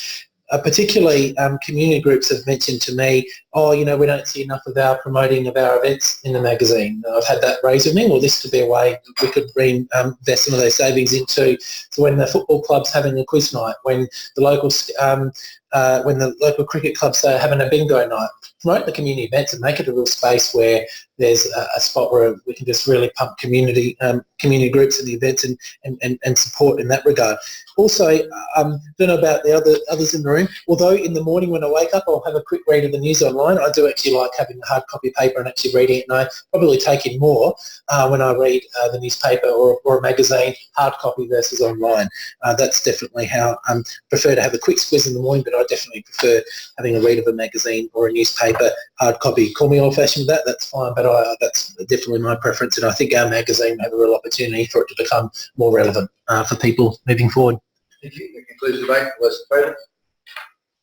particularly community groups have mentioned to me, we don't see enough of our promoting of our events in the magazine. I've had that raised with me. Well, this could be a way we could invest some of those savings into when the football club's having a quiz night, when the local cricket clubs are having a bingo night. Promote the community events and make it a real space where there's a spot where we can just really pump community groups and the events and support in that regard. Also, don't know about the others in the room, although in the morning when I wake up I'll have a quick read of the news online. I do actually like having a hard copy paper and actually reading it, and I probably take in more when I read the newspaper or a magazine, hard copy versus online. That's definitely how I prefer to have a quick squiz in the morning, but I definitely prefer having a read of a magazine or a newspaper, hard copy. Call me old-fashioned with that, that's fine, but that's definitely my preference, and I think our magazine will have a real opportunity for it to become more relevant for people moving forward. Thank you. That concludes the debate. Those in favour?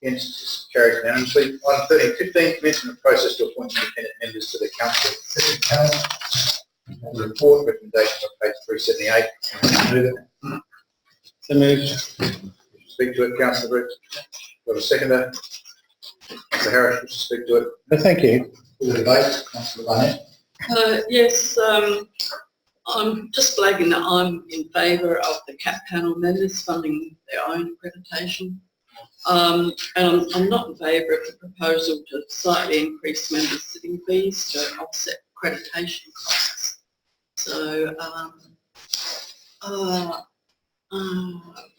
Against? Carried unanimously. Item 13 and 15, commencement of process to appoint independent members to the council executive panel. The report, recommendations on page 378. Move it. So moved. Speak to it, Councillor Brooks. Got a seconder? Councillor Harris, wish to speak to it. Thank you. For the debate, Councillor Barnett. Yes, I'm just flagging that I'm in favour of the CAP panel members funding their own accreditation. And I'm not in favour of the proposal to slightly increase members' sitting fees to offset accreditation costs. So,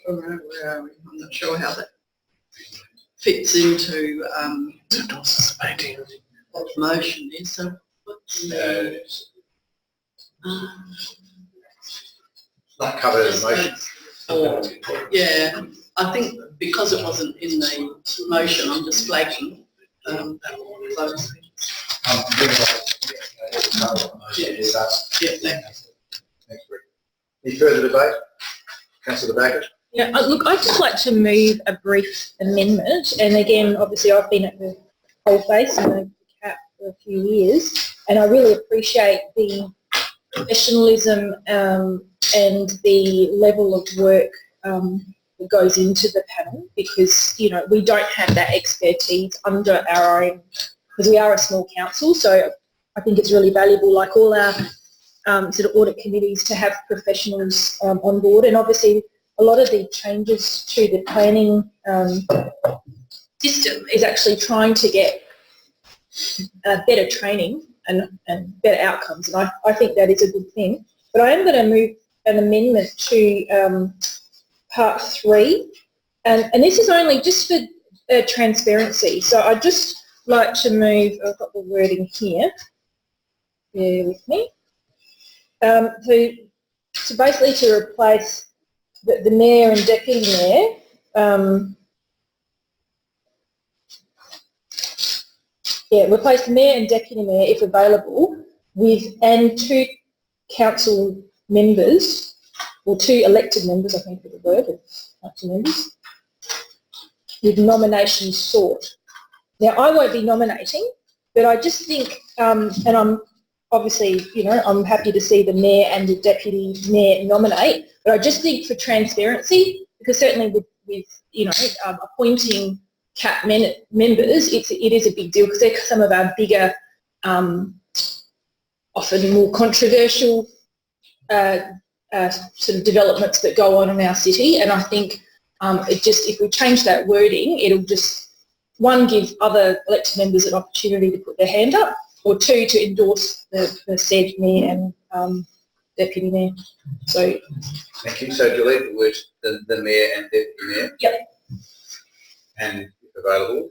where are we? I'm not sure how that fits into what the motion is. So, what's the, Not covered in the motion. yeah, I think because it wasn't in the motion, I'm just flagging that those things. Any further debate? Councillor Baggett? Yeah, look, I'd just like to move a brief amendment, and again, obviously I've been at the coalface and the CAP for a few years, and I really appreciate the professionalism and the level of work that goes into the panel, because, you know, we don't have that expertise under our own, because we are a small council, so I think it's really valuable, like all our sort of audit committees, to have professionals on board. And obviously a lot of the changes to the planning system is actually trying to get better training and better outcomes, and I think that is a good thing. But I am going to move an amendment to part 3, and this is only just for transparency. So I'd just like to move, I've got the wording here, bear with me, to basically to replace the mayor and deputy mayor, replace the mayor and deputy mayor, if available, with and 2 council members, or 2 elected members, I think is the word, of council members, with nominations sought. Now, I won't be nominating, but I just think, and I'm obviously, you know, I'm happy to see the mayor and the deputy mayor nominate, but I just think for transparency, because certainly with you know, appointing CAP members, it is a big deal, because they're some of our bigger, often more controversial sort of developments that go on in our city, and I think it just, if we change that wording, it'll just, 1, give other elected members an opportunity to put their hand up, or 2, to endorse the said mayor and deputy mayor. So. Thank you. So delete the words the mayor and deputy mayor? Yep. And if available?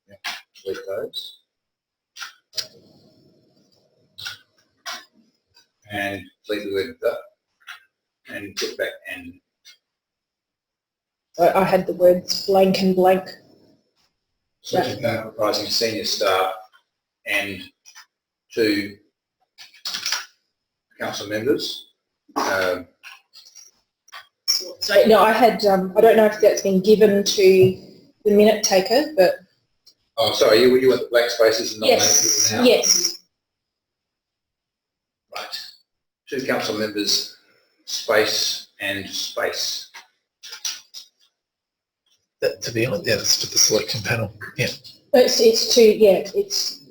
Yep. Delete those. And delete the word the, and put back and. I had the words blank and blank. So comprising senior staff and 2 council members. So no, I had, I don't know if that's been given to the minute taker, but. Oh, sorry, you want the blank spaces and not yes, people now? Yes. Right. 2 council members, space and space. That, to be honest, yeah, that's for the selection panel. Yeah. It's to, yeah, it's.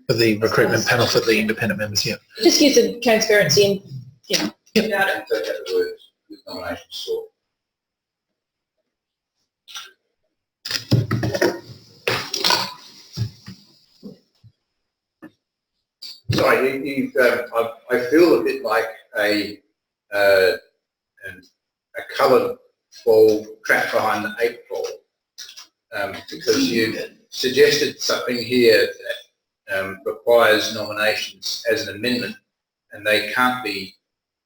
For the recruitment panel for the independent members, yeah. Just gives them transparency and, you know, yep. about it. Take out the words with nomination sought. Sorry, I feel a bit like a coloured ball trapped behind the 8 ball, because you suggested something here that requires nominations as an amendment, and they can't be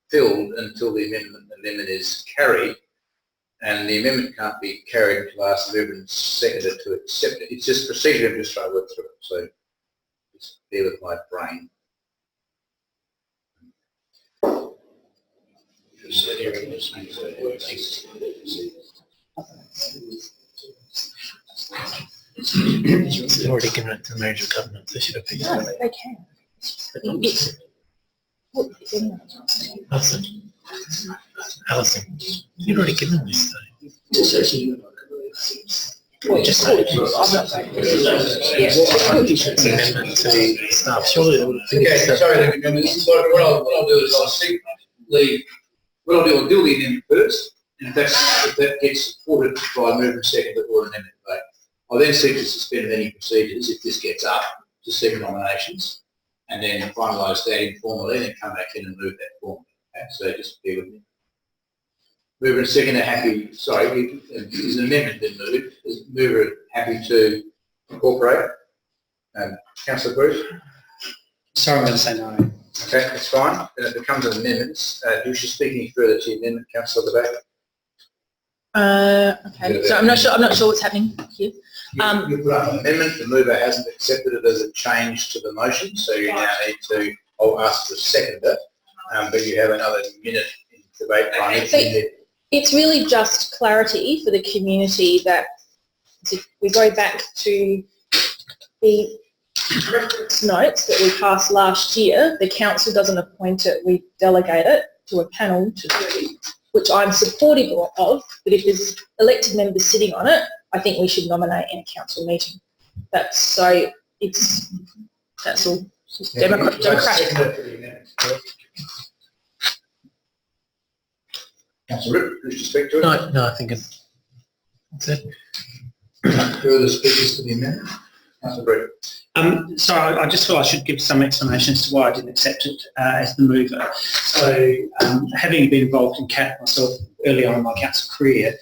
filled until the amendment is carried, and the amendment can't be carried until after everyone's seconded to accept it. It's just procedure. I'm just trying to work through it, so just bear with my brain. They've already given it to the marriage of government. They should have picked No, it. they can. Alison, you've already given this thing. Well, just, I'm not saying. Yeah. It's an amendment to staff. Surely it would be. Okay, sorry, what I'll do is I'll stick what I'll do, I'll do the amendment first, and if that gets supported by a move and second or an amendment debate, I'll then seek to suspend any procedures if this gets up to 7 nominations, and then finalise that informally, and then come back in and move that formally. Okay, so just bear with me. Mover and second are happy, sorry, is an amendment been moved? Is mover happy to incorporate? Councillor Bruce? Sorry, I'm going to say no. Okay, that's fine. Then it becomes an amendment. Do you wish to speak any further to the amendment, Councillor Debate? Okay, so I'm not sure what's happening here. You put up an amendment, the mover hasn't accepted it as a change to the motion, so you now need to, I'll ask for a seconder, but you have another minute in debate time. It's really just clarity for the community that if we go back to the reference notes that we passed last year, the council doesn't appoint it, we delegate it to a panel to do, which I'm supportive of, but if there's elected members sitting on it, I think we should nominate in a council meeting. That's all. It's just democratic. Councillor Ripp, wish to speak to it? No, I think that's it. Further speakers to the amendment? Councillor Brett. So I just feel I should give some explanation as to why I didn't accept it as the mover. So having been involved in CAP myself early on in my council career,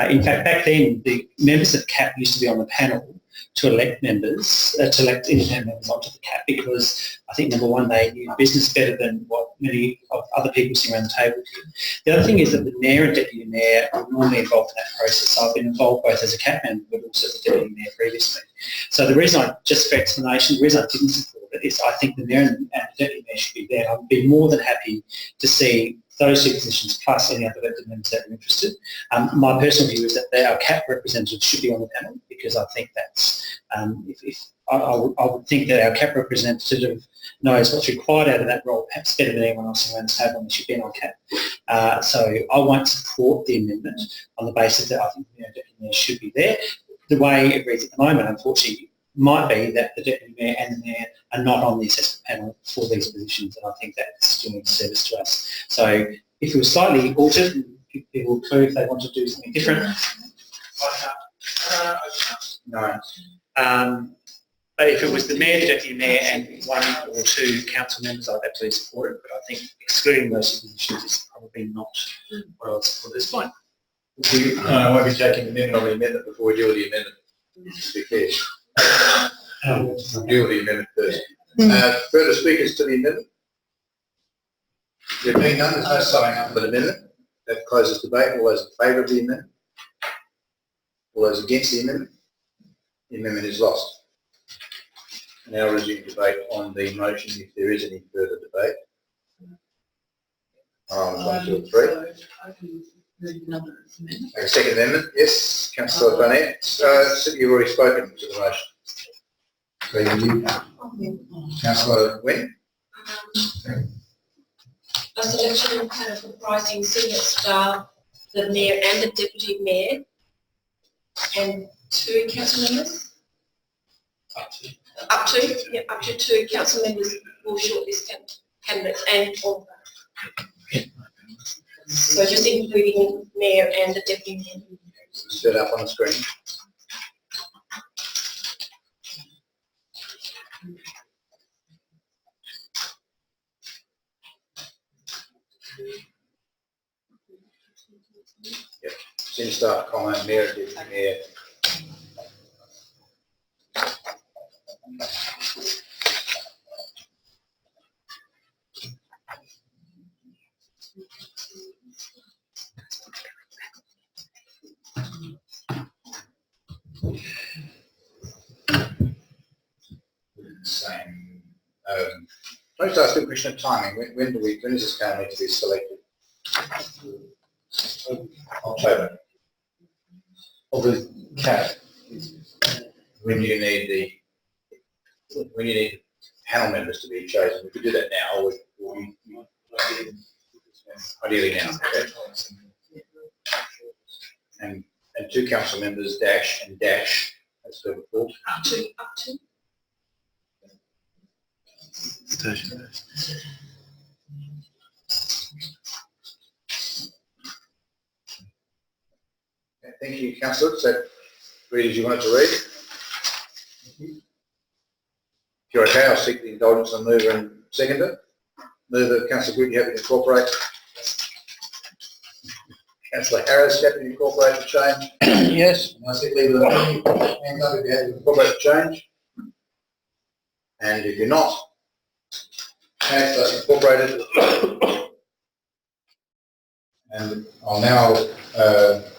in fact back then the members of CAP used to be on the panel to elect members, to elect independent members onto the CAP because I think number one, they knew business better than what many of other people sitting around the table did. The other thing is that the mayor and deputy mayor are normally involved in that process. So I've been involved both as a CAP member but also as a deputy mayor previously. So the reason just for explanation, the reason I didn't support it is I think the mayor and the deputy mayor should be there. I'd be more than happy to see those two positions plus any other elected members that are interested. My personal view is that our CAP representatives should be on the panel because I think that's, I would think that our CAP representative knows what's required out of that role perhaps better than anyone else around the table and they should be on CAP. So I won't support the amendment on the basis that I think the deputy mayor should be there. The way it reads at the moment, unfortunately, might be that the deputy mayor and the mayor are not on the assessment panel for these positions, and I think that's doing a service to us. So if it was slightly altered, people will clue if they want to do something different. No. But if it was the mayor, the deputy mayor, and 1 or 2 council members, I'd absolutely support it. But I think excluding those positions is probably not what I would support at this point. I won't be taking the amendment on the amendment before we deal with the amendment. Just to be clear. We'll deal with the amendment first. Further speakers to the amendment? There being none, there's no signing up for the amendment. That closes debate. All those in favour of the amendment? All those against the amendment? The amendment is lost. Now resume debate on the motion if there is any further debate. 1, 2, 3. Okay, second amendment, yes, Councillor Barnett. You've already spoken to the motion. Councillor Wynne? A selection panel comprising senior staff, the mayor and the deputy mayor, and 2 council members? Up to 2 council members will shortlist candidates and all. So just including mayor and the deputy mayor. Set up on the screen. Yep. Senior staff, comment, mayor, deputy mayor. Same. Can I just ask a question of timing? When is this going to need to be selected? October. Of the CAP. When you need the panel members to be chosen, we could do that now, or ideally now. Okay. And and 2 council members, Dash and Dash, as per report. Up to. Okay, thank you, councillor. So, read as you wanted to read. If you're okay, I'll seek the indulgence of mover and seconder. Mover, councillor Good, you happy to incorporate? Councillor Harris, happy to incorporate the change? Yes. And I seek leave of the meeting. Hands up if you happy to incorporate the change. And if you're not, councillor incorporated. And I'll now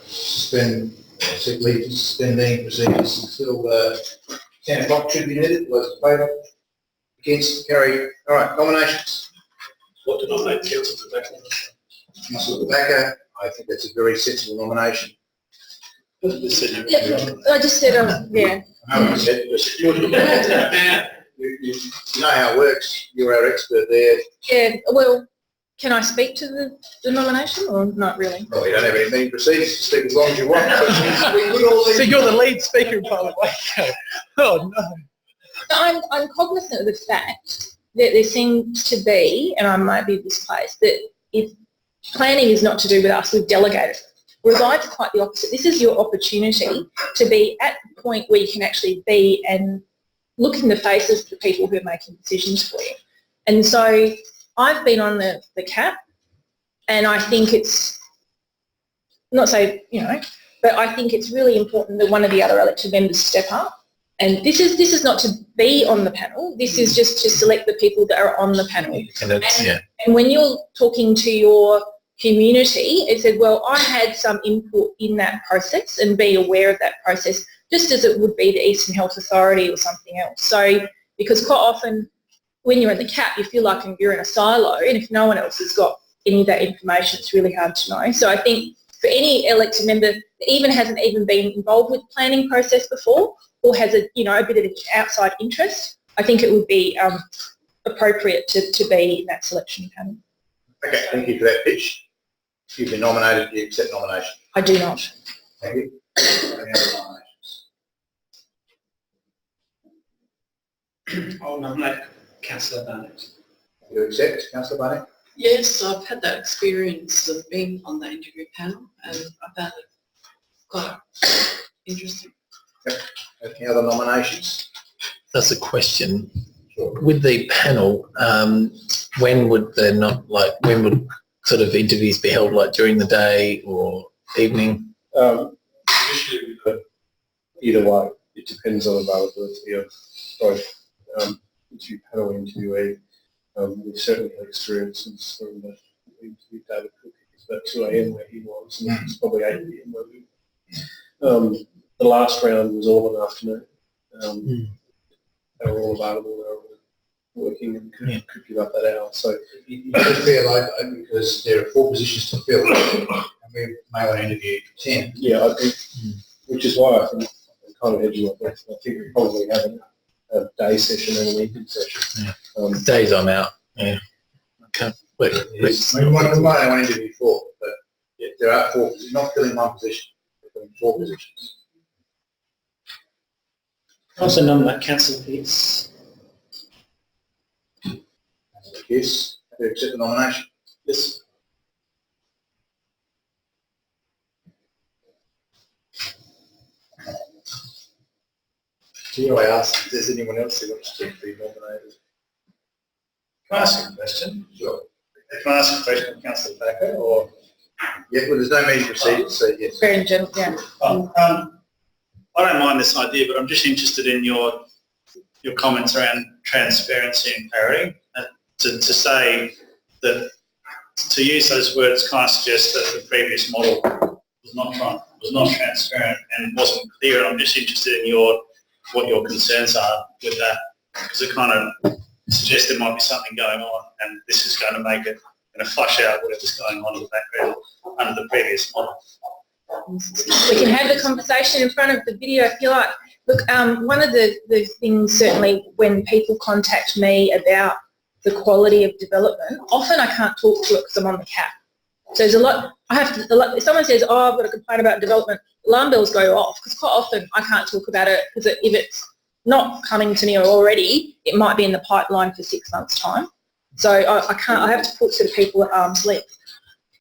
seek leave to suspend meeting proceedings until 10 o'clock should be needed. Those in favour? Against? Carried. All right, nominations. What to nominate Councillor Rebecca? Councillor Rebecca, I think that's a very sensible nomination. Yeah, I just said, yeah. You know how it works. You're our expert there. Yeah, well, can I speak to the nomination or not really? Well, we don't have any meeting proceedings to speak as long as you want. So you're the lead speaker in Parliament. Oh no. I'm cognizant of the fact that there seems to be, and I might be misplaced, that if planning is not to do with us, we've delegated. Whereas it's quite the opposite. This is your opportunity to be at the point where you can actually be and look in the faces of the people who are making decisions for you. And so I've been on the CAP, and I think it's, not say, but I think it's really important that one of the other elected members step up. And this is not to be on the panel. This is just to select the people that are on the panel. And when you're talking to your community, it said, well, I had some input in that process and be aware of that process, just as it would be the Eastern Health Authority or something else. So, because quite often when you're in the CAP, you feel like you're in a silo, and if no one else has got any of that information, it's really hard to know. So I think for any elected member that even hasn't even been involved with the planning process before, or has a bit of an outside interest, I think it would be appropriate to be in that selection panel. Okay, thank you for that pitch. You've been nominated. Do you accept nomination? I do not. Thank you. Any other nominations? I'll nominate Councillor Barnett. You accept, Councillor Barnett? Yes, I've had that experience of being on the interview panel, and I found it quite interesting. Okay. Any other nominations? That's a question. Sure. With the panel, when would sort of interviews be held, like during the day or evening? Usually we could either way. It depends on availability of both interview panel interviewee. We've certainly had experiences from the interview David Cook. It was about 2 a.m. where he was, and it was probably 8 p.m. where we. The last round was all in the afternoon. They were all available. They were all working and could give up that hour. So you should be allowed because there are 4 positions to fill, and we may want to interview 10. Yeah, I think, which is why I think I'm kind of hedging on that. I think we probably have a day session and an evening session. Yeah. Days I'm out. Yeah. Okay. We might only interview 4, but there are 4. You're not filling 1 position. You're filling 4 positions. I also nominate Councillor Pearce. Yes. Do you accept the nomination? Yes. I ask if there's anyone else who wants to be nominated. Can I ask a question? Sure. Can I ask a question of Councillor Thacker, or? Yeah, well, there's no meeting procedures, so yes. Very gentle, yeah. I don't mind this idea, but I'm just interested in your comments around transparency and parity. To say that, to use those words kind of suggests that the previous model was not transparent and wasn't clear. And I'm just interested in what your concerns are with that, because it kind of suggests there might be something going on, and this is going to make it, flush out whatever's going on in the background under the previous model. We can have the conversation in front of the video if you like. Look, one of the things certainly when people contact me about the quality of development, often I can't talk to it because I'm on the CAP. So there's a lot, if someone says, oh, I've got a complaint about development, alarm bells go off because quite often I can't talk about it because if it's not coming to me already, it might be in the pipeline for 6 months' time. So I have to put sort of people at arm's length.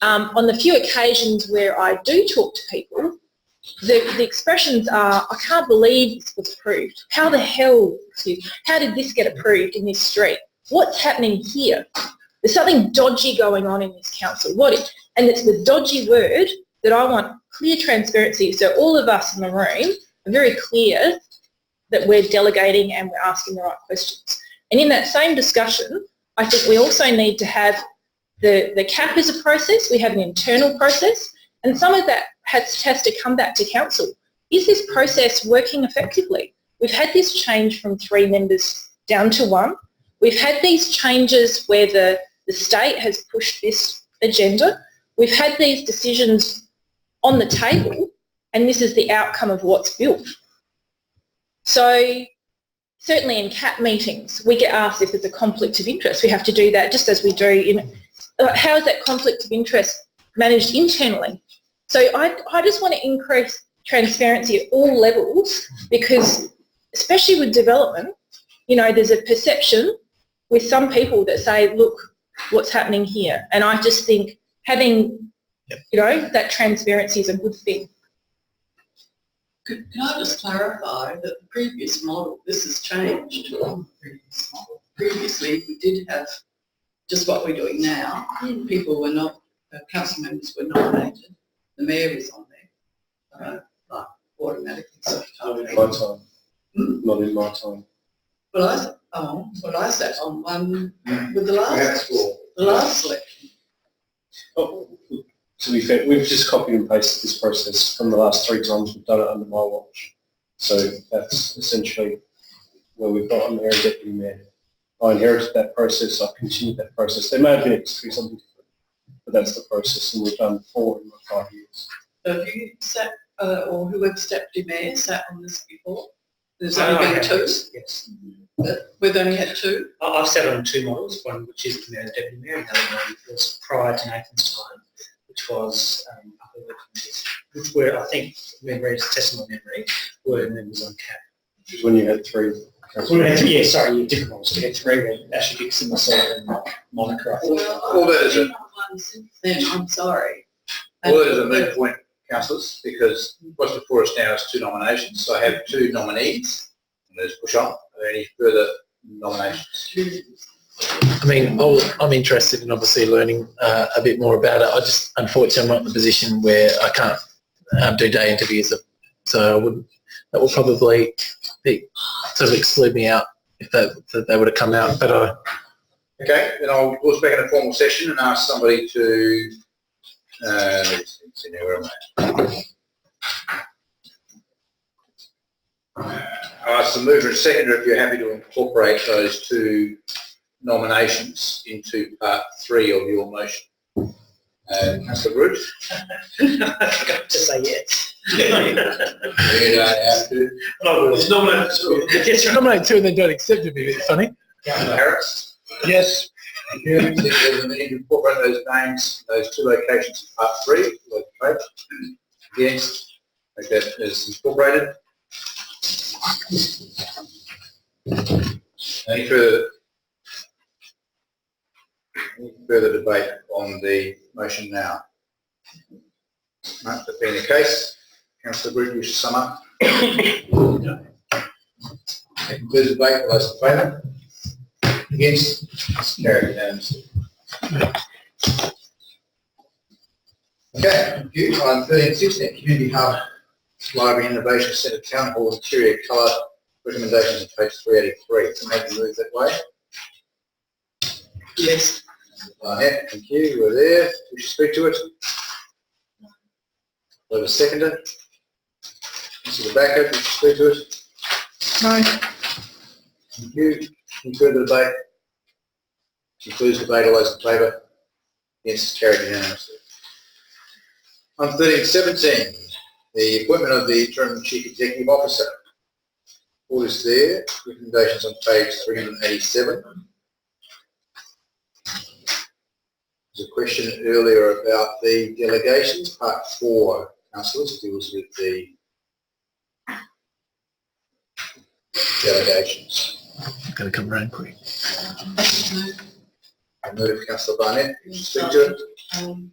On the few occasions where I do talk to people, the expressions are, I can't believe this was approved. How the hell, how did this get approved in this street? What's happening here? There's something dodgy going on in this council. And it's the dodgy word that I want clear transparency. So all of us in the room are very clear that we're delegating and we're asking the right questions. And in that same discussion, I think we also need to have the CAP as a process. We have an internal process, and some of that has to come back to council. Is this process working effectively? We've had this change from 3 members down to 1. We've had these changes where the state has pushed this agenda. We've had these decisions on the table, and this is the outcome of what's built. So certainly in CAP meetings, we get asked if there's a conflict of interest. We have to do that just as we do in, how is that conflict of interest managed internally? So I just want to increase transparency at all levels because especially with development, there's a perception with some people that say, look, what's happening here? And I just think having, that transparency is a good thing. Can I just clarify that the previous model, this has changed from the previous model. Previously, we did have just what we're doing now. People were not, council members were nominated. The mayor was on there, like automatically. So Not in my time. Not in my time. I sat on one with the last selection. Oh, to be fair, we've just copied and pasted this process from the last 3 times we've done it under my watch. So that's essentially where we've got mayor and deputy mayor. I inherited that process, I continued that process. There may have been something different, but that's the process, and we've done 4 in 5 years. So have you sat, or whoever's deputy mayor sat on this before? There's only been 2? Yes. We've only had 2? I've sat on 2 models, one which is the mayor and deputy mayor, and the other one was prior to Nathan's time, which was upper work committees, which were, I think, memories, testimony memory, were members on CAP. Which is when you had 3. Different models. We had 3 where Ashley Dixon, myself, and Monica. All that is a, Then I'm sorry. all that is a moot point, councillors, because what's before us now is 2 nominations. So I have 2 nominees. And let's push on. Are there any further nominations? I mean, I'm interested in obviously learning a bit more about it. I just, unfortunately, I'm not in a position where I can't do day interviews, so that will probably sort of exclude me out if they would have come out. But Okay, then I'll pause back in a formal session and ask somebody to, let's see now, where am I? I'll ask the mover and seconder if you're happy to incorporate those 2 nominations into part 3 of your motion. Councillor Bruce? I forgot to say yes. You don't have to. It's nominated. nominate 2 and then don't accept it. It's funny. Councillor Harris? Yes. You need to incorporate those names, those 2 locations in part 3. Okay. Against, okay, that is incorporated. Any further debate on the motion now? No, that being the case, Councillor Green, you should sum up. Concludes the debate, all those in favour? Against? It's carried unanimously. Okay, thank you. Item 13.16, Community Hub Library Innovation Centre Town Hall Interior Colour recommendations on page 383. Can I make a move that way? Yes. Barnett, thank you. You were there. Wish to speak to it? Have a seconder? Mr. Tobacco, wish to speak to it? No. Thank you. Any further debate? Concludes debate. All those in favour? Against? Carried unanimously. On 13.17, the appointment of the interim chief executive officer. All is there. Recommendations on page 387. There's a question earlier about the delegations, part 4. councillors deals with the delegations. Going to come round quick. I move Councillor Barnett. Speak to it.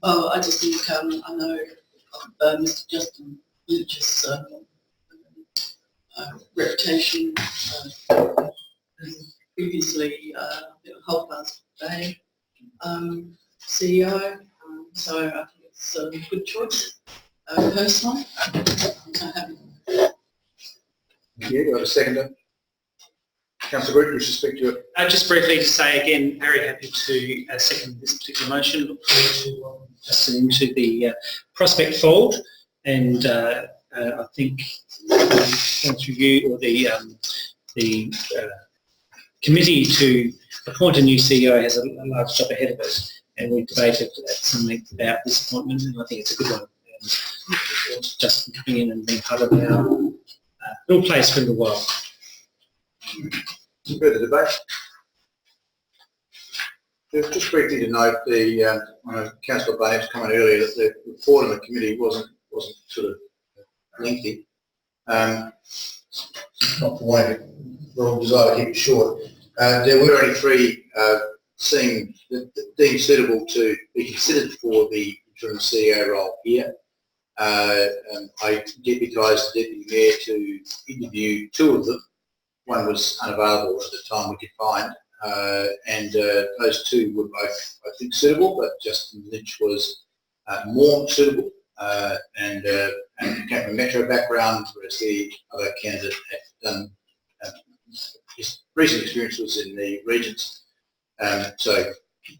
I just think, I know Mr Justin Lynch's reputation previously Whole Foods Bay CEO, so I think it's a good choice, personally. So happy. Thank you. Do I have a seconder? Councillor Root, you should speak to it. Just briefly to say again, very happy to second this particular motion. Look forward to Justin into the Prospect fold, and I think once review or the committee to appoint a new CEO has a large job ahead of us, and we debated at some length about this appointment, and I think it's a good one. Justin coming in and being part of our little place for a little while. Further debate? Just briefly to note, Councillor Barnett's comment earlier that the report of the committee wasn't sort of lengthy. Not for wanting wrong desire to keep it short. There were only three deemed suitable to be considered for the interim CEO role here. I deputised the Deputy Mayor to interview two of them. One was unavailable at the time we could find, and those two were both, I think, suitable, but Justin Lynch was more suitable and came from a metro background, whereas the other candidate had done his recent experience was in the regions. So,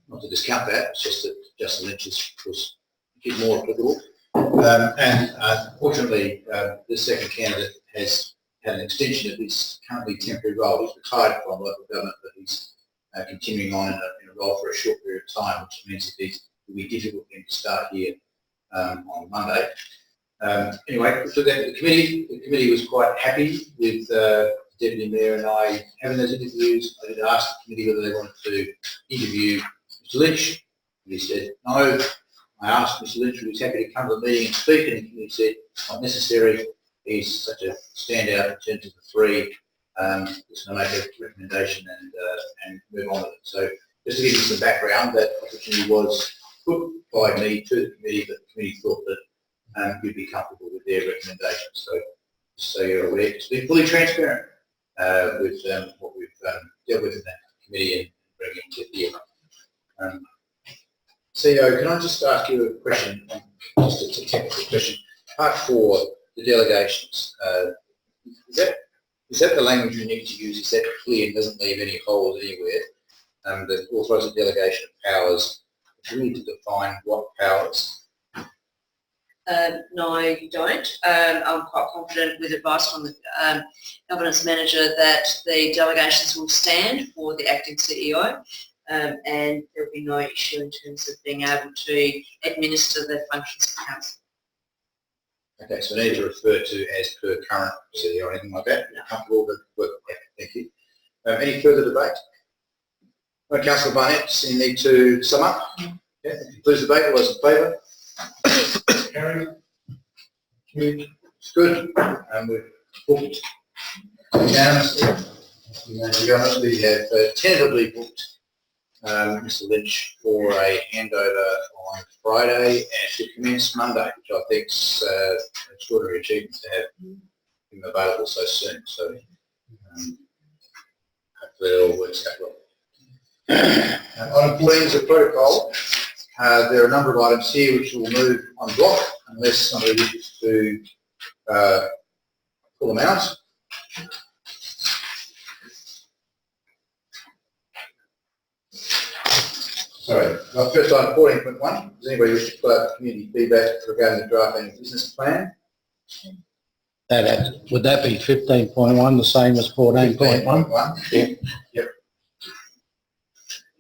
not to discount that, it's just that Justin Lynch was a bit more applicable. And unfortunately, the second candidate has had an extension of his currently temporary role. He's retired from local government, but he's continuing on in a role for a short period of time, which means that it will be difficult for him to start here on Monday. Anyway, so the committee was quite happy with the Deputy Mayor and I having those interviews. I did ask the committee whether they wanted to interview Mr Lynch, and he said no. I asked Mr Lynch if he was happy to come to the meeting and speak, and the committee said not necessary. He's such a standout in terms of the three. Just going to make a recommendation and move on with it. So just to give you some background, that opportunity was put by me to the committee, but the committee thought that you'd be comfortable with their recommendations. So you're aware, to be fully transparent with what we've dealt with in that committee and bringing it to here. CEO, can I just ask you a question, just a technical question? Part 4, the delegations. Is that the language you need to use? Is that clear and doesn't leave any holes anywhere? That authorises a delegation of powers. Do we need to define what powers? No, you don't. I'm quite confident with advice from the governance manager that the delegations will stand for the acting CEO. And there will be no issue in terms of being able to administer the functions of council. Okay, so I need to refer to as per current CEO or anything like that? No. Comfortable with work? Yeah, thank you. Any further debate? Well, Councillor Barnett, so you need to sum up? Yeah, concludes the debate. All those in favour? Carried. It's good. We've booked unanimously. We have tentatively booked Mr Lynch for a handover on Friday and to commence Monday, which I think is an extraordinary achievement to have him available so soon. So hopefully it all works out well. Item 14 is a protocol. There are a number of items here which will move on block unless somebody wishes to pull them out. Sorry, first item 14.1. Does anybody wish to put out community feedback regarding the draft annual business plan? Would that be 15.1, the same as 14.1? Yeah. Yep.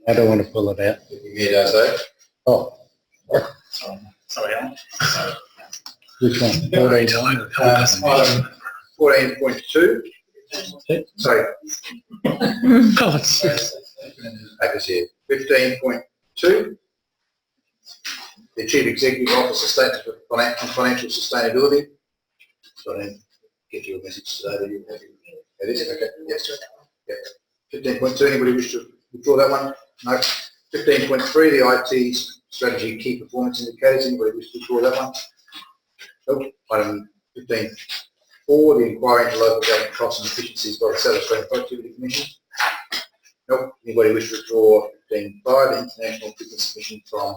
I don't want to pull it out. Yeah, does that. Oh. Sorry, Alan. Which one? 14.1? Item 14.2. Sorry. Papers here. 15.2. the Chief Executive Officer statement on financial sustainability. So I didn't get your message today, that you're happy. That is, okay, yes. Yeah. 15.2, anybody wish to withdraw that one? No. 15.3, the IT strategy key performance indicators, anybody wish to withdraw that one? Nope. Item 15.4, the inquiry into local government costs and efficiencies by the South Australian Productivity Commission. Nope. Anybody wish to withdraw 15.5, the International Fitness Commission from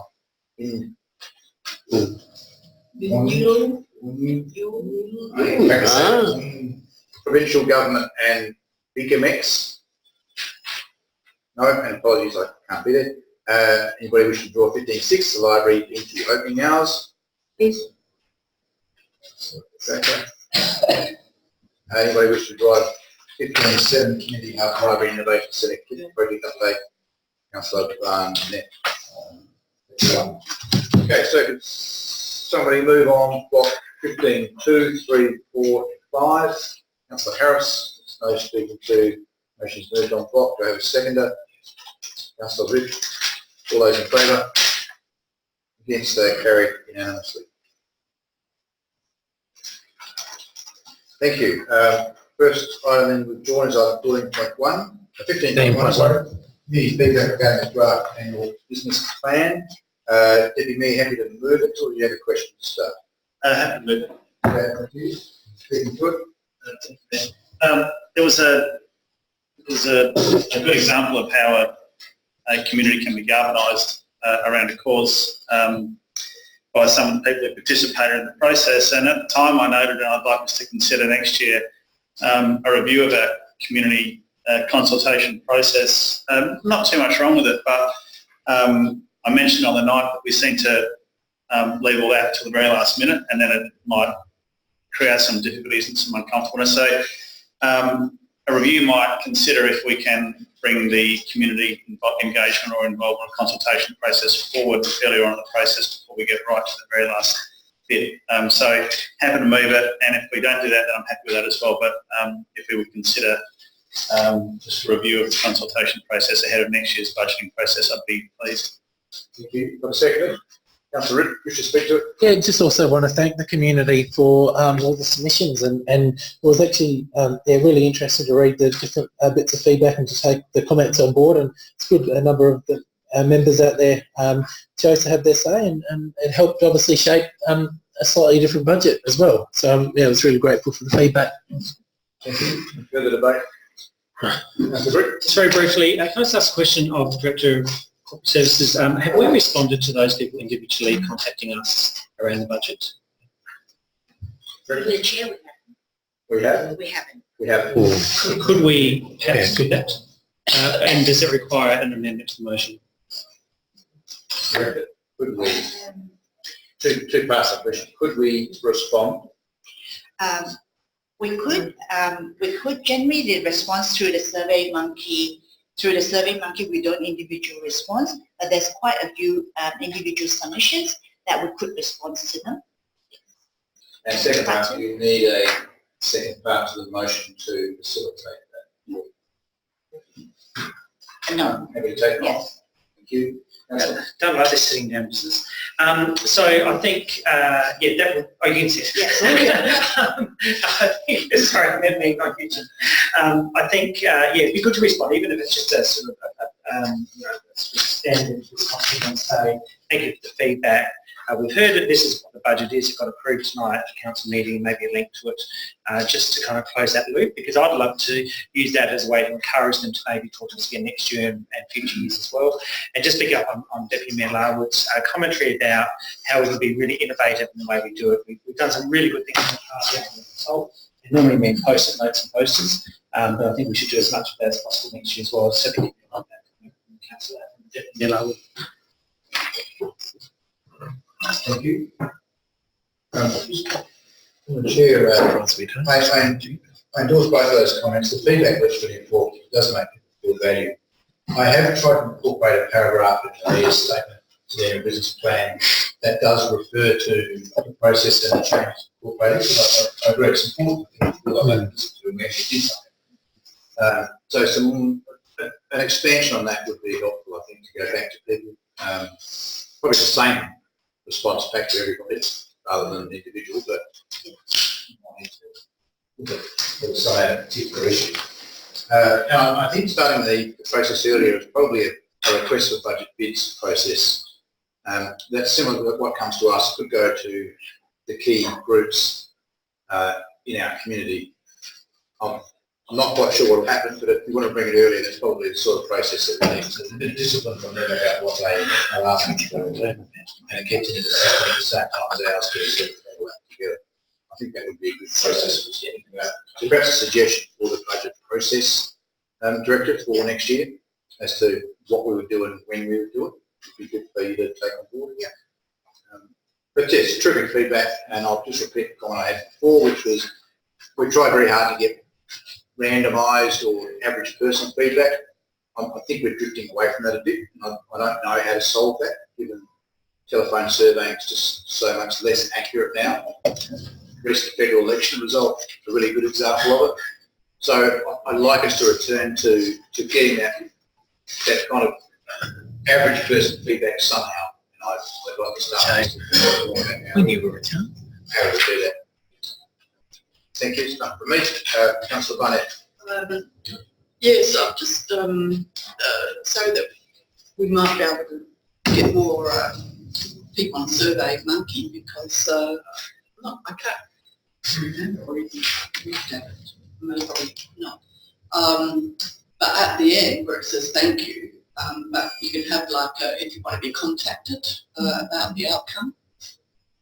provincial government and BCMX. No, and apologies, I can't be there. Anybody wish to draw 15.6, the library into opening hours? Please. Okay. Anybody wish to draw 15.7, community health library innovation centre project update? Councillor Net. Okay, so could somebody move on block 15, 2, 3, 4, 5. Councillor Harris, no speaking to, motion's moved on block. Do I have a seconder? Councillor Rich, all those in favour? Against, carried unanimously. Thank you. First item in withdrawn is item 14.1, 15.1, sorry. The feedback regarding the draft annual business plan. Deputy Mayor, happy to move it, or do you have a question to start? Happy to move it. Okay, thank you. Speaking to it. There was a good example of how a community can be galvanised around a cause by some of the people who participated in the process. And at the time I noted, and I'd like us to consider next year, a review of our community consultation process. Not too much wrong with it, but I mentioned on the night that we seem to leave all that till the very last minute, and then it might create some difficulties and some uncomfortableness. So a review might consider if we can bring the community engagement or involvement consultation process forward earlier on in the process before we get right to the very last bit. So happy to move it, and if we don't do that, then I'm happy with that as well. But if we would consider just a review of the consultation process ahead of next year's budgeting process, I'd be pleased. Thank you. Got a second? Councillor Rick, wish to speak to it? Yeah, just also want to thank the community for all the submissions, and it was actually really interesting to read the different bits of feedback and to take the comments on board, and it's good a number of the members out there chose to have their say, and it helped obviously shape a slightly different budget as well. So yeah, I was really grateful for the feedback. Thank you. Further debate? Councillor Rick? Just very briefly, can I just ask a question of the Director of Corporate Services? Have we responded to those people individually contacting us around the budget? The chair, We have? we haven't. We have. Could we perhaps do that? And does it require an amendment to the motion? Could we? Two parts of the question. Could we respond? We could generate the response through the Survey Monkey. Through the Survey Monkey, we don't individual response, but there's quite a few individual submissions that we could respond to them. And second part, you need a second part to the motion to facilitate that. No. Happy to take it on. Yes. Thank you. Don't like this sitting down business. So I think, yeah, that would, oh, you can sit. Yes. Sorry, I meant me, not kitchen. I think, yeah, it'd be good to respond, even if it's just a sort of, standard response and say, thank you for the feedback. We've heard that this is what the budget is. It got approved tonight at the council meeting, maybe a link to it, just to kind of close that loop, because I'd love to use that as a way to encourage them to maybe talk to us again next year and future years as well. And just pick up on Deputy Mayor Larwood's commentary about how we can be really innovative in the way we do it. We've done some really good things in the past. It normally means post-it notes and posters, but I think we should do as much of that as possible next year as well. So on that, Councillor Deputy Mayor Larwood. Thank you. Chair, I endorse both of those comments. The feedback was really important. It does make people feel valued. I have tried to incorporate a paragraph in the mayor's statement to their business plan that does refer to the process and the changes incorporated. I agree it's important to actually did something. So an expansion on that would be helpful, I think, to go back to people. Probably the same response back to everybody rather than an individual, but decide a particular issue. Now, I think starting the process earlier is probably a request for budget bids process. That's similar to what comes to us, could go to the key groups in our community. I'm not quite sure what will happen, but if you want to bring it earlier, that's probably the sort of process that we need to be disciplined from them about what they are asking for. And it gets into the same time as ours to see if they work together. I think that would be a good process for getting about. So perhaps a suggestion for the budget process director for next year as to what we would do and when we would do it. It would be good for you to take on board. Yeah. But yes, terrific feedback, and I'll just repeat the comment I had before, which was we tried very hard to get randomised or average person feedback. I think we're drifting away from that a bit. I don't know how to solve that, given telephone surveying is just so much less accurate now. The recent federal election result is a really good example of it. So I'd like us to return to getting that kind of average person feedback somehow. And I'd like to start when you were returned. How to do that. Thank you. It's not for me. Councillor Barnett. Yes, I've just so that we might be able to get more people on Survey Monkey, because I can't remember or even read that. Probably not. But at the end where it says thank you, but you can have like if you want to be contacted about the outcome,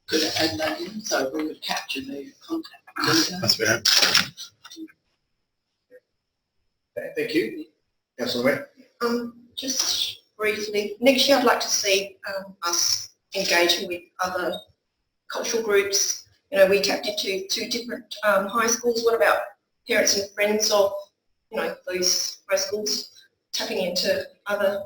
could add that in so we would capture the contact. That's better. Okay, thank you. Councillor Webb. Just briefly, next year I'd like to see us engaging with other cultural groups. You know, we tapped into 2 different high schools. What about parents and friends of, you know, those high schools, tapping into other,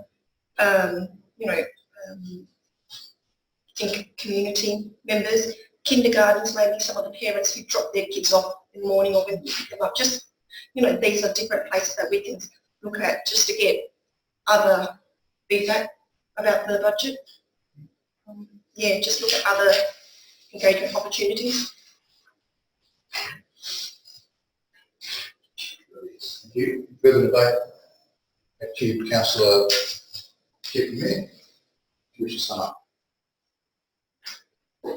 community members, kindergartens, maybe some of the parents who drop their kids off in the morning or when you pick them up. Just, you know, these are different places that we can look at just to get other feedback about the budget. Just look at other engagement opportunities. Thank you. Further debate? Back to you, Councillor Deputy Mayor. Wish to sum up. No.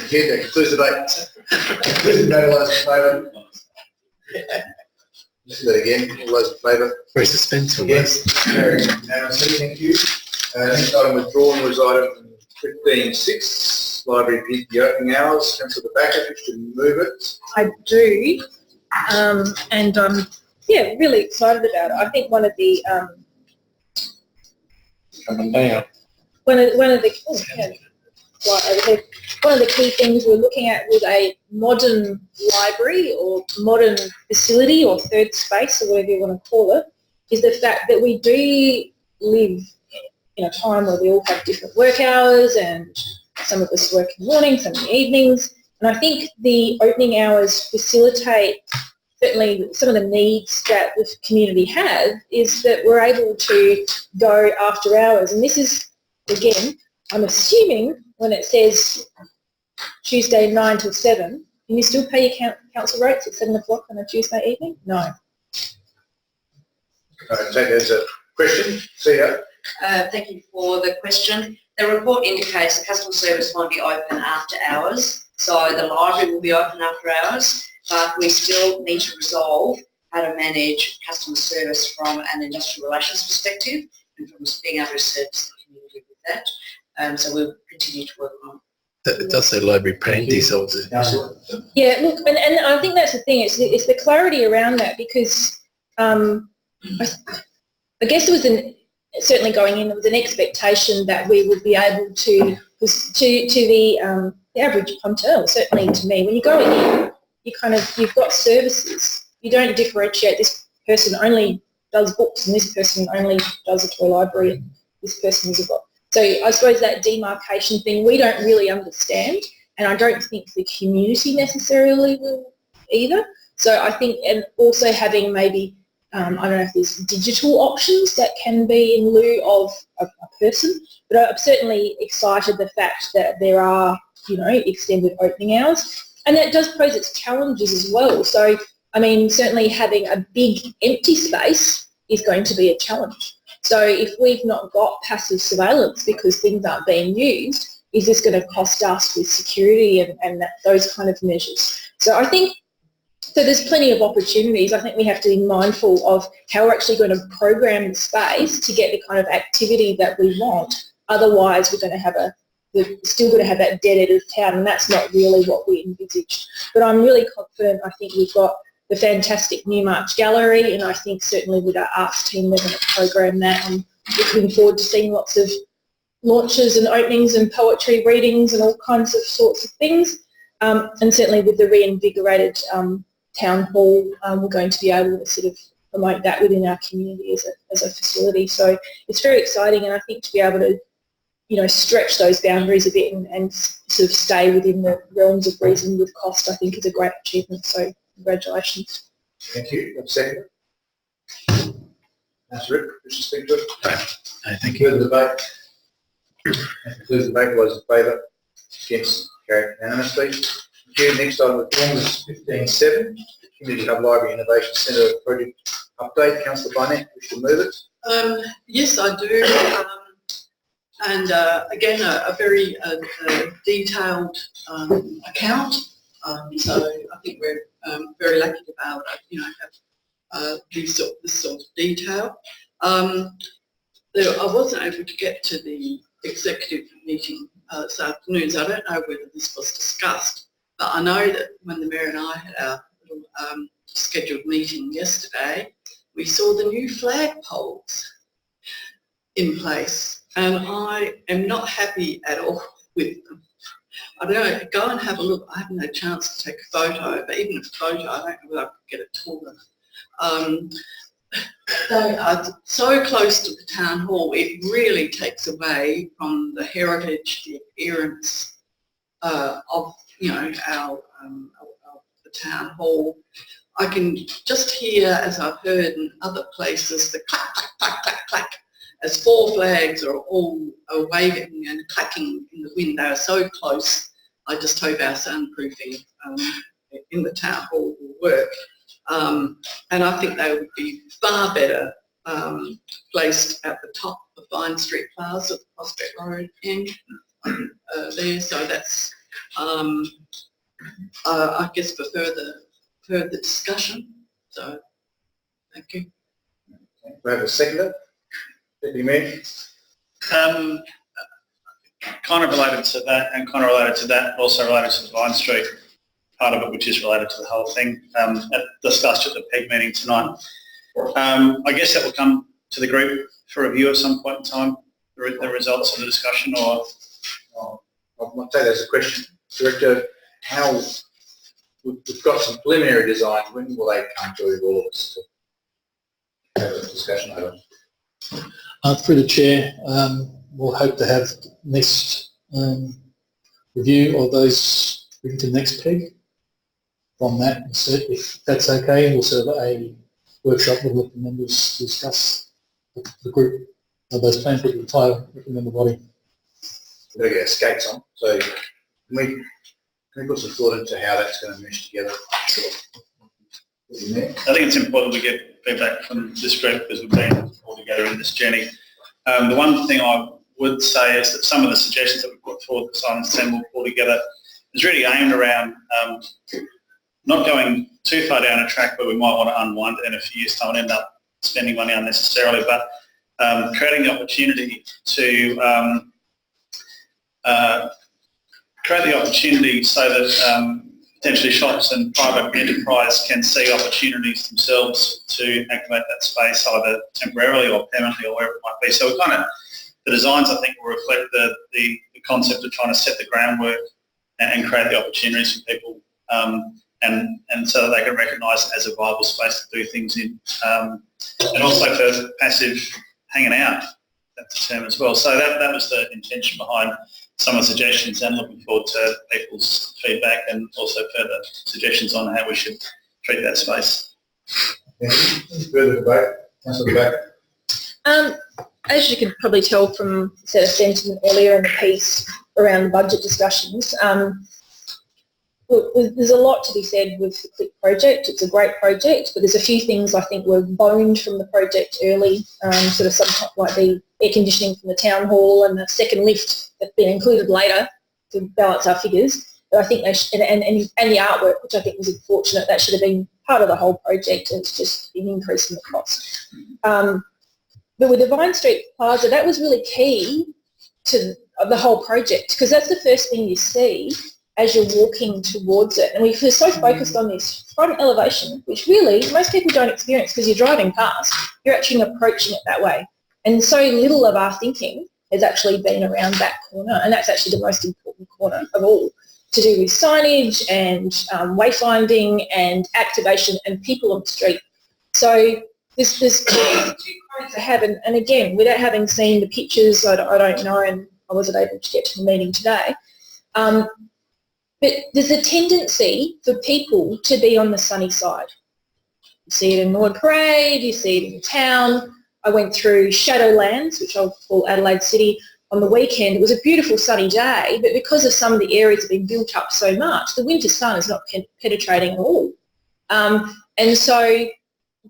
Here, that concludes the debate. No, all those in favour? Let's do that again. All those in favour? Very suspenseful. Yes. Carried unanimously. Thank you. Next item withdrawn was item 15.6. Library bid the opening hours. Councillor Tobacco, wish to move it. I do, and I'm really excited about it. I think one of the Coming down. one of the one of the key things we're looking at with a modern library or modern facility or third space or whatever you want to call it is the fact that we do live in a time where we all have different work hours, and some of us work in the morning, some in the evenings, and I think the opening hours facilitate certainly some of the needs that the community have, is that we're able to go after hours. And this is, again, I'm assuming when it says Tuesday 9 till 7, can you still pay your council rates at 7 o'clock on a Tuesday evening? No. I take it as a question. CEO. Thank you for the question. The report indicates the customer service won't be open after hours, so the library will be open after hours, but we still need to resolve how to manage customer service from an industrial relations perspective and from being able to service the community with that. So we'll continue to work on It does say library apprentice also. Yeah, look, and I think that's the thing, it's the clarity around that, because I guess it was certainly going in, there was an expectation that we would be able to the average punter, certainly to me, when you go in, you've got services. You don't differentiate, this person only does books and this person only does a toy library and this person is a book. So I suppose that demarcation thing we don't really understand, and I don't think the community necessarily will either. So I think, and also having maybe I don't know if there's digital options that can be in lieu of a person, but I'm certainly excited the fact that there are, you know, extended opening hours. And that does pose its challenges as well. So, I mean, certainly having a big empty space is going to be a challenge. So if we've not got passive surveillance because things aren't being used, is this going to cost us with security and those kind of measures? So I think so there's plenty of opportunities. I think we have to be mindful of how we're actually going to program the space to get the kind of activity that we want. Otherwise, we're still going to have that dead end of town, and that's not really what we envisaged. But I'm really confident. I think we've got the fantastic Newmarch Gallery, and I think certainly with our arts team, they're going to program that. I'm looking forward to seeing lots of launches and openings and poetry readings and all kinds of sorts of things. And certainly with the reinvigorated town hall, we're going to be able to sort of promote that within our community as a facility. So it's very exciting, and I think to be able to, you know, stretch those boundaries a bit and sort of stay within the realms of reason with cost, I think is a great achievement. So congratulations. Thank you. And second. That's Rick. Wish to speak to it? No, thank you. Further debate? Concludes the debate. Was in favour? Against? Carried unanimously. Thank you. Next item of business 15.7, Community Hub Library Innovation Centre project update. Councillor Barnett, wish to move it? Yes, I do. And again, a very detailed account. So I think we're very lucky to be able to, you know, have this sort of detail. I wasn't able to get to the executive meeting this afternoon, so I don't know whether this was discussed. But I know that when the Mayor and I had our little scheduled meeting yesterday, we saw the new flagpoles in place. And I am not happy at all with them. I don't know, go and have a look. I haven't had a chance to take a photo, but even a photo, I don't know whether I could get it taller. They are so close to the town hall, it really takes away from the heritage, the appearance of, you know, the town hall. I can just hear, as I've heard in other places, the clack, clack, clack, clack, clack, as 4 flags are all waving and clacking in the wind. They are so close. I just hope our soundproofing in the town hall will work. And I think they would be far better placed at the top of Vine Street Plaza, Prospect Road end there. So that's, I guess, for further discussion. So, thank you. We have a seconder. Deputy Mayor. Kind of related to that, and kind of related to that, also related to the Vine Street part of it, which is related to the whole thing, discussed at the PEG meeting tonight. I guess that will come to the group for review at some point in time, the results of the discussion, or... I'll take that as a question. Director, how, we've got some preliminary designs, when will they come to all of us to have a discussion over? Through the chair, we'll hope to have next review of those into next PEG. From that, if that's okay, we'll set a workshop with the members to discuss the group of those plans with the entire member body. We're going to get skates on, so can we put some thought into how that's going to mesh together? I think it's important we get feedback from this group because we've been all together in this journey. The one thing I would say is that some of the suggestions that we put forward, the Silence team will pull together, is really aimed around not going too far down a track where we might want to unwind it in a few years' time and end up spending money unnecessarily, but creating the opportunity to create the opportunity so that potentially shops and private enterprise can see opportunities themselves to activate that space either temporarily or permanently or wherever it might be. So we kind of, the designs I think will reflect the concept of trying to set the groundwork and create the opportunities for people and so that they can recognise it as a viable space to do things in. And also for passive hanging out, that's the term as well. So that was the intention behind some of the suggestions, and looking forward to people's feedback and also further suggestions on how we should treat that space. Any further debate? Councillor Back. As you could probably tell from the set of sentiment earlier in the piece around the budget discussions, there's a lot to be said with the CLIP project. It's a great project, but there's a few things I think were boned from the project early, sort of something like the air conditioning from the town hall and the second lift that's been included later to balance our figures. But I think they and the artwork, which I think was unfortunate, that should have been part of the whole project, and it's just an increase in the cost. But with the Vine Street Plaza, that was really key to the whole project, because that's the first thing you see as you're walking towards it. And we're so focused on this front elevation, which really most people don't experience because you're driving past, you're actually approaching it that way. And so little of our thinking has actually been around that corner, and that's actually the most important corner of all, to do with signage and wayfinding and activation and people on the street. So this to have, and again, without having seen the pictures, I don't know, and I wasn't able to get to the meeting today, but there's a tendency for people to be on the sunny side. You see it in Nord Parade, you see it in town. I went through Shadowlands, which I'll call Adelaide City, on the weekend. It was a beautiful sunny day, but because of some of the areas have been built up so much, the winter sun is not penetrating at all. And so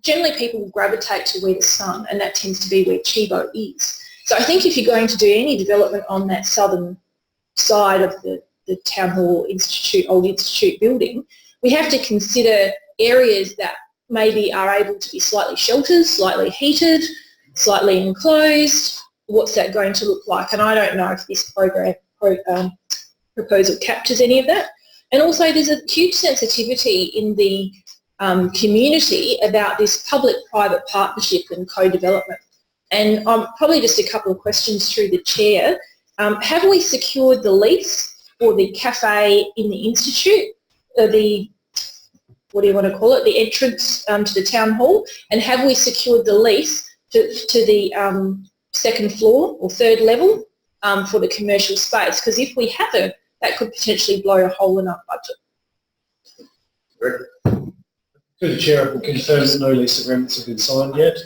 generally people will gravitate to where the sun, and that tends to be where Chibo is. So I think if you're going to do any development on that southern side of the Town Hall Institute, Old Institute building, we have to consider areas that maybe are able to be slightly sheltered, slightly heated, slightly enclosed. What's that going to look like? And I don't know if this proposal captures any of that. And also there's a huge sensitivity in the community about this public-private partnership and co-development. And probably just a couple of questions through the chair. Have we secured the lease for the cafe in the institute, what do you want to call it, the entrance to the town hall? And have we secured the lease to the second floor or third level for the commercial space? Because if we haven't, that could potentially blow a hole in our budget. Through the chair, I can confirm that no lease agreements have been signed yet,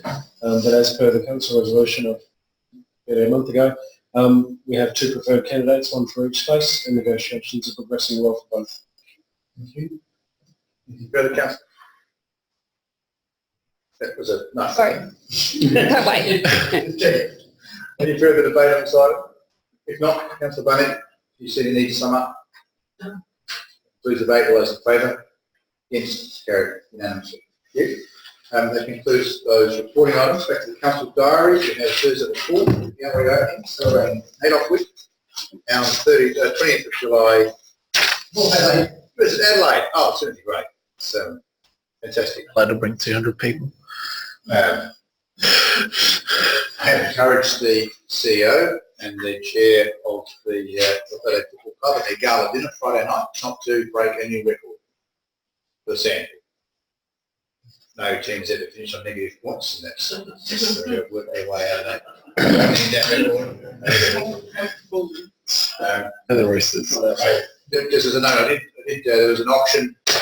but as per the council resolution of a month ago, we have two preferred candidates, one for each space, and negotiations are progressing well for both. Thank you. Anything further, councillor? That was a no. Sorry. No way. Any further debate on this item? If not, councillor Barnett, you said you need to sum up. No. Please debate. All those in favour? Against? Carried unanimously. Thank you. That concludes those reporting items. Back to the council diary. We have Thursday the 4th, gallery opening, celebrating Adolf Witt. And on the 20th of July, it's Adelaide. Oh, it's certainly great. It's fantastic. Glad to bring 200 people. I have encouraged the CEO and the chair of the Football Club at their gala dinner Friday night not to break a new record for Sandfield. No teams ever finished on negative points, and that's necessary to work their way out of that. The Roosters. Just as a note, there was an auction at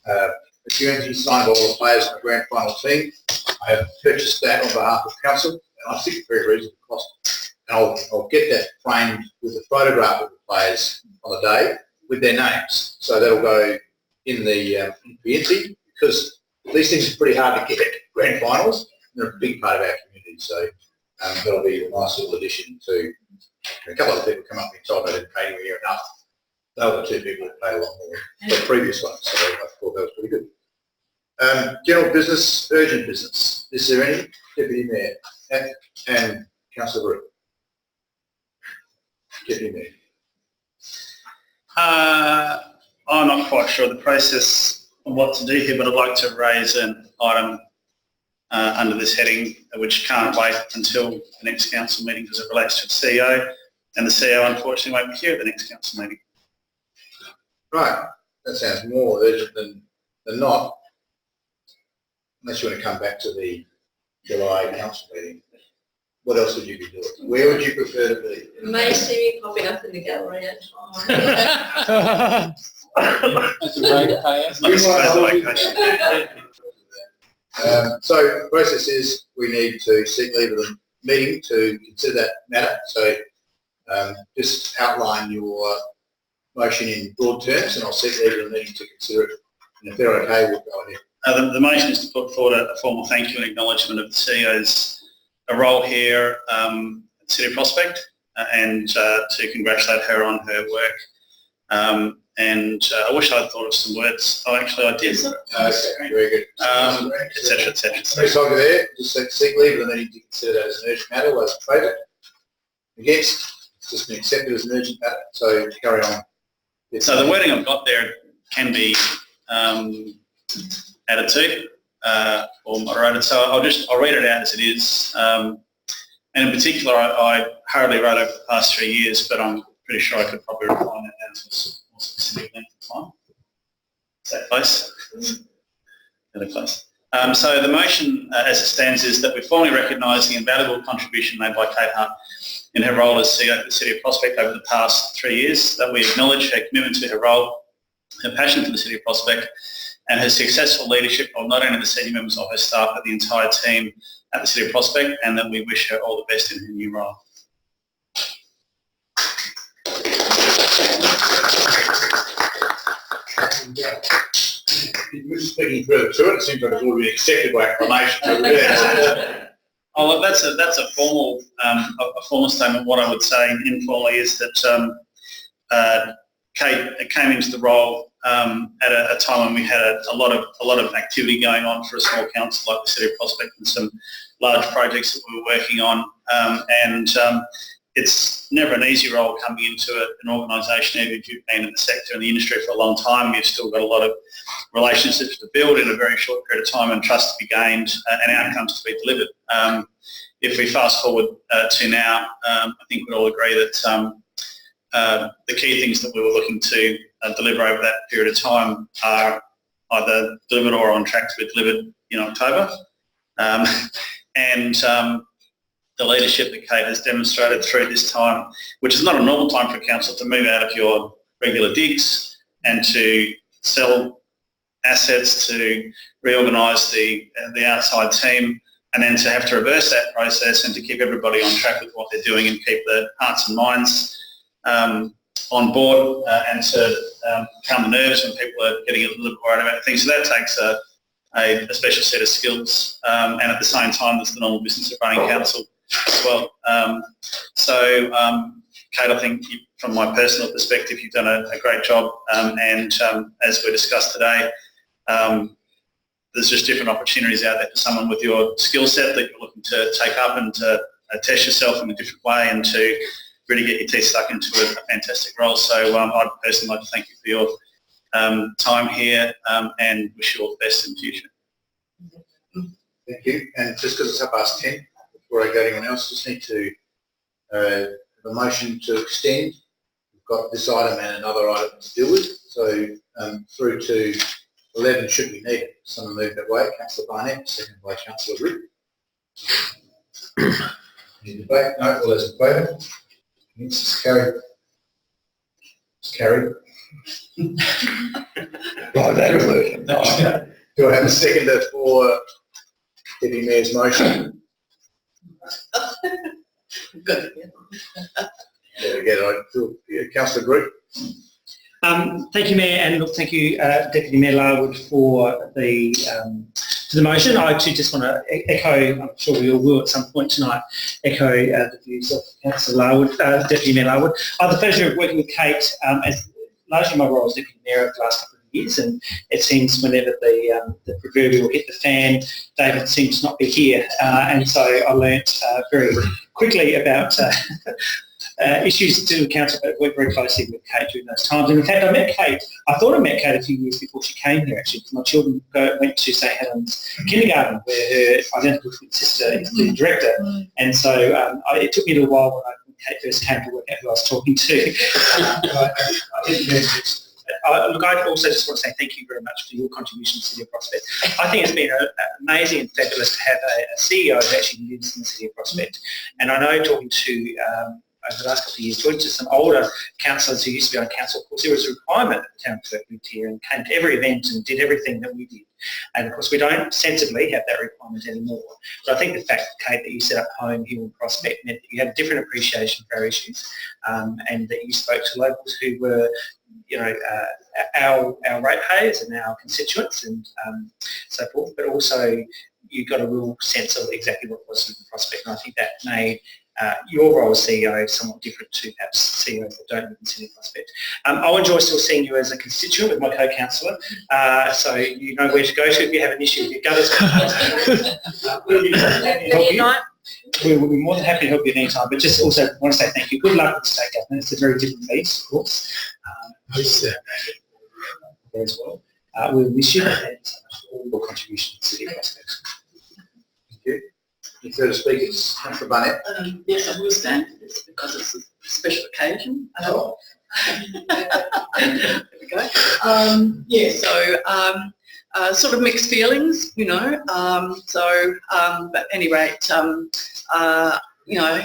a Guernsey signed all the players in the grand final team. I have purchased that on behalf of council, and I think it's very reasonable cost. And I'll get that framed with a photograph of the players on the day with their names. So that'll go in the entry, because these things are pretty hard to get at grand finals. They're a big part of our community, so that'll be a nice little addition to. A couple of people come up and told I didn't pay anywhere near enough. They were the two people that paid a lot more than the previous one, so I thought that was pretty good. General business, urgent business. Is there any? Deputy Mayor and Councillor Brew. Deputy Mayor. I'm not quite sure the process of what to do here, but I'd like to raise an item under this heading, which can't wait until the next council meeting because it relates to the CEO, and the CEO unfortunately won't be here at the next council meeting. Right, that sounds more urgent than not, unless you want to come back to the July council meeting. What else would you be doing? Where would you prefer to be? You may see me popping up in the gallery at times. That's a great That's a location. So the process is we need to seek leave of the meeting to consider that matter. So just outline your motion in broad terms and I'll seek leave of the meeting to consider it. And if they're okay, we'll go ahead. The motion is to put forward a formal thank you and acknowledgement of the CEO's role here at City of Prospect and to congratulate her on her work. I wish I'd thought of some words. Oh, actually, I did. Okay, very good. Et cetera, et cetera. Next on to there, just seek leave of the meeting to consider that as an urgent matter. Those in favour? Against? It's just been accepted as an urgent matter. So carry on. So the wording I've got there can be added to or moderated. So I'll read it out as it is. And in particular, I hurriedly wrote over the past 3 years, but I'm pretty sure I could probably refine that down to a more specific length of time. Is that close? Really close. So the motion as it stands is that we formally recognise the invaluable contribution made by Kate Hart in her role as CEO of the City of Prospect over the past 3 years, that we acknowledge her commitment to her role, her passion for the City of Prospect and her successful leadership of not only the senior members of her staff but the entire team at the City of Prospect, and that we wish her all the best in her new role. Speaking further to it, it seems like it's already accepted by acclamation. Oh, well, that's a formal statement. What I would say informally is that Kate came into the role at a time when we had a lot of activity going on for a small council like the City of Prospect and some large projects that we were working on. It's never an easy role coming into an organisation, even if you've been in the sector and the industry for a long time. You've still got a lot of relationships to build in a very short period of time and trust to be gained and outcomes to be delivered. If we fast forward to now, I think we'd all agree that the key things that we were looking to deliver over that period of time are either delivered or on track to be delivered in October. The leadership that Kate has demonstrated through this time, which is not a normal time for a council to move out of your regular digs and to sell assets, to reorganise the outside team, and then to have to reverse that process and to keep everybody on track with what they're doing and keep their hearts and minds on board and to calm the nerves when people are getting a little bit worried about things. So that takes a special set of skills, and at the same time there's the normal business of running council as well. Kate, I think from my personal perspective, you've done a great job, and as we discussed today, there's just different opportunities out there for someone with your skill set that you're looking to take up and to test yourself in a different way and to really get your teeth stuck into a fantastic role. So I'd personally like to thank you for your time here and wish you all the best in the future. Thank you. And just because it's 10:30, before I go to anyone else, just need to have a motion to extend. We've got this item and another item to deal with. So through to 11 should be needed. Someone move that way. Councillor Barnett, second by Councillor Root. Any debate? No. All those in favour? It's carried. It's carried. Right, that'll work. Do I have a seconder for Deputy Mayor's motion? Good. There we go. Councillor Root. Thank you, Mayor, and look, thank you, Deputy Mayor Larwood, for the motion. I too just want to echo, I'm sure we all will at some point tonight, echo the views of Councillor Larwood, Deputy Mayor Larwood. I had the pleasure of working with Kate as largely my role as Deputy Mayor over the last couple of years, and it seems whenever the proverbial hit the fan, David seems to not be here, and so I learnt very quickly about issues to do with council, but worked very closely with Kate during those times. And in fact, I thought I met Kate a few years before she came here, actually, because my children went to St Helens Kindergarten, where her identical twin sister is the director. And so it took me a little while when Kate first came to work out who I was talking to. Look, I also just want to say thank you very much for your contribution to the City of Prospect. I think it's been amazing and fabulous to have a CEO who actually lives in the City of Prospect. And I know talking to over the last couple of years, talking to some older councillors who used to be on council. Of course, there was a requirement that the town clerk lived here and came to every event and did everything that we did. And of course, we don't sensibly have that requirement anymore. But I think the fact, Kate, that you set up Home, Hill and Prospect meant that you had a different appreciation for our issues, and that you spoke to locals who were, you know, our ratepayers and our constituents and so forth, but also you got a real sense of exactly what was in the Prospect, and I think that made your role as CEO somewhat different to perhaps CEOs that don't live in Sydney Prospect. I'll enjoy still seeing you as a constituent with my co-councillor, so you know where to go to if you have an issue with your gutters. We'll be more than happy to help you. We'll be more than happy to help you at any time, but just also want to say thank you. Good luck with the state government. It's a very different beast, of course. As well. We'll miss you and so much for all your contribution to City Prospect. Thank you. Any further speakers? Councillor Barnett. Yes, I will stand for this because it's a special occasion. There we go. Yeah, so sort of mixed feelings, you know. But at any rate, you know,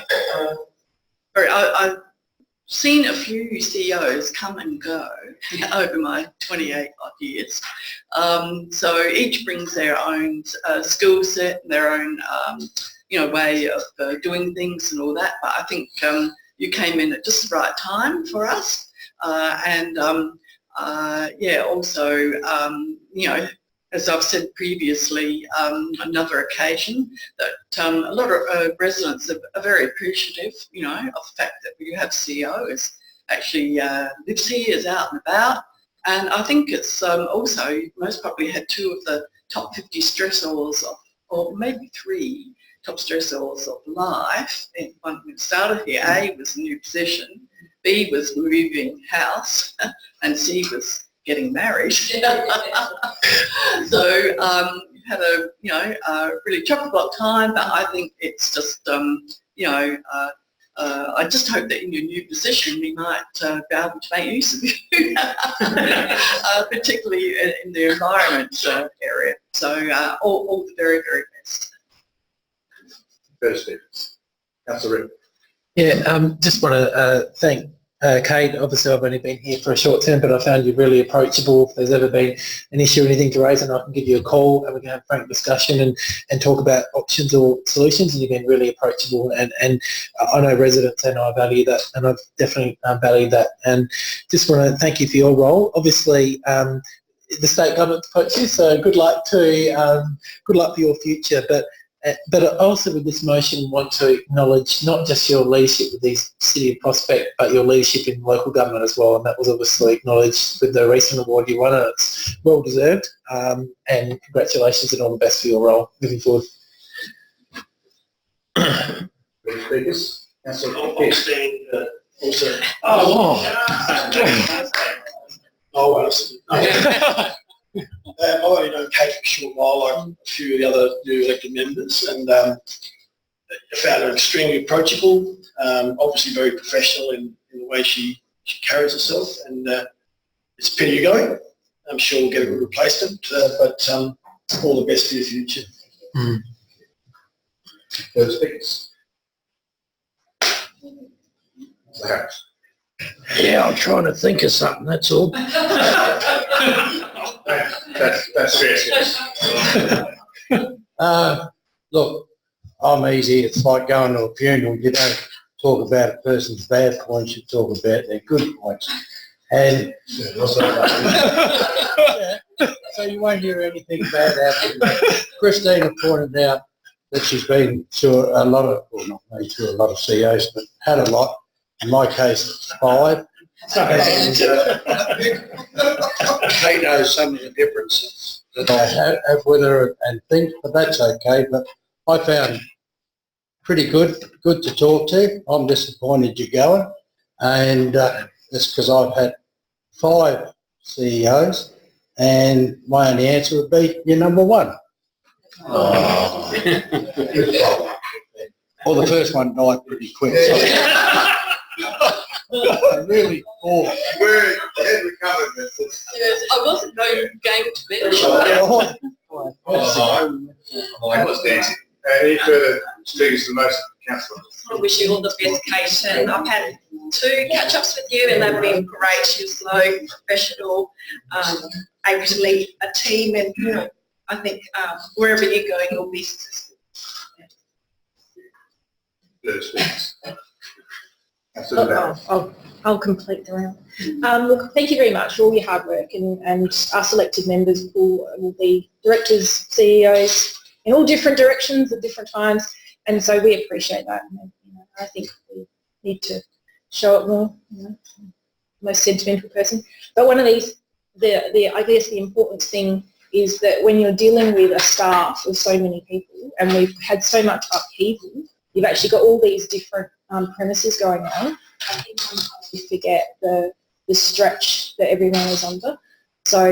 I've seen a few CEOs come and go over my 28 odd years. So each brings their own skill set, their own, you know, way of doing things and all that. But I think you came in at just the right time for us. Yeah, also, you know, as I've said previously, another occasion that a lot of residents are very appreciative, you know, of the fact that we have CEO is actually lives here, is out and about. And I think it's also most probably had two of the top 50 stressors of, or maybe 3 top stressors of life. And when we started here, A was a new position, B was moving house, and C was getting married. So we've had a, you know, a really chock-a-block time, but I think it's just, you know, I just hope that in your new position we might be able to make use of you, particularly in the environment area. So all the very, very best. First speakers. Councillor Rick. Yeah, just want to thank Kate. Obviously I've only been here for a short term, but I found you really approachable. If there's ever been an issue or anything to raise, and I can give you a call and we can have a frank discussion and talk about options or solutions, and you've been really approachable, and I know residents and I value that, and I've definitely valued that, and just want to thank you for your role. Obviously the state government approached you, so good luck for your future, but I also with this motion want to acknowledge not just your leadership with the City of Prospect, but your leadership in local government as well, and that was obviously acknowledged with the recent award you won, and it's well deserved, and congratulations and all the best for your role moving forward. Speakers. Councillor Also. I've only known Kate for a short while, like a few of the other new elected members, and I found her extremely approachable, obviously very professional in the way she carries herself, and it's a pity you're going. I'm sure we'll get a good replacement, but all the best for your future. Further speakers. Harris. Yeah, I'm trying to think of something, that's all. That's fair. Look, I'm easy. It's like going to a funeral. You don't talk about a person's bad points, you talk about their good points. And so you won't hear anything bad happening. Christina pointed out that she's been through a lot of, well, not me, through a lot of CEOs, but had a lot. In my case, 5. Kate knows some of the differences that I have with her and think, but that's okay. But I found pretty good to talk to. I'm disappointed you're going, and it's because I've had 5 CEOs, and my only answer would be, you're number 1. Oh. Well, the first one died pretty quick. Really poor. We're recovered. Yes, I wasn't going to mention I was dancing. Any further speakers to the motion? Councillor. I wish you all the best, Kate, and I've had 2 catch-ups with you and they've been great. You're slow, professional, able to lead a team, and you know, I think wherever you go, you'll be successful. I'll complete the round. Look, thank you very much for all your hard work, and our selected members will be directors, CEOs in all different directions at different times, and so we appreciate that. And, you know, I think we need to show it more. You know, most sentimental person, but one of these, I guess the important thing is that when you're dealing with a staff of so many people, and we've had so much upheaval, you've actually got all these different premises going on. I think sometimes we forget the stretch that everyone is under. So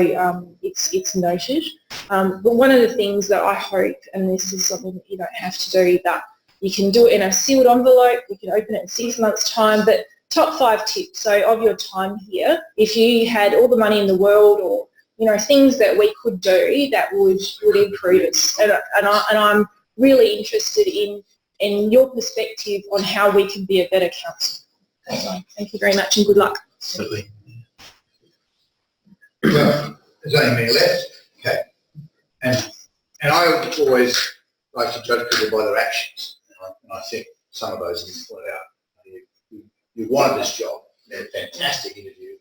it's noted. But one of the things that I hope, and this is something that you don't have to do, that you can do it in a sealed envelope, you can open it in 6 months' time, but top 5 tips. So of your time here, if you had all the money in the world, or you know, things that we could do that would improve it. And I'm really interested in your perspective on how we can be a better council. So, thank you very much and good luck. Absolutely. Well, there's only me left. Okay. And I always like to judge people by their actions. And I think some of those have been pointed out. You wanted this job. You had a fantastic interview.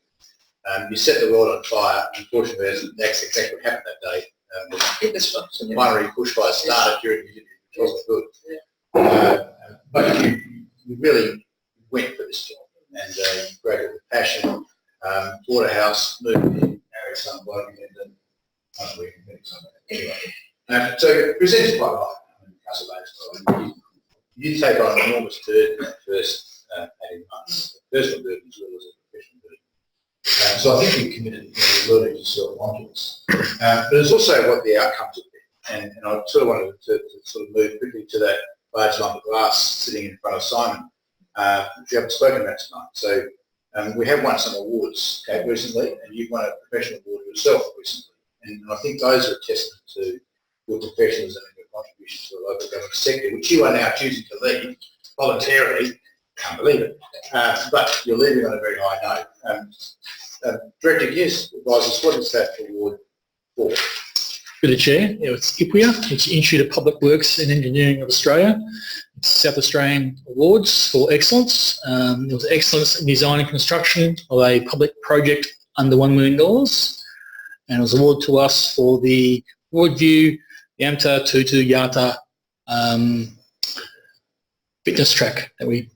You set the world on fire. Unfortunately, that's exactly what happened that day. Some binary bushfires started during the interview, which wasn't good. But you really went for this job, and you created with passion. Bought a house, moved in, married some bloke, and then anyway. So it presents quite right. You take on an enormous burden in that first 18 months. Personal burden as well as a professional burden. So I think you've committed to learning to sort of onto us. But it's also what the outcomes have been. And I sort of wanted to sort of move quickly to that large lump of glass sitting in front of Simon, which you haven't spoken about tonight. So we have won some awards recently, and you've won a professional award yourself recently. And I think those are a testament to your professionalism and your contribution to the local government sector, which you are now choosing to leave voluntarily. Can't believe it. But you're leaving on a very high note. Director, can you advise us, what is that award for? Through the Chair, it's IPWEA, it's Institute of Public Works and Engineering of Australia. It's South Australian Awards for Excellence. It was excellence in design and construction of a public project under $1 million. And it was awarded to us for the Broadview, Yamta Tutu Yata fitness track that we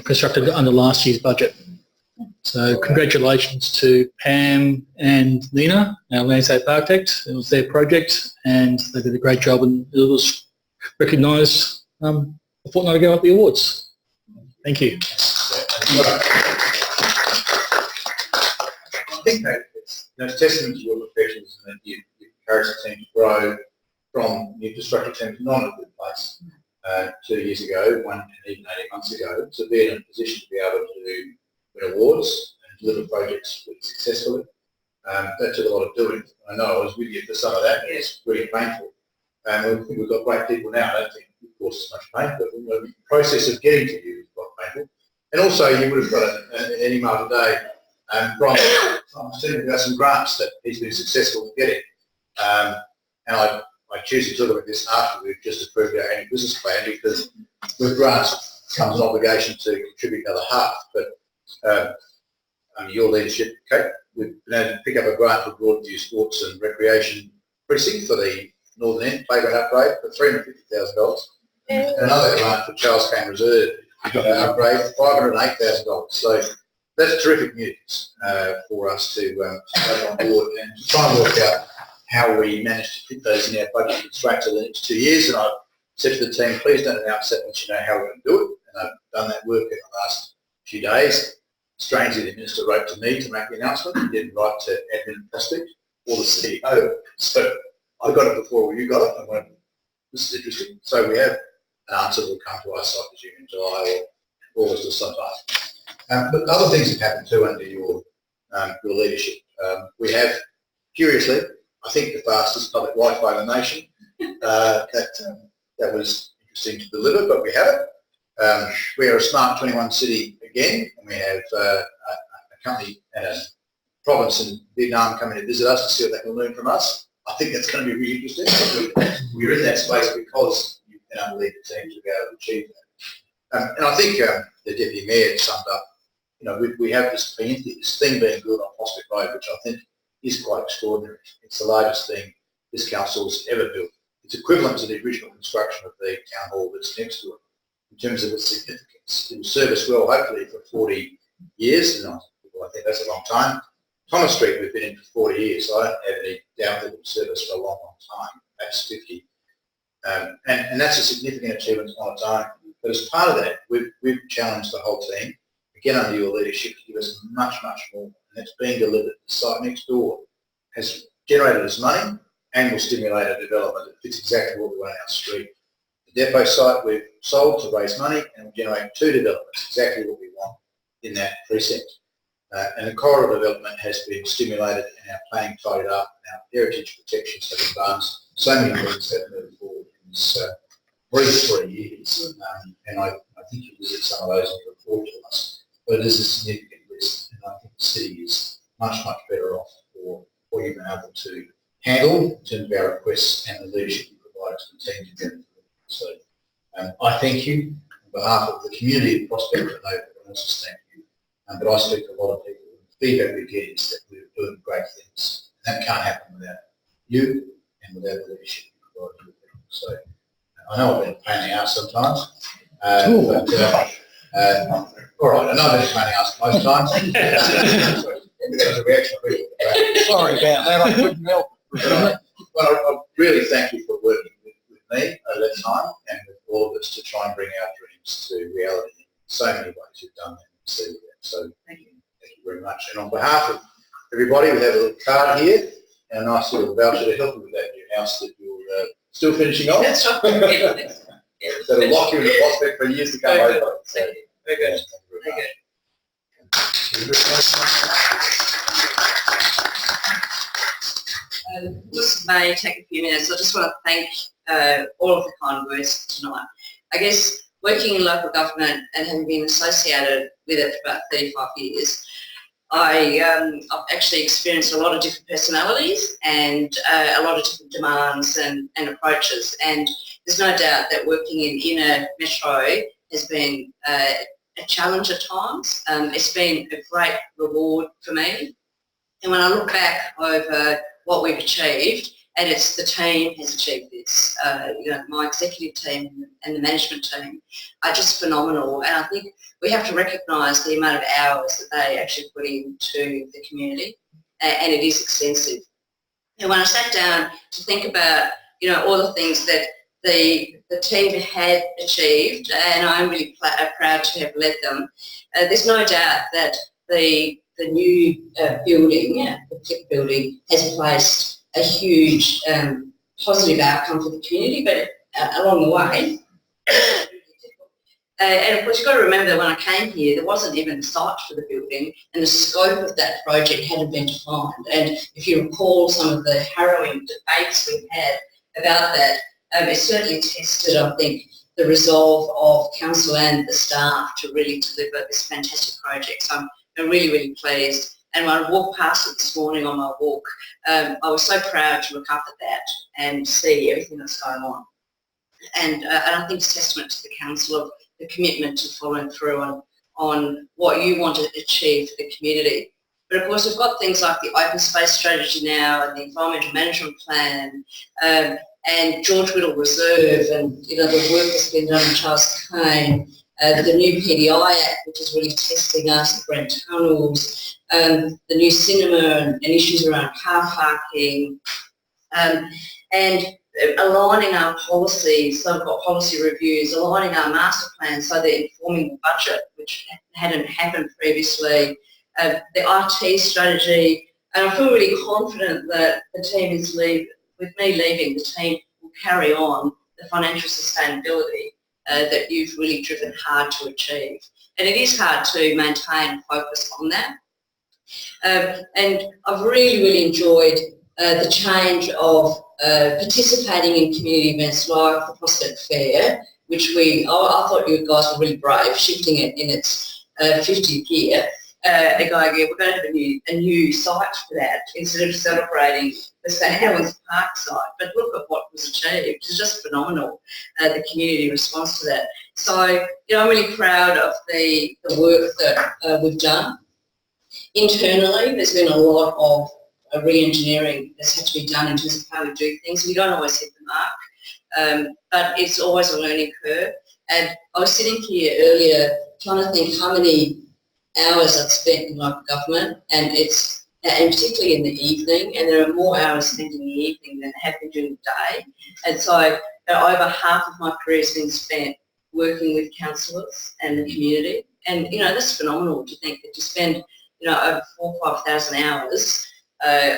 constructed under last year's budget. So congratulations to Pam and Nina, our landscape architect. It was their project and they did a great job, and it was recognised a fortnight ago at the awards. Thank you. I think that it's testament to your professionalism that you encourage the team to grow from the infrastructure team to not in a good place 2 years ago, one and even 18 months ago, to be in a position to be able to win awards and deliver projects successfully. That took a lot of doing. I know I was with you for some of that. It's really painful. I think we've got great people now. I don't think it causes much pain, but the process of getting to you is quite painful. And also, you would have got an email today from Stephen about some grants that he's been successful in getting. And I choose to talk about this after we've just approved our annual business plan, because with grants comes an obligation to contribute another half. But under your leadership, Kate, we've been able to pick up a grant for Broadview Sports and Recreation Precinct for the Northern End playground upgrade for $350,000. And another grant for Charles Kane Reserve upgrade for $508,000. So that's terrific news for us to take on board and to try and work out how we manage to fit those in our budget constraints over the next 2 years. And I've said to the team, please don't announce that once you know how we're going to do it. And I've done that work in the last few days. Strangely, the Minister wrote to me to make the announcement. He didn't write to Admin Prospect or the CEO. So I got it before you got it. I went, this is interesting. So we have an answer that will come to us, I presume, in July or August or sometime. But other things have happened too under your leadership. We have, curiously, I think the fastest public Wi-Fi in the nation. That was seem to deliver, but we have it. We are a Smart 21 city again, and we have a company and a province in Vietnam coming to visit us and see what they can learn from us. I think that's going to be really interesting. We're in that space because you've been able to lead the team to be able to achieve that. And I think the Deputy Mayor summed up, you know, we have this thing being built on Prospect Road, which I think is quite extraordinary. It's the largest thing this council's ever built. It's equivalent to the original construction of the town hall that's next to it in terms of its significance. It will serve us well, hopefully, for 40 years, and I think that's a long time. Thomas Street we've been in for 40 years, so I don't have any doubt that it will serve us for a long, long time. That's 50. And that's a significant achievement on its own. But as part of that, we've challenged the whole team, again under your leadership, to give us much, much more. And that's being delivered. The site next door has generated us money and will stimulate a development that fits exactly what we want in our street. The depot site we've sold to raise money and will generate 2 developments, exactly what we want in that precinct. And the corridor development has been stimulated and our planning tidied up and our heritage protections have advanced. So many things have moved forward in this brief 3 years. And I think you visit some of those in your report to us. But it is a significant risk, and I think the city is much, much better off for what you've been able to handle in terms of our requests and the leadership you provide to the team to get it. So I thank you on behalf of the community of Prospect. I know everyone else is thank you. But I speak to a lot of people. The feedback we get is that we're doing great things. And that can't happen without you and without the leadership you provide to the people. So I know I've been a pain in the ass sometimes. All right, I know I've been a pain in the ass most times. There's a reaction. Sorry about that, I couldn't help it. But I really thank you for working with me over that time and with all of us to try and bring our dreams to reality in so many ways. You've done that. So thank you very much. And on behalf of everybody, we have a little card here and a nice little voucher to help you with that new house that you're still finishing off. That's right. That'll lock you in the Prospect for years to come. Very over. good. So, Very good. Very good. This may take a few minutes. I just want to thank all of the kind words tonight. I guess working in local government and having been associated with it for about 35 years, I've actually experienced a lot of different personalities and a lot of different demands and approaches. And there's no doubt that working in inner metro has been a challenge at times. It's been a great reward for me. And when I look back over what we've achieved, and it's the team has achieved this. You know, my executive team and the management team are just phenomenal. And I think we have to recognise the amount of hours that they actually put into the community, and it is extensive. And when I sat down to think about, you know, all the things that the team had achieved, and I'm really proud to have led them, there's no doubt that the new building, the TIC building, has placed a huge positive outcome for the community, but along the way, and of course you've got to remember that when I came here, there wasn't even a site for the building, and the scope of that project hadn't been defined. And if you recall some of the harrowing debates we've had about that, it certainly tested, I think, the resolve of council and the staff to really deliver this fantastic project. So I'm really, really pleased. And when I walked past it this morning on my walk, I was so proud to look up at that and see everything that's going on. And I think it's testament to the council of the commitment to following through on what you want to achieve for the community. But of course, we've got things like the open space strategy now and the environmental management plan and George Whittle Reserve, and you know the work that's been done on Charles Kane, the new PDI Act, which is really testing us, the Brent tunnels, the new cinema and issues around car parking, and aligning our policies. So we've got policy reviews, aligning our master plan so they're informing the budget, which hadn't happened previously, the IT strategy, and I feel really confident that the team is with me leaving, the team will carry on the financial sustainability that you've really driven hard to achieve. And it is hard to maintain and focus on that. And I've really, really enjoyed the change of participating in community events like the Prospect Fair which I thought you guys were really brave, shifting it in its 50th year. Going, yeah, we're going to have a new site for that instead of celebrating the St Helens Park site. But look at what was achieved. It's just phenomenal, the community response to that. So, I'm really proud of the work that we've done. Internally, there's been a lot of re-engineering that's had to be done in terms of how we do things. We don't always hit the mark, but it's always a learning curve. And I was sitting here earlier trying to think how many hours I've spent in local government, and particularly in the evening, and there are more hours spent in the evening than have been during the day. And so over half of my career has been spent working with councillors and the community. And, that's phenomenal to think that you spend, over 4,000 or 5,000 hours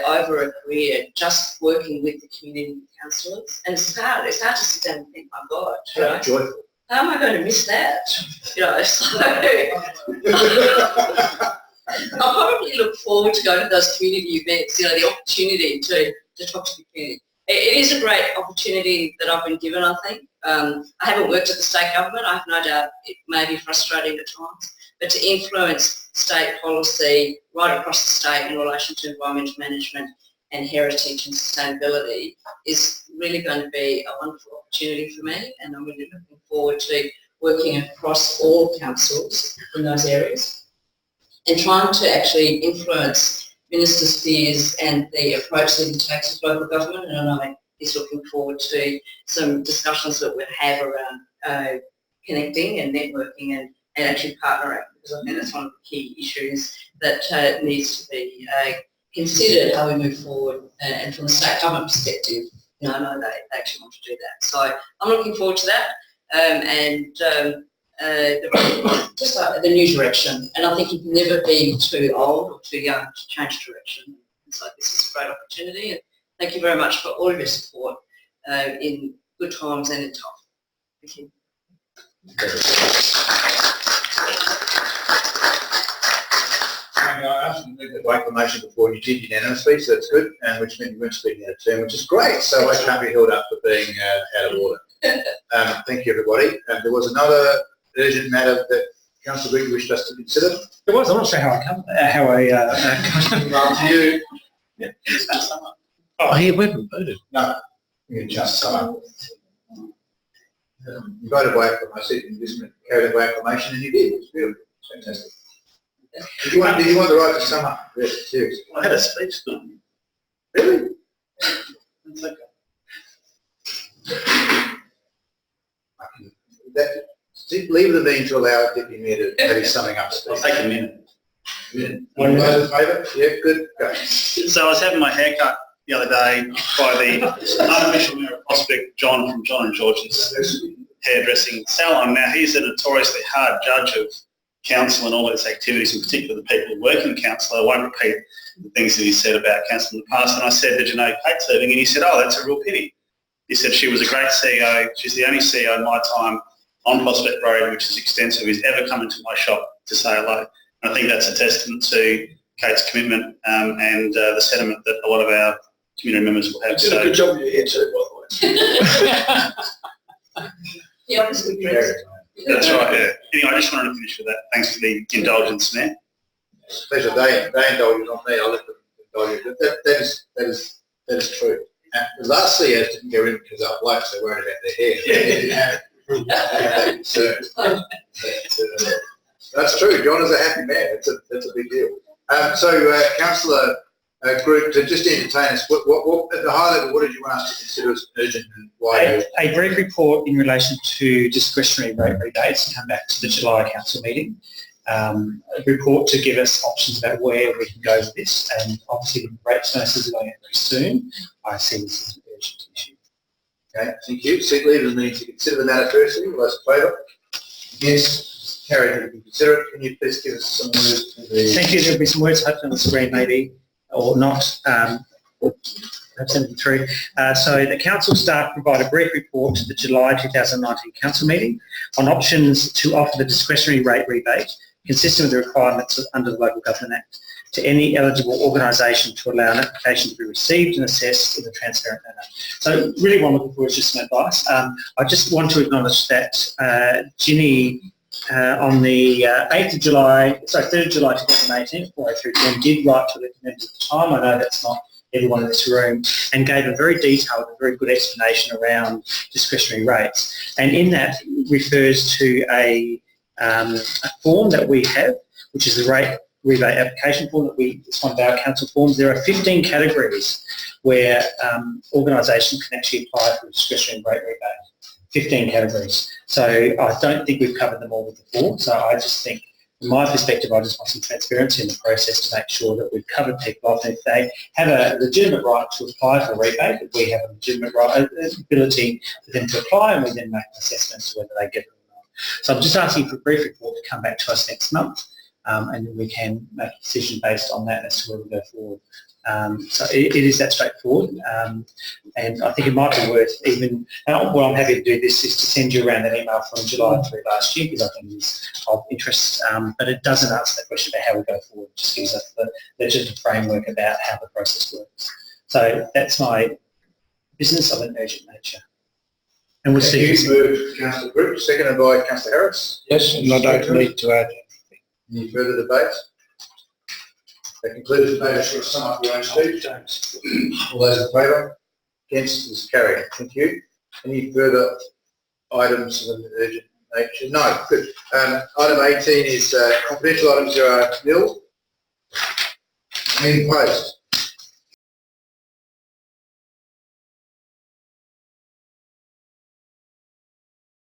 over a career just working with the community and councillors. And it's hard to sit down and think, my God, Joyful. how am I going to miss that? So I'll probably look forward to going to those community events, the opportunity to talk to the community. It is a great opportunity that I've been given, I think. I haven't worked at the state government. I have no doubt it may be frustrating at times, but to influence state policy right across the state in relation to environmental management and heritage and sustainability is really going to be a wonderful opportunity for me, and I'm really looking forward to working across all councils in those areas and trying to actually influence Minister Spears and the approach that he takes with local government. And I know he's looking forward to some discussions that we'll have around connecting and networking and actually partnering, because I think that's one of the key issues that needs to be considered how we move forward. And from a state government perspective, I know they actually want to do that. So I'm looking forward to that, just like the new direction. And I think you can never be too old or too young to change direction. And so this is a great opportunity, and thank you very much for all of your support in good times and in tough. Thank you. I asked you to move the acclamation before, and you did unanimously, so that's good, and which meant you weren't speaking out of turn, which is great, so I can't be held up for being out of order. Thank you, everybody. There was another urgent matter that Councillor Grigg wished us to consider. It was. I'm not sure how I you. Yeah. He went and voted. No, you just sum up. You voted by acclamation, you carried it by acclamation, and you did. It's beautiful. It's fantastic. Did you want the right to sum up? Yes, seriously. I had a speech. Really? That's okay. Leave the meeting to allow Deputy Mayor to have his summing up. I'll take a minute. All those in favour? Yeah, good. Go. So I was having my hair cut the other day by the unofficial Mayor of Prospect, John from John and George's hairdressing salon. Now, he's a notoriously hard judge of council and all its activities, in particular the people who work in council. I won't repeat the things that he said about council in the past. And I said, did you know Kate Serving? And he said, oh, that's a real pity. He said she was a great CEO. She's the only CEO in my time on Prospect Road, which is extensive, who's ever come into my shop to say hello. And I think that's a testament to Kate's commitment and the sentiment that a lot of our community members will have. You did a good job with your hair too, by the way. Yeah, obviously. That's right, yeah. Anyway, I just wanted to finish with that. Thanks for the indulgence, Mayor. Pleasure. They indulge it on me. I'll let them indulge it. That is true. The last CEOs didn't go in because they're blokes, they worried about their hair. They didn't have it. That's true. John is a happy man. That's a big deal. Councillor Group, to just entertain us, what at the high level, what did you want us to consider as urgent and why? A brief report in relation to discretionary rate rebates to come back to the July council meeting. A report to give us options about where we can go with this, and obviously the rates notices are going out very soon. I see this as an urgent issue. Okay, thank you. Seat leaders need to consider the matter firstly. All those in favour? Yes. Carried. You can consider it. Can you please give us some words to the... Thank you. There'll be some words hopefully on the screen maybe, or not. Perhaps send them through. So the council staff provide a brief report to the July 2019 council meeting on options to offer the discretionary rate rebate consistent with the requirements under the Local Government Act. to any eligible organisation to allow an application to be received and assessed in a transparent manner. So really what I'm looking for is just some advice. I just want to acknowledge that Ginny on the 3rd of July 2018, 4:03 p.m. did write to the members at the time. I know that's not everyone in this room, and gave a very detailed and very good explanation around discretionary rates. And in that refers to a form that we have, which is the rate rebate application form it's one of our council forms. There are 15 categories where organisations can actually apply for a discretionary rate rebate. 15 categories. So I don't think we've covered them all with the form. So I just think, from my perspective, I just want some transparency in the process to make sure that we've covered people off. And if they have a legitimate right to apply for a rebate, that we have a legitimate ability for them to apply, and we then make an assessment as to whether they get it or not. So I'm just asking for a brief report to come back to us next month, and then we can make a decision based on that as to where we go forward. So it is that straightforward, and I think it might be worth even, well, I'm happy to do this, is to send you around that email from July 3 last year, because I think it's of interest, but it doesn't answer the question about how we go forward. It just gives us the legitimate framework about how the process works. So that's my business of an urgent nature. And we'll see. Thank you, moved Councillor Brooke, seconded by Councillor Harris. Yes, and I don't need to add anything. Any further debate? That concludes the debate. Should sum up your own speech. All those in favour? Against is carried. Thank you. Any further items of an urgent nature? No. Good. Item 18 is confidential items. There are nil. Meeting closed.